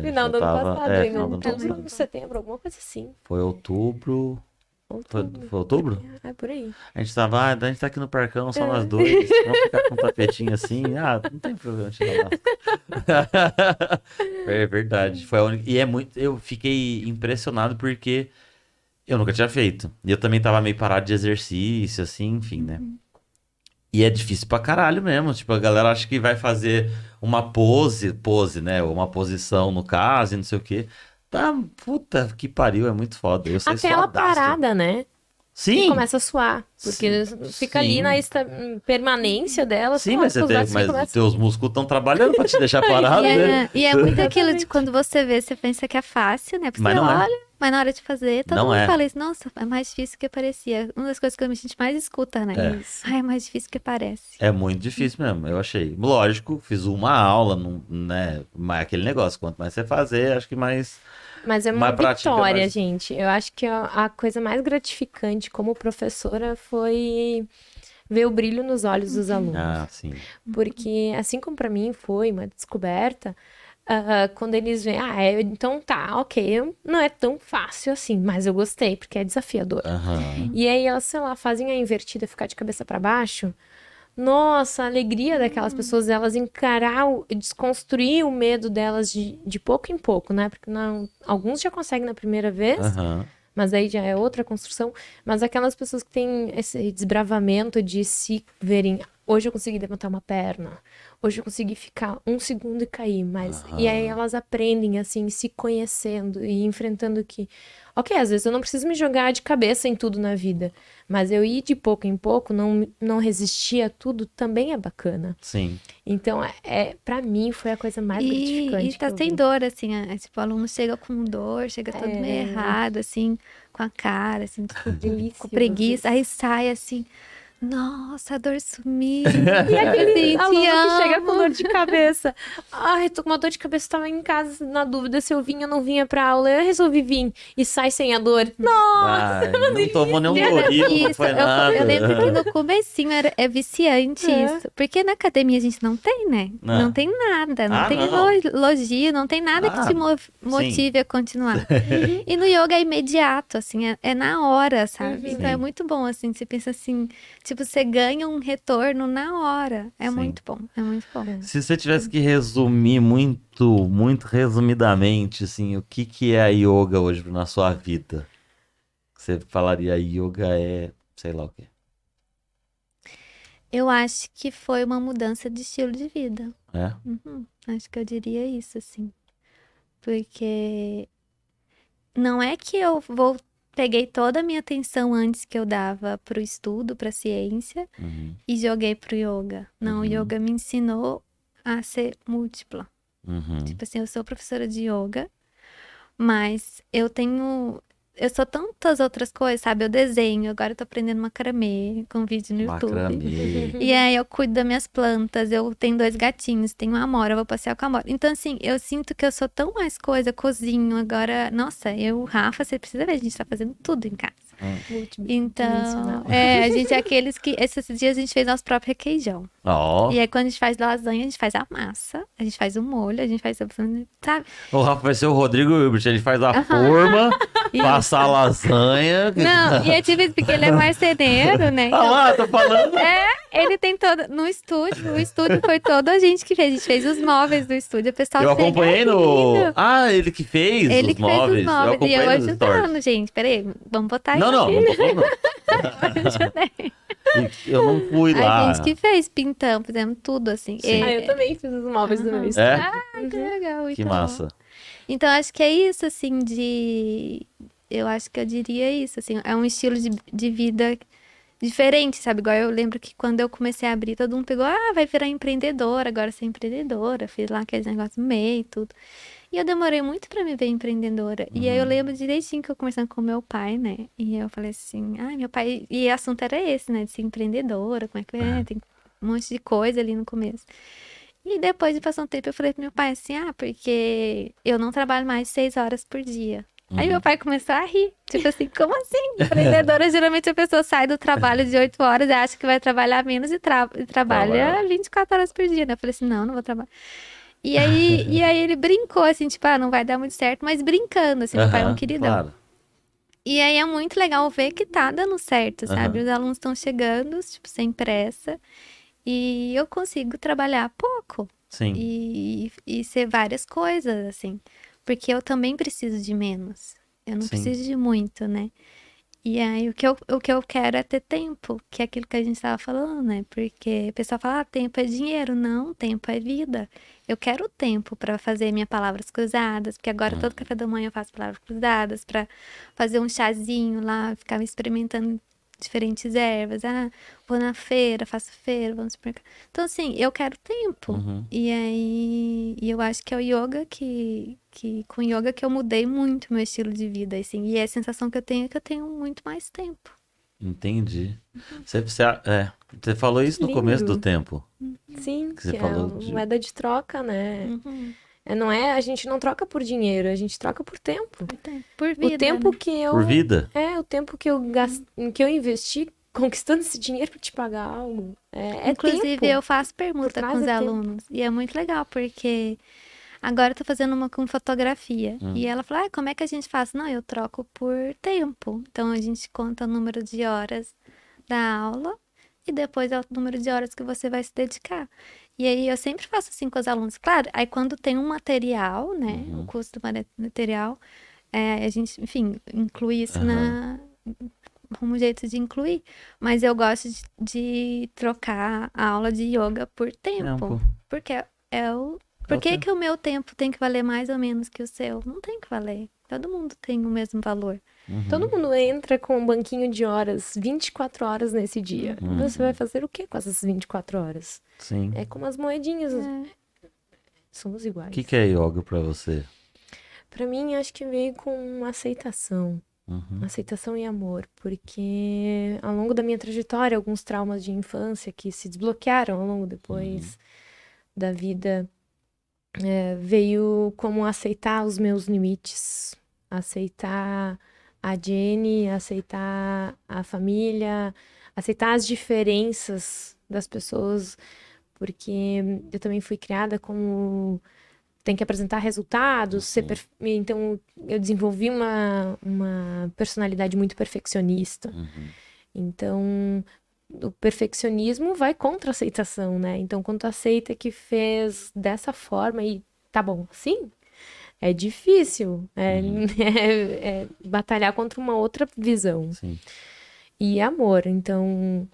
Speaker 4: Final
Speaker 1: já
Speaker 4: do ano
Speaker 1: tava-
Speaker 4: passado.
Speaker 1: é,
Speaker 4: em
Speaker 1: final do ano passado.
Speaker 4: setembro, alguma coisa assim.
Speaker 1: Foi outubro...
Speaker 4: Outubro.
Speaker 1: Foi outubro?
Speaker 4: Por aí.
Speaker 1: A gente tava, a gente tá aqui no parcão, só nós dois. Vamos ficar com um tapetinho assim. Não tem problema tirar lá. É verdade. Foi a única. E eu fiquei impressionado porque eu nunca tinha feito. E eu também tava meio parado de exercício, assim, enfim, né? E é difícil pra caralho mesmo. Tipo, a galera acha que vai fazer uma pose, né? Ou uma posição no caso e não sei o quê. Tá, puta que pariu, é muito foda. Eu sei
Speaker 4: Até ela
Speaker 1: suadaço.
Speaker 4: parada, né? E
Speaker 1: Sim,
Speaker 4: começa a suar. Porque fica ali
Speaker 1: Sim.
Speaker 4: na permanência dela.
Speaker 1: sim,
Speaker 4: sei lá,
Speaker 1: mas,
Speaker 4: seus braços
Speaker 1: mas
Speaker 4: ficam
Speaker 1: os teus músculos estão trabalhando pra te deixar parado, né?
Speaker 3: E é muito aquilo de quando você vê, você pensa que é fácil, né? Porque
Speaker 1: Mas
Speaker 3: você
Speaker 1: não é.
Speaker 3: olha, Mas na hora de fazer, todo
Speaker 1: Não
Speaker 3: mundo
Speaker 1: é.
Speaker 3: fala isso. Nossa, é mais difícil que parecia. Uma das coisas que a gente mais escuta, né?
Speaker 1: É.
Speaker 3: Ai, é mais difícil que parece.
Speaker 1: É muito difícil mesmo, eu achei. Lógico, fiz uma aula, né? Mas aquele negócio, quanto mais você fazer, acho que mais.
Speaker 4: Mas é uma
Speaker 1: Mais prática,
Speaker 4: vitória,
Speaker 1: mais-
Speaker 4: gente. Eu acho que a coisa mais gratificante como professora foi ver o brilho nos olhos dos alunos.
Speaker 1: Ah, sim.
Speaker 4: Porque, assim como pra mim foi uma descoberta, quando eles veem, então tá, ok, não é tão fácil assim, mas eu gostei, porque é desafiador.
Speaker 1: Aham.
Speaker 4: E aí elas, sei lá, fazem a invertida ficar de cabeça pra baixo. Nossa, a alegria daquelas pessoas, elas encarar, desconstruir o medo delas de pouco em pouco, né? Porque não, alguns já conseguem na primeira vez,
Speaker 1: Aham.
Speaker 4: mas aí já é outra construção. Mas aquelas pessoas que têm esse desbravamento de se verem, hoje eu consegui levantar uma perna, hoje eu consegui ficar um segundo e cair, mas... E aí elas aprendem, assim, se conhecendo e enfrentando que... Ok, às vezes eu não preciso me jogar de cabeça em tudo na vida, mas eu ir de pouco em pouco, não resistir a tudo, também é bacana.
Speaker 1: Sim.
Speaker 4: Então, para mim, foi a coisa mais gratificante
Speaker 3: E tá
Speaker 4: que eu
Speaker 3: sem
Speaker 4: vi.
Speaker 3: dor, assim, tipo, o aluno chega com dor, chega todo meio errado, assim, com a cara, assim, tipo,
Speaker 4: Delícia,
Speaker 3: com preguiça,
Speaker 4: vocês.
Speaker 3: aí sai assim, nossa, a dor sumiu.
Speaker 4: E aquele
Speaker 3: Assim,
Speaker 4: aluno
Speaker 3: te
Speaker 4: que chega
Speaker 3: amo.
Speaker 4: com dor de cabeça. Ai, tô com uma dor de cabeça, tava em casa na dúvida se eu vinha ou não vinha pra aula. Eu resolvi vir e sai sem a dor. Nossa!
Speaker 1: Ai, não tomou nenhum Dorito, não
Speaker 3: Isso,
Speaker 1: foi nada.
Speaker 3: eu lembro que no comecinho é viciante
Speaker 4: É.
Speaker 3: isso. Porque na academia a gente não tem, né?
Speaker 1: Não.
Speaker 3: Não tem nada, não
Speaker 1: Ah,
Speaker 3: tem
Speaker 1: não.
Speaker 3: elogio, não tem nada que
Speaker 1: Ah,
Speaker 3: te motive a continuar.
Speaker 1: Uhum.
Speaker 3: E no yoga é imediato, assim, é na hora, sabe?
Speaker 4: Uhum.
Speaker 3: Então é
Speaker 1: Sim.
Speaker 3: muito bom, assim, você pensa assim, tipo, você ganha um retorno na hora. É
Speaker 1: Sim.
Speaker 3: muito bom, é muito bom.
Speaker 1: Se você tivesse que resumir muito resumidamente, assim, o que é a yoga hoje na sua vida? Você falaria yoga é, sei lá o quê.
Speaker 3: Eu acho que foi uma mudança de estilo de vida.
Speaker 1: É?
Speaker 3: Uhum, acho que eu diria isso, assim. Porque não é que peguei toda a minha atenção antes que eu dava pro estudo, pra ciência,
Speaker 1: Uhum.
Speaker 3: e joguei pro yoga. Não, o
Speaker 1: Uhum.
Speaker 3: yoga me ensinou a ser múltipla.
Speaker 1: Uhum.
Speaker 3: Tipo assim, eu sou professora de yoga, mas eu sou tantas outras coisas, sabe? Eu desenho, agora eu tô aprendendo macramê com vídeo no YouTube.
Speaker 1: Macramê.
Speaker 3: E aí eu cuido das minhas plantas, eu tenho 2 gatinhos, tenho uma amora, eu vou passear com a amora. Então, assim, eu sinto que eu sou tão mais coisa, cozinho agora. Nossa, Rafa, você precisa ver, a gente tá fazendo tudo em casa. Então,
Speaker 4: Multidimensional.
Speaker 3: a gente é aqueles que. Esses dias a gente fez nosso próprio requeijão.
Speaker 1: Ó,
Speaker 3: E aí, quando a gente faz lasanha, a gente faz a massa, a gente faz o molho, a gente faz. Sabe?
Speaker 1: o Rafa vai ser o Rodrigo Hilbert, ele faz a forma, passa a lasanha.
Speaker 3: Não, e é tipo isso, porque ele é marceneiro, né?
Speaker 1: Ah lá, tô falando.
Speaker 3: Ele tem todo. No estúdio, o estúdio foi todo a gente que fez. A gente fez os móveis do estúdio. O pessoal
Speaker 1: Eu
Speaker 3: chega
Speaker 1: acompanhei no.
Speaker 3: rindo.
Speaker 1: Ah, ele que fez
Speaker 3: Ele
Speaker 1: os
Speaker 3: que fez
Speaker 1: móveis.
Speaker 3: os
Speaker 1: Eu
Speaker 3: móveis. E
Speaker 1: acompanhei
Speaker 3: eu
Speaker 1: nos stories.
Speaker 3: ajudando, gente. Peraí, vamos botar
Speaker 1: Não, não, não tô falando.
Speaker 3: ajudei.
Speaker 1: Eu não fui lá.
Speaker 3: A gente que fez, pintamos, fizemos tudo assim.
Speaker 1: Sim.
Speaker 4: Eu também fiz os móveis do meu
Speaker 1: É?
Speaker 4: estúdio.
Speaker 3: Ai, que legal.
Speaker 1: Que
Speaker 3: então.
Speaker 1: massa.
Speaker 3: Então, acho que é isso, assim, eu acho que eu diria isso, assim, é um estilo de vida diferente, sabe? Igual eu lembro que quando eu comecei a abrir, todo mundo pegou, vai virar empreendedora, agora ser empreendedora, fiz lá aqueles negócios no meio e tudo. E eu demorei muito pra me ver empreendedora. E aí eu lembro direitinho que eu conversando com meu pai, né? E eu falei assim, meu pai... E o assunto era esse, né? De ser empreendedora, como é que é? Tem um monte de coisa ali no começo. E depois de passar um tempo, eu falei pro meu pai assim, porque eu não trabalho mais 6 horas por dia. Aí meu pai começou a rir. Tipo assim, como assim? Empreendedora, geralmente a pessoa sai do trabalho de 8 horas e acha que vai trabalhar menos e trabalha 24 horas por dia, né? Eu falei assim, não vou trabalhar. E aí ele brincou, assim, tipo, não vai dar muito certo, mas brincando, assim, meu pai é um queridão.
Speaker 1: Claro.
Speaker 3: E aí é muito legal ver que tá dando certo, sabe?
Speaker 1: Aham.
Speaker 3: Os alunos estão chegando, tipo, sem pressa. E eu consigo trabalhar pouco.
Speaker 1: Sim.
Speaker 3: E ser várias coisas, assim. Porque eu também preciso de menos. Eu não
Speaker 1: Sim.
Speaker 3: preciso de muito, né? E aí, o que eu quero é ter tempo, que é aquilo que a gente estava falando, né? Porque o pessoal fala, tempo é dinheiro. Não, tempo é vida. Eu quero tempo para fazer minhas palavras cruzadas, porque agora todo café da manhã eu faço palavras cruzadas, para fazer um chazinho lá, ficar me experimentando diferentes ervas. Vou na feira, faço feira, vou no supermercado. Então, assim, eu quero tempo. E aí, eu acho que é o yoga com yoga que eu mudei muito meu estilo de vida, assim. E a sensação que eu tenho é que eu tenho muito mais tempo.
Speaker 1: Entendi. Você falou isso no começo do
Speaker 4: Lindo.
Speaker 1: tempo.
Speaker 4: Sim,
Speaker 1: Que você
Speaker 4: que é
Speaker 1: falou
Speaker 4: a
Speaker 1: de-
Speaker 4: moeda de troca, né?
Speaker 3: Uhum.
Speaker 4: A gente não troca por dinheiro, a gente troca por tempo.
Speaker 3: Por vida,
Speaker 4: O tempo
Speaker 3: né?
Speaker 4: que eu
Speaker 1: Por vida?
Speaker 4: o tempo que eu que eu investi conquistando esse dinheiro pra te pagar algo. É
Speaker 3: Inclusive,
Speaker 4: tempo.
Speaker 3: eu faço pergunta
Speaker 4: trás
Speaker 3: com os
Speaker 4: é tempo.
Speaker 3: alunos. E é muito legal, porque agora eu tô fazendo uma com fotografia. E ela fala, como é que a gente faz? Não, eu troco por tempo. Então, a gente conta o número de horas da aula e depois é o número de horas que você vai se dedicar. E aí, eu sempre faço assim com os alunos. Claro, aí quando tem um material, né? O custo do material, a gente, enfim, inclui isso como jeito de incluir. Mas eu gosto de trocar a aula de yoga por tempo. Porque Por que que o meu tempo tem que valer mais ou menos que o seu? Não tem que valer. Todo mundo tem o mesmo valor.
Speaker 4: Todo mundo entra com um banquinho de horas, 24 horas nesse dia. Você vai fazer o que com essas 24 horas?
Speaker 1: Sim.
Speaker 4: É como as moedinhas. Somos iguais.
Speaker 1: O que é yoga pra você?
Speaker 4: Pra mim, acho que veio com aceitação. Aceitação e amor. Porque ao longo da minha trajetória, alguns traumas de infância que se desbloquearam ao longo depois da vida, veio como aceitar os meus limites. Aceitar a Jenny, aceitar a família, aceitar as diferenças das pessoas. Porque eu também fui criada como... tem que apresentar resultados, então eu desenvolvi uma personalidade muito perfeccionista. Então, o perfeccionismo vai contra a aceitação, né? Então, quando tu aceita que fez dessa forma e tá bom, sim, é difícil, é batalhar contra uma outra visão.
Speaker 1: Sim.
Speaker 4: E amor, então,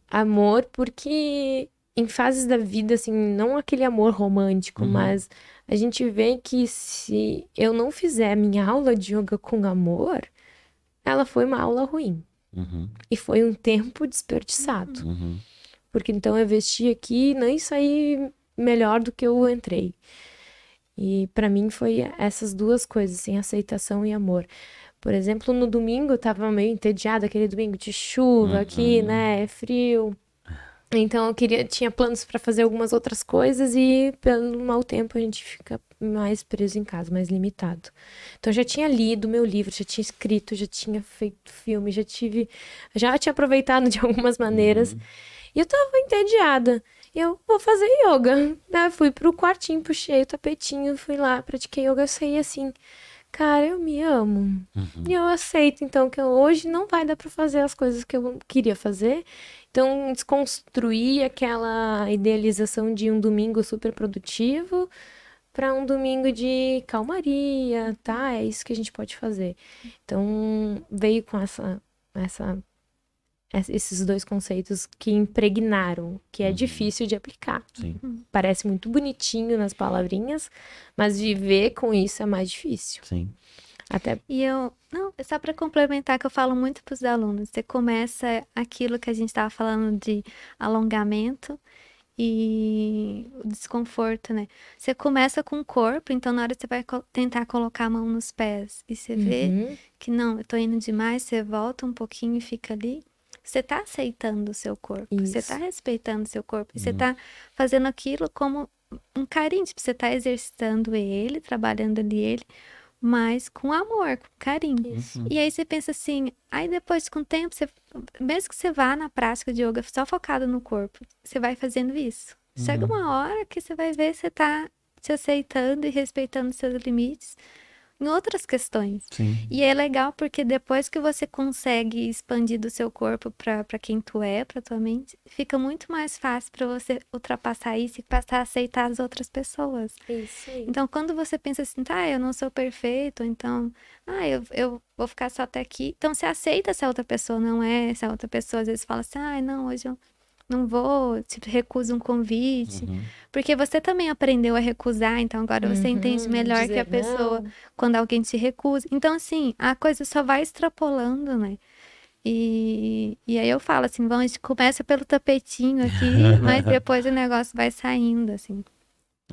Speaker 4: amor porque em fases da vida, assim, não aquele amor romântico, mas a gente vê que se eu não fizer a minha aula de yoga com amor, ela foi uma aula ruim. E foi um tempo desperdiçado. Porque então eu investi aqui e nem saí melhor do que eu entrei. E pra mim foi essas duas coisas, assim, aceitação e amor. Por exemplo, no domingo eu tava meio entediada, aquele domingo de chuva aqui, né? É frio. Então eu tinha planos pra fazer algumas outras coisas e pelo mau tempo a gente fica mais preso em casa, mais limitado. Então eu já tinha lido meu livro, já tinha escrito, já tinha feito filme, já tinha aproveitado de algumas maneiras. E eu tava entediada. Eu vou fazer yoga. Né? Fui pro quartinho, puxei o tapetinho, fui lá, pratiquei yoga, eu saí assim. Cara, eu me amo. E eu aceito, então, que hoje não vai dar pra fazer as coisas que eu queria fazer. Então, desconstruir aquela idealização de um domingo super produtivo para um domingo de calmaria, tá? É isso que a gente pode fazer. Então, veio com esses dois conceitos que impregnaram, que é difícil de aplicar.
Speaker 1: Sim.
Speaker 4: Parece muito bonitinho nas palavrinhas, mas viver com isso é mais difícil.
Speaker 1: Sim.
Speaker 4: Até
Speaker 3: Não, é só para complementar que eu falo muito para os alunos. Você começa aquilo que a gente estava falando de alongamento e o desconforto, né? Você começa com o corpo, então na hora que você vai tentar colocar a mão nos pés e você vê que não, eu tô indo demais, você volta um pouquinho e fica ali. Você tá aceitando o seu corpo, você tá respeitando o seu corpo, e você tá fazendo aquilo como um carinho, tipo, você tá exercitando ele, trabalhando ali ele, mas com amor, com carinho. E aí você pensa assim, aí depois com o tempo, mesmo que você vá na prática de yoga só focado no corpo, você vai fazendo isso. Chega uma hora que você vai ver você tá se aceitando e respeitando seus limites em outras questões.
Speaker 1: Sim.
Speaker 3: E é legal porque depois que você consegue expandir do seu corpo para quem tu é, para tua mente, fica muito mais fácil para você ultrapassar isso e passar a aceitar as outras pessoas.
Speaker 4: isso aí.
Speaker 3: Então, quando você pensa assim, tá, eu não sou perfeito, então, eu vou ficar só até aqui. Então, você aceita se a outra pessoa não é, se a outra pessoa às vezes fala assim, não, hoje eu não vou, tipo, recusa um convite. Porque você também aprendeu a recusar, então agora você entende melhor que a pessoa quando alguém te recusa. Então, assim, a coisa só vai extrapolando, né? E aí eu falo assim, a gente começa pelo tapetinho aqui, mas depois o negócio vai saindo, assim.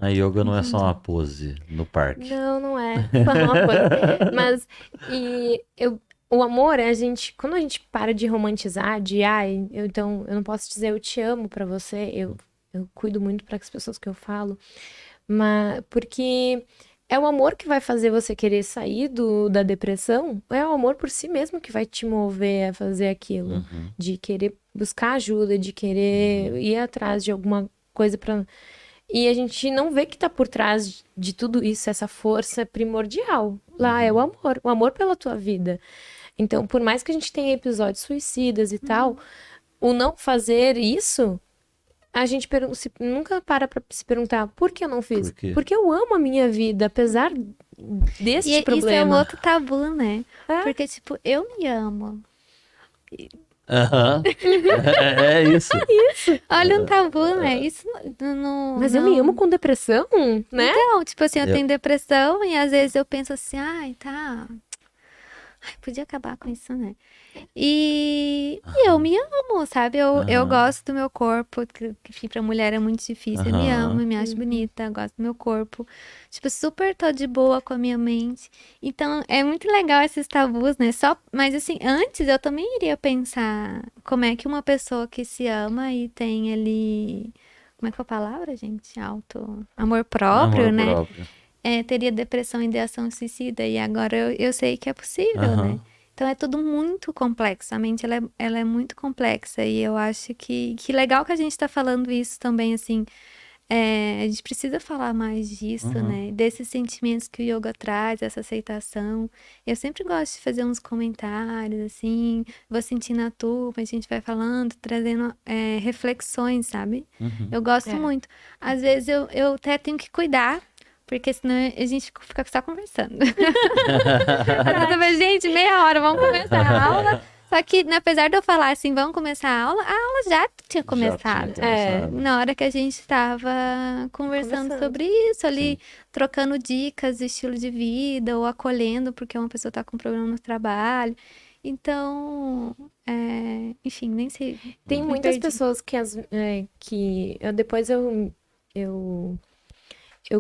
Speaker 1: A yoga não é só uma pose no parque.
Speaker 4: Não, não é. Só uma coisa. Mas o amor, quando a gente para de romantizar, então eu não posso dizer eu te amo pra você, eu cuido muito para as pessoas que eu falo, mas porque é o amor que vai fazer você querer sair da depressão, é o amor por si mesmo que vai te mover a fazer aquilo, de querer buscar ajuda, de querer ir atrás de alguma coisa pra. E a gente não vê que tá por trás de tudo isso, essa força primordial. Lá é o amor pela tua vida. Então, por mais que a gente tenha episódios suicidas e tal, o não fazer isso, a gente nunca para pra se perguntar por que eu não fiz?
Speaker 1: Por quê?
Speaker 4: Porque eu amo a minha vida, apesar deste
Speaker 3: E isso é um
Speaker 4: problema.
Speaker 3: outro tabu, né?
Speaker 4: É.
Speaker 3: Porque, tipo, eu me amo.
Speaker 1: Aham. É isso.
Speaker 3: Olha um tabu, né? Isso não...
Speaker 4: Mas eu me amo com depressão, né?
Speaker 3: Então, tipo assim, eu
Speaker 1: Eu-
Speaker 3: tenho depressão e às vezes eu penso assim, tá... Ai, podia acabar com isso, né? E eu me amo, sabe? Eu gosto do meu corpo, que enfim, pra mulher é muito difícil. Eu me amo, me acho bonita, gosto do meu corpo. Tipo, super tô de boa com a minha mente. Então, é muito legal esses tabus, né? Mas assim, antes eu também iria pensar como é que uma pessoa que se ama e tem ali... Como é que é a palavra, gente? Amor próprio,
Speaker 1: Amor
Speaker 3: né?
Speaker 1: próprio.
Speaker 3: Teria depressão e ideação suicida. E agora eu sei que é possível, né? Então é tudo muito complexo. A mente, ela é muito complexa. E eu acho que legal que a gente tá falando isso também, assim. A gente precisa falar mais disso, né? Desses sentimentos que o yoga traz, essa aceitação. Eu sempre gosto de fazer uns comentários, assim. Vou sentindo a turma, a gente vai falando, trazendo reflexões, sabe? Eu gosto muito. Às vezes eu até tenho que cuidar. Porque senão a gente fica só conversando. Às vezes eu falo, gente, meia hora, vamos começar a aula. Só que, apesar de eu falar assim, vamos começar a aula já tinha começado. Na hora que a gente estava conversando sobre isso ali, trocando dicas de estilo de vida, ou acolhendo, porque uma pessoa está com problema no trabalho. Então, enfim, nem sei.
Speaker 4: Tem
Speaker 3: me
Speaker 4: muitas
Speaker 3: perdi.
Speaker 4: pessoas que depois eu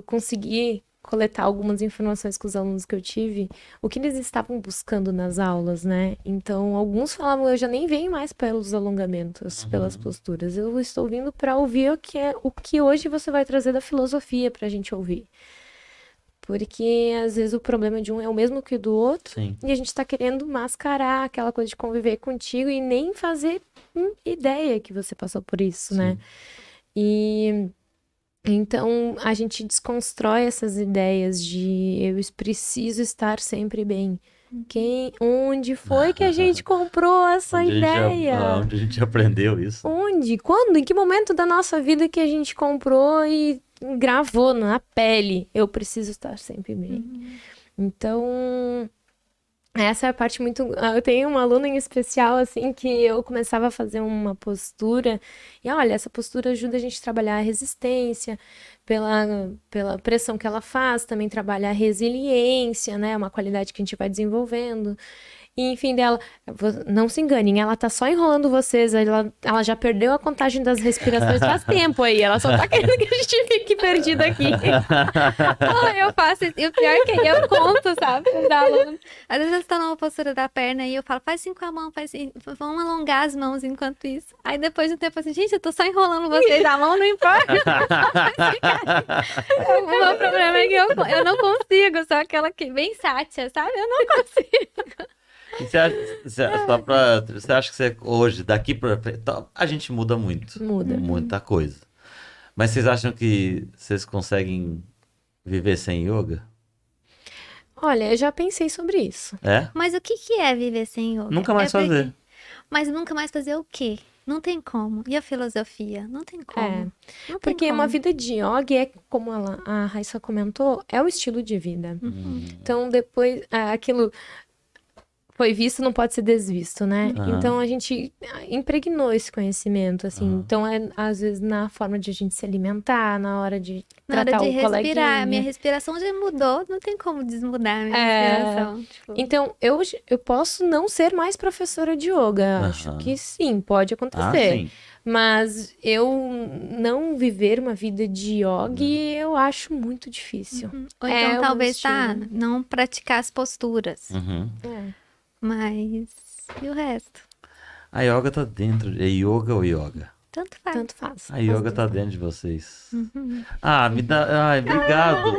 Speaker 4: consegui coletar algumas informações com os alunos que eu tive, o que eles estavam buscando nas aulas, né? Então, alguns falavam, eu já nem venho mais pelos alongamentos, pelas posturas, eu estou vindo para ouvir o que hoje você vai trazer da filosofia pra gente ouvir. Porque, às vezes, o problema de um é o mesmo que o do outro,
Speaker 1: Sim.
Speaker 4: e a gente tá querendo mascarar aquela coisa de conviver contigo e nem fazer ideia que você passou por isso, né? E... Então, a gente desconstrói essas ideias de eu preciso estar sempre bem. Onde foi que a gente comprou essa ideia?
Speaker 1: Onde a gente aprendeu isso?
Speaker 4: Onde? Quando? Em que momento da nossa vida que a gente comprou e gravou na pele? Eu preciso estar sempre bem. Então, essa é a parte muito... Eu tenho uma aluna em especial, assim, que eu começava a fazer uma postura e, olha, essa postura ajuda a gente a trabalhar a resistência pela pressão que ela faz, também trabalhar a resiliência, né? Uma qualidade que a gente vai desenvolvendo. E, enfim, não se enganem, ela tá só enrolando vocês, ela já perdeu a contagem das respirações faz tempo aí, ela só tá querendo que a gente fique perdido aqui.
Speaker 3: Eu faço isso. E o pior é que eu conto, sabe? Às vezes eles estão numa postura da perna e eu falo, faz assim com a mão, faz assim. Vamos alongar as mãos enquanto isso. Aí depois de um tempo assim, gente, eu tô só enrolando vocês, a mão não importa. O meu problema é que eu não consigo, só aquela que bem sátia, sabe? Eu não consigo.
Speaker 1: E você acha que hoje, daqui pra frente, a gente muda muito.
Speaker 4: Muda.
Speaker 1: Muita coisa. Mas vocês acham que vocês conseguem viver sem yoga?
Speaker 4: Olha, eu já pensei sobre isso.
Speaker 1: É?
Speaker 3: Mas o que é viver sem yoga?
Speaker 1: Nunca mais fazer.
Speaker 3: Mas nunca mais fazer o quê? Não tem como. E a filosofia? Não tem como. Não tem
Speaker 4: Porque
Speaker 3: como.
Speaker 4: uma vida de yoga como a Raissa comentou, é o estilo de vida. Então, depois, aquilo... foi visto não pode ser desvisto, né?
Speaker 1: Aham.
Speaker 4: Então a gente impregnou esse conhecimento, assim.
Speaker 1: Aham.
Speaker 4: Então é às vezes na forma de a gente se alimentar, na hora de
Speaker 3: Na hora
Speaker 4: tratar
Speaker 3: de
Speaker 4: o
Speaker 3: respirar, a
Speaker 4: coleguinha.
Speaker 3: minha respiração já mudou, não tem como desmudar a minha
Speaker 4: É.
Speaker 3: respiração. Tipo,
Speaker 4: Então, eu posso não ser mais professora de yoga. Acho
Speaker 1: Aham.
Speaker 4: que sim, pode
Speaker 1: Ah,
Speaker 4: acontecer.
Speaker 1: sim.
Speaker 4: Mas eu não viver uma vida de yogi, eu acho muito difícil.
Speaker 3: ou
Speaker 4: É
Speaker 3: então
Speaker 4: o
Speaker 3: talvez,
Speaker 4: meu
Speaker 3: tá,
Speaker 4: estilo.
Speaker 3: não praticar as posturas,
Speaker 1: Uhum.
Speaker 4: É.
Speaker 3: mas e o resto?
Speaker 1: A yoga tá dentro. É yoga ou yoga?
Speaker 3: Tanto faz.
Speaker 4: Tanto faz.
Speaker 1: A yoga tá dentro de vocês. Ah, me dá. Ai, obrigado.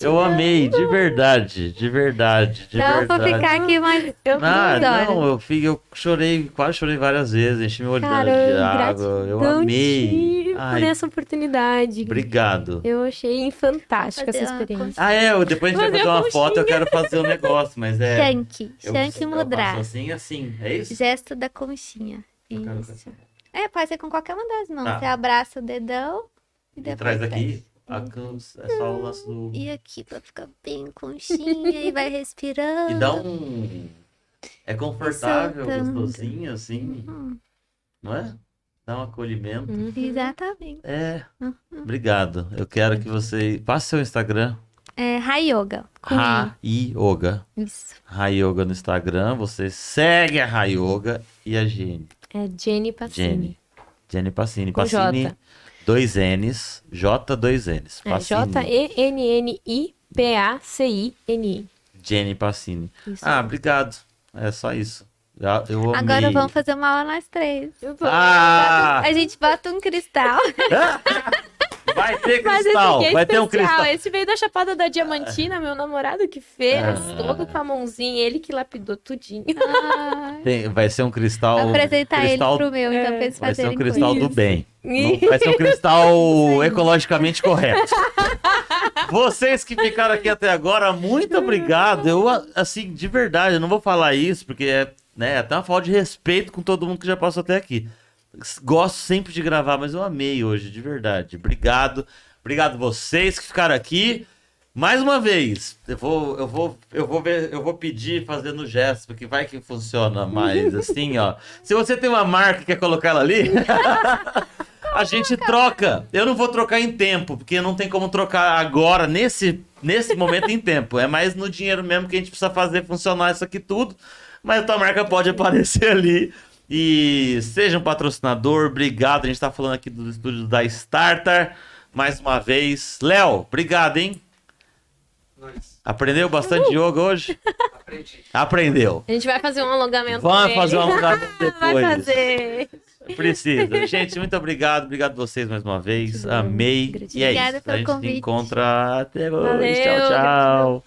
Speaker 1: Eu amei, de verdade, de verdade, de
Speaker 3: Então eu vou
Speaker 1: verdade.
Speaker 3: ficar aqui mais
Speaker 4: Eu
Speaker 1: Ah,
Speaker 3: 2 horas.
Speaker 1: não, eu chorei, quase chorei várias vezes, enchi meu olho de
Speaker 4: Cara,
Speaker 1: água. Eu
Speaker 4: gratidão
Speaker 1: amei.
Speaker 4: por
Speaker 1: Ai,
Speaker 4: essa oportunidade.
Speaker 1: obrigado.
Speaker 4: Eu achei fantástica essa
Speaker 3: Fazer uma
Speaker 4: experiência.
Speaker 1: Ah, é, depois a gente vai
Speaker 4: Fazer
Speaker 1: fazer
Speaker 4: a
Speaker 1: uma foto, eu quero fazer um negócio, mas é.
Speaker 3: Shank. Shank
Speaker 1: eu
Speaker 3: mudra.
Speaker 1: faço assim, assim, é isso?
Speaker 3: Gesto da conchinha.
Speaker 1: Eu quero
Speaker 3: Isso. É, pode ser com qualquer uma das mãos.
Speaker 1: Tá.
Speaker 3: Você abraça o dedão e
Speaker 1: E
Speaker 3: depois
Speaker 1: traz
Speaker 3: fecha.
Speaker 1: aqui, é só o lance do...
Speaker 3: E aqui pra ficar bem conchinha e vai respirando.
Speaker 1: E dá um... É confortável,
Speaker 3: soltando.
Speaker 1: gostosinho, assim, não é? Dá um acolhimento.
Speaker 3: Exatamente.
Speaker 1: É, obrigado. Eu quero que você... Passe seu Instagram,
Speaker 3: É Rai Yoga. Com
Speaker 1: Yoga.
Speaker 3: Isso.
Speaker 1: Yoga no Instagram, você segue a Yoga e a Jenny.
Speaker 4: É Jenny Passini.
Speaker 1: Jenny Passini.
Speaker 4: Com
Speaker 1: Passini,
Speaker 4: J.
Speaker 1: 2 N's, J, 2 N's.
Speaker 4: É
Speaker 1: Passini.
Speaker 4: Jennipacini.
Speaker 1: Jenny Passini.
Speaker 4: Isso.
Speaker 1: Ah, obrigado. É só isso. Eu amei.
Speaker 3: Agora vamos fazer uma aula nós 3.
Speaker 1: Ah!
Speaker 3: A gente bota um cristal.
Speaker 1: Vai ter
Speaker 4: Mas
Speaker 1: cristal.
Speaker 4: esse aqui é
Speaker 1: Vai ter um
Speaker 4: especial.
Speaker 1: cristal.
Speaker 4: Esse veio da Chapada da Diamantina, meu namorado que fez,
Speaker 1: Ah.
Speaker 4: todo com a mãozinha, ele que lapidou tudinho.
Speaker 1: Vai ser um cristal.
Speaker 3: Apresentar
Speaker 1: cristal,
Speaker 3: ele pro meu, então, pra eles
Speaker 1: Vai ser um
Speaker 3: fazerem
Speaker 1: cristal
Speaker 3: coisa.
Speaker 1: do bem.
Speaker 4: Isso.
Speaker 1: Não vai ser um cristal ecologicamente correto. Vocês que ficaram aqui até agora, muito obrigado. Eu, assim, de verdade, eu não vou falar isso, porque é, né, até uma falta de respeito com todo mundo que já passou até aqui. Gosto sempre de gravar, mas eu amei hoje, de verdade. Obrigado. Obrigado vocês que ficaram aqui. Mais uma vez, eu vou pedir fazendo gesto, porque vai que funciona mais assim, ó. Se você tem uma marca e quer colocar ela ali, a gente troca. Eu não vou trocar em tempo, porque não tem como trocar agora, nesse momento em tempo. É mais no dinheiro mesmo que a gente precisa fazer funcionar isso aqui tudo. Mas a tua marca pode aparecer ali. E seja um patrocinador, obrigado. A gente tá falando aqui do estúdio da Starter. Mais uma vez. Léo, obrigado, hein?
Speaker 2: Nós.
Speaker 1: Aprendeu bastante yoga hoje?
Speaker 2: Aprendi.
Speaker 1: Aprendeu.
Speaker 4: A gente vai fazer um alongamento.
Speaker 1: Vamos
Speaker 4: com ele.
Speaker 1: fazer um alongamento
Speaker 4: Vai
Speaker 1: depois.
Speaker 4: fazer.
Speaker 1: Precisa. Gente, muito obrigado. Obrigado a vocês mais uma vez. Amei. E é
Speaker 3: Obrigada
Speaker 1: isso.
Speaker 3: pelo
Speaker 1: A gente se
Speaker 3: convite.
Speaker 1: encontra até hoje.
Speaker 4: Valeu,
Speaker 1: Tchau, tchau.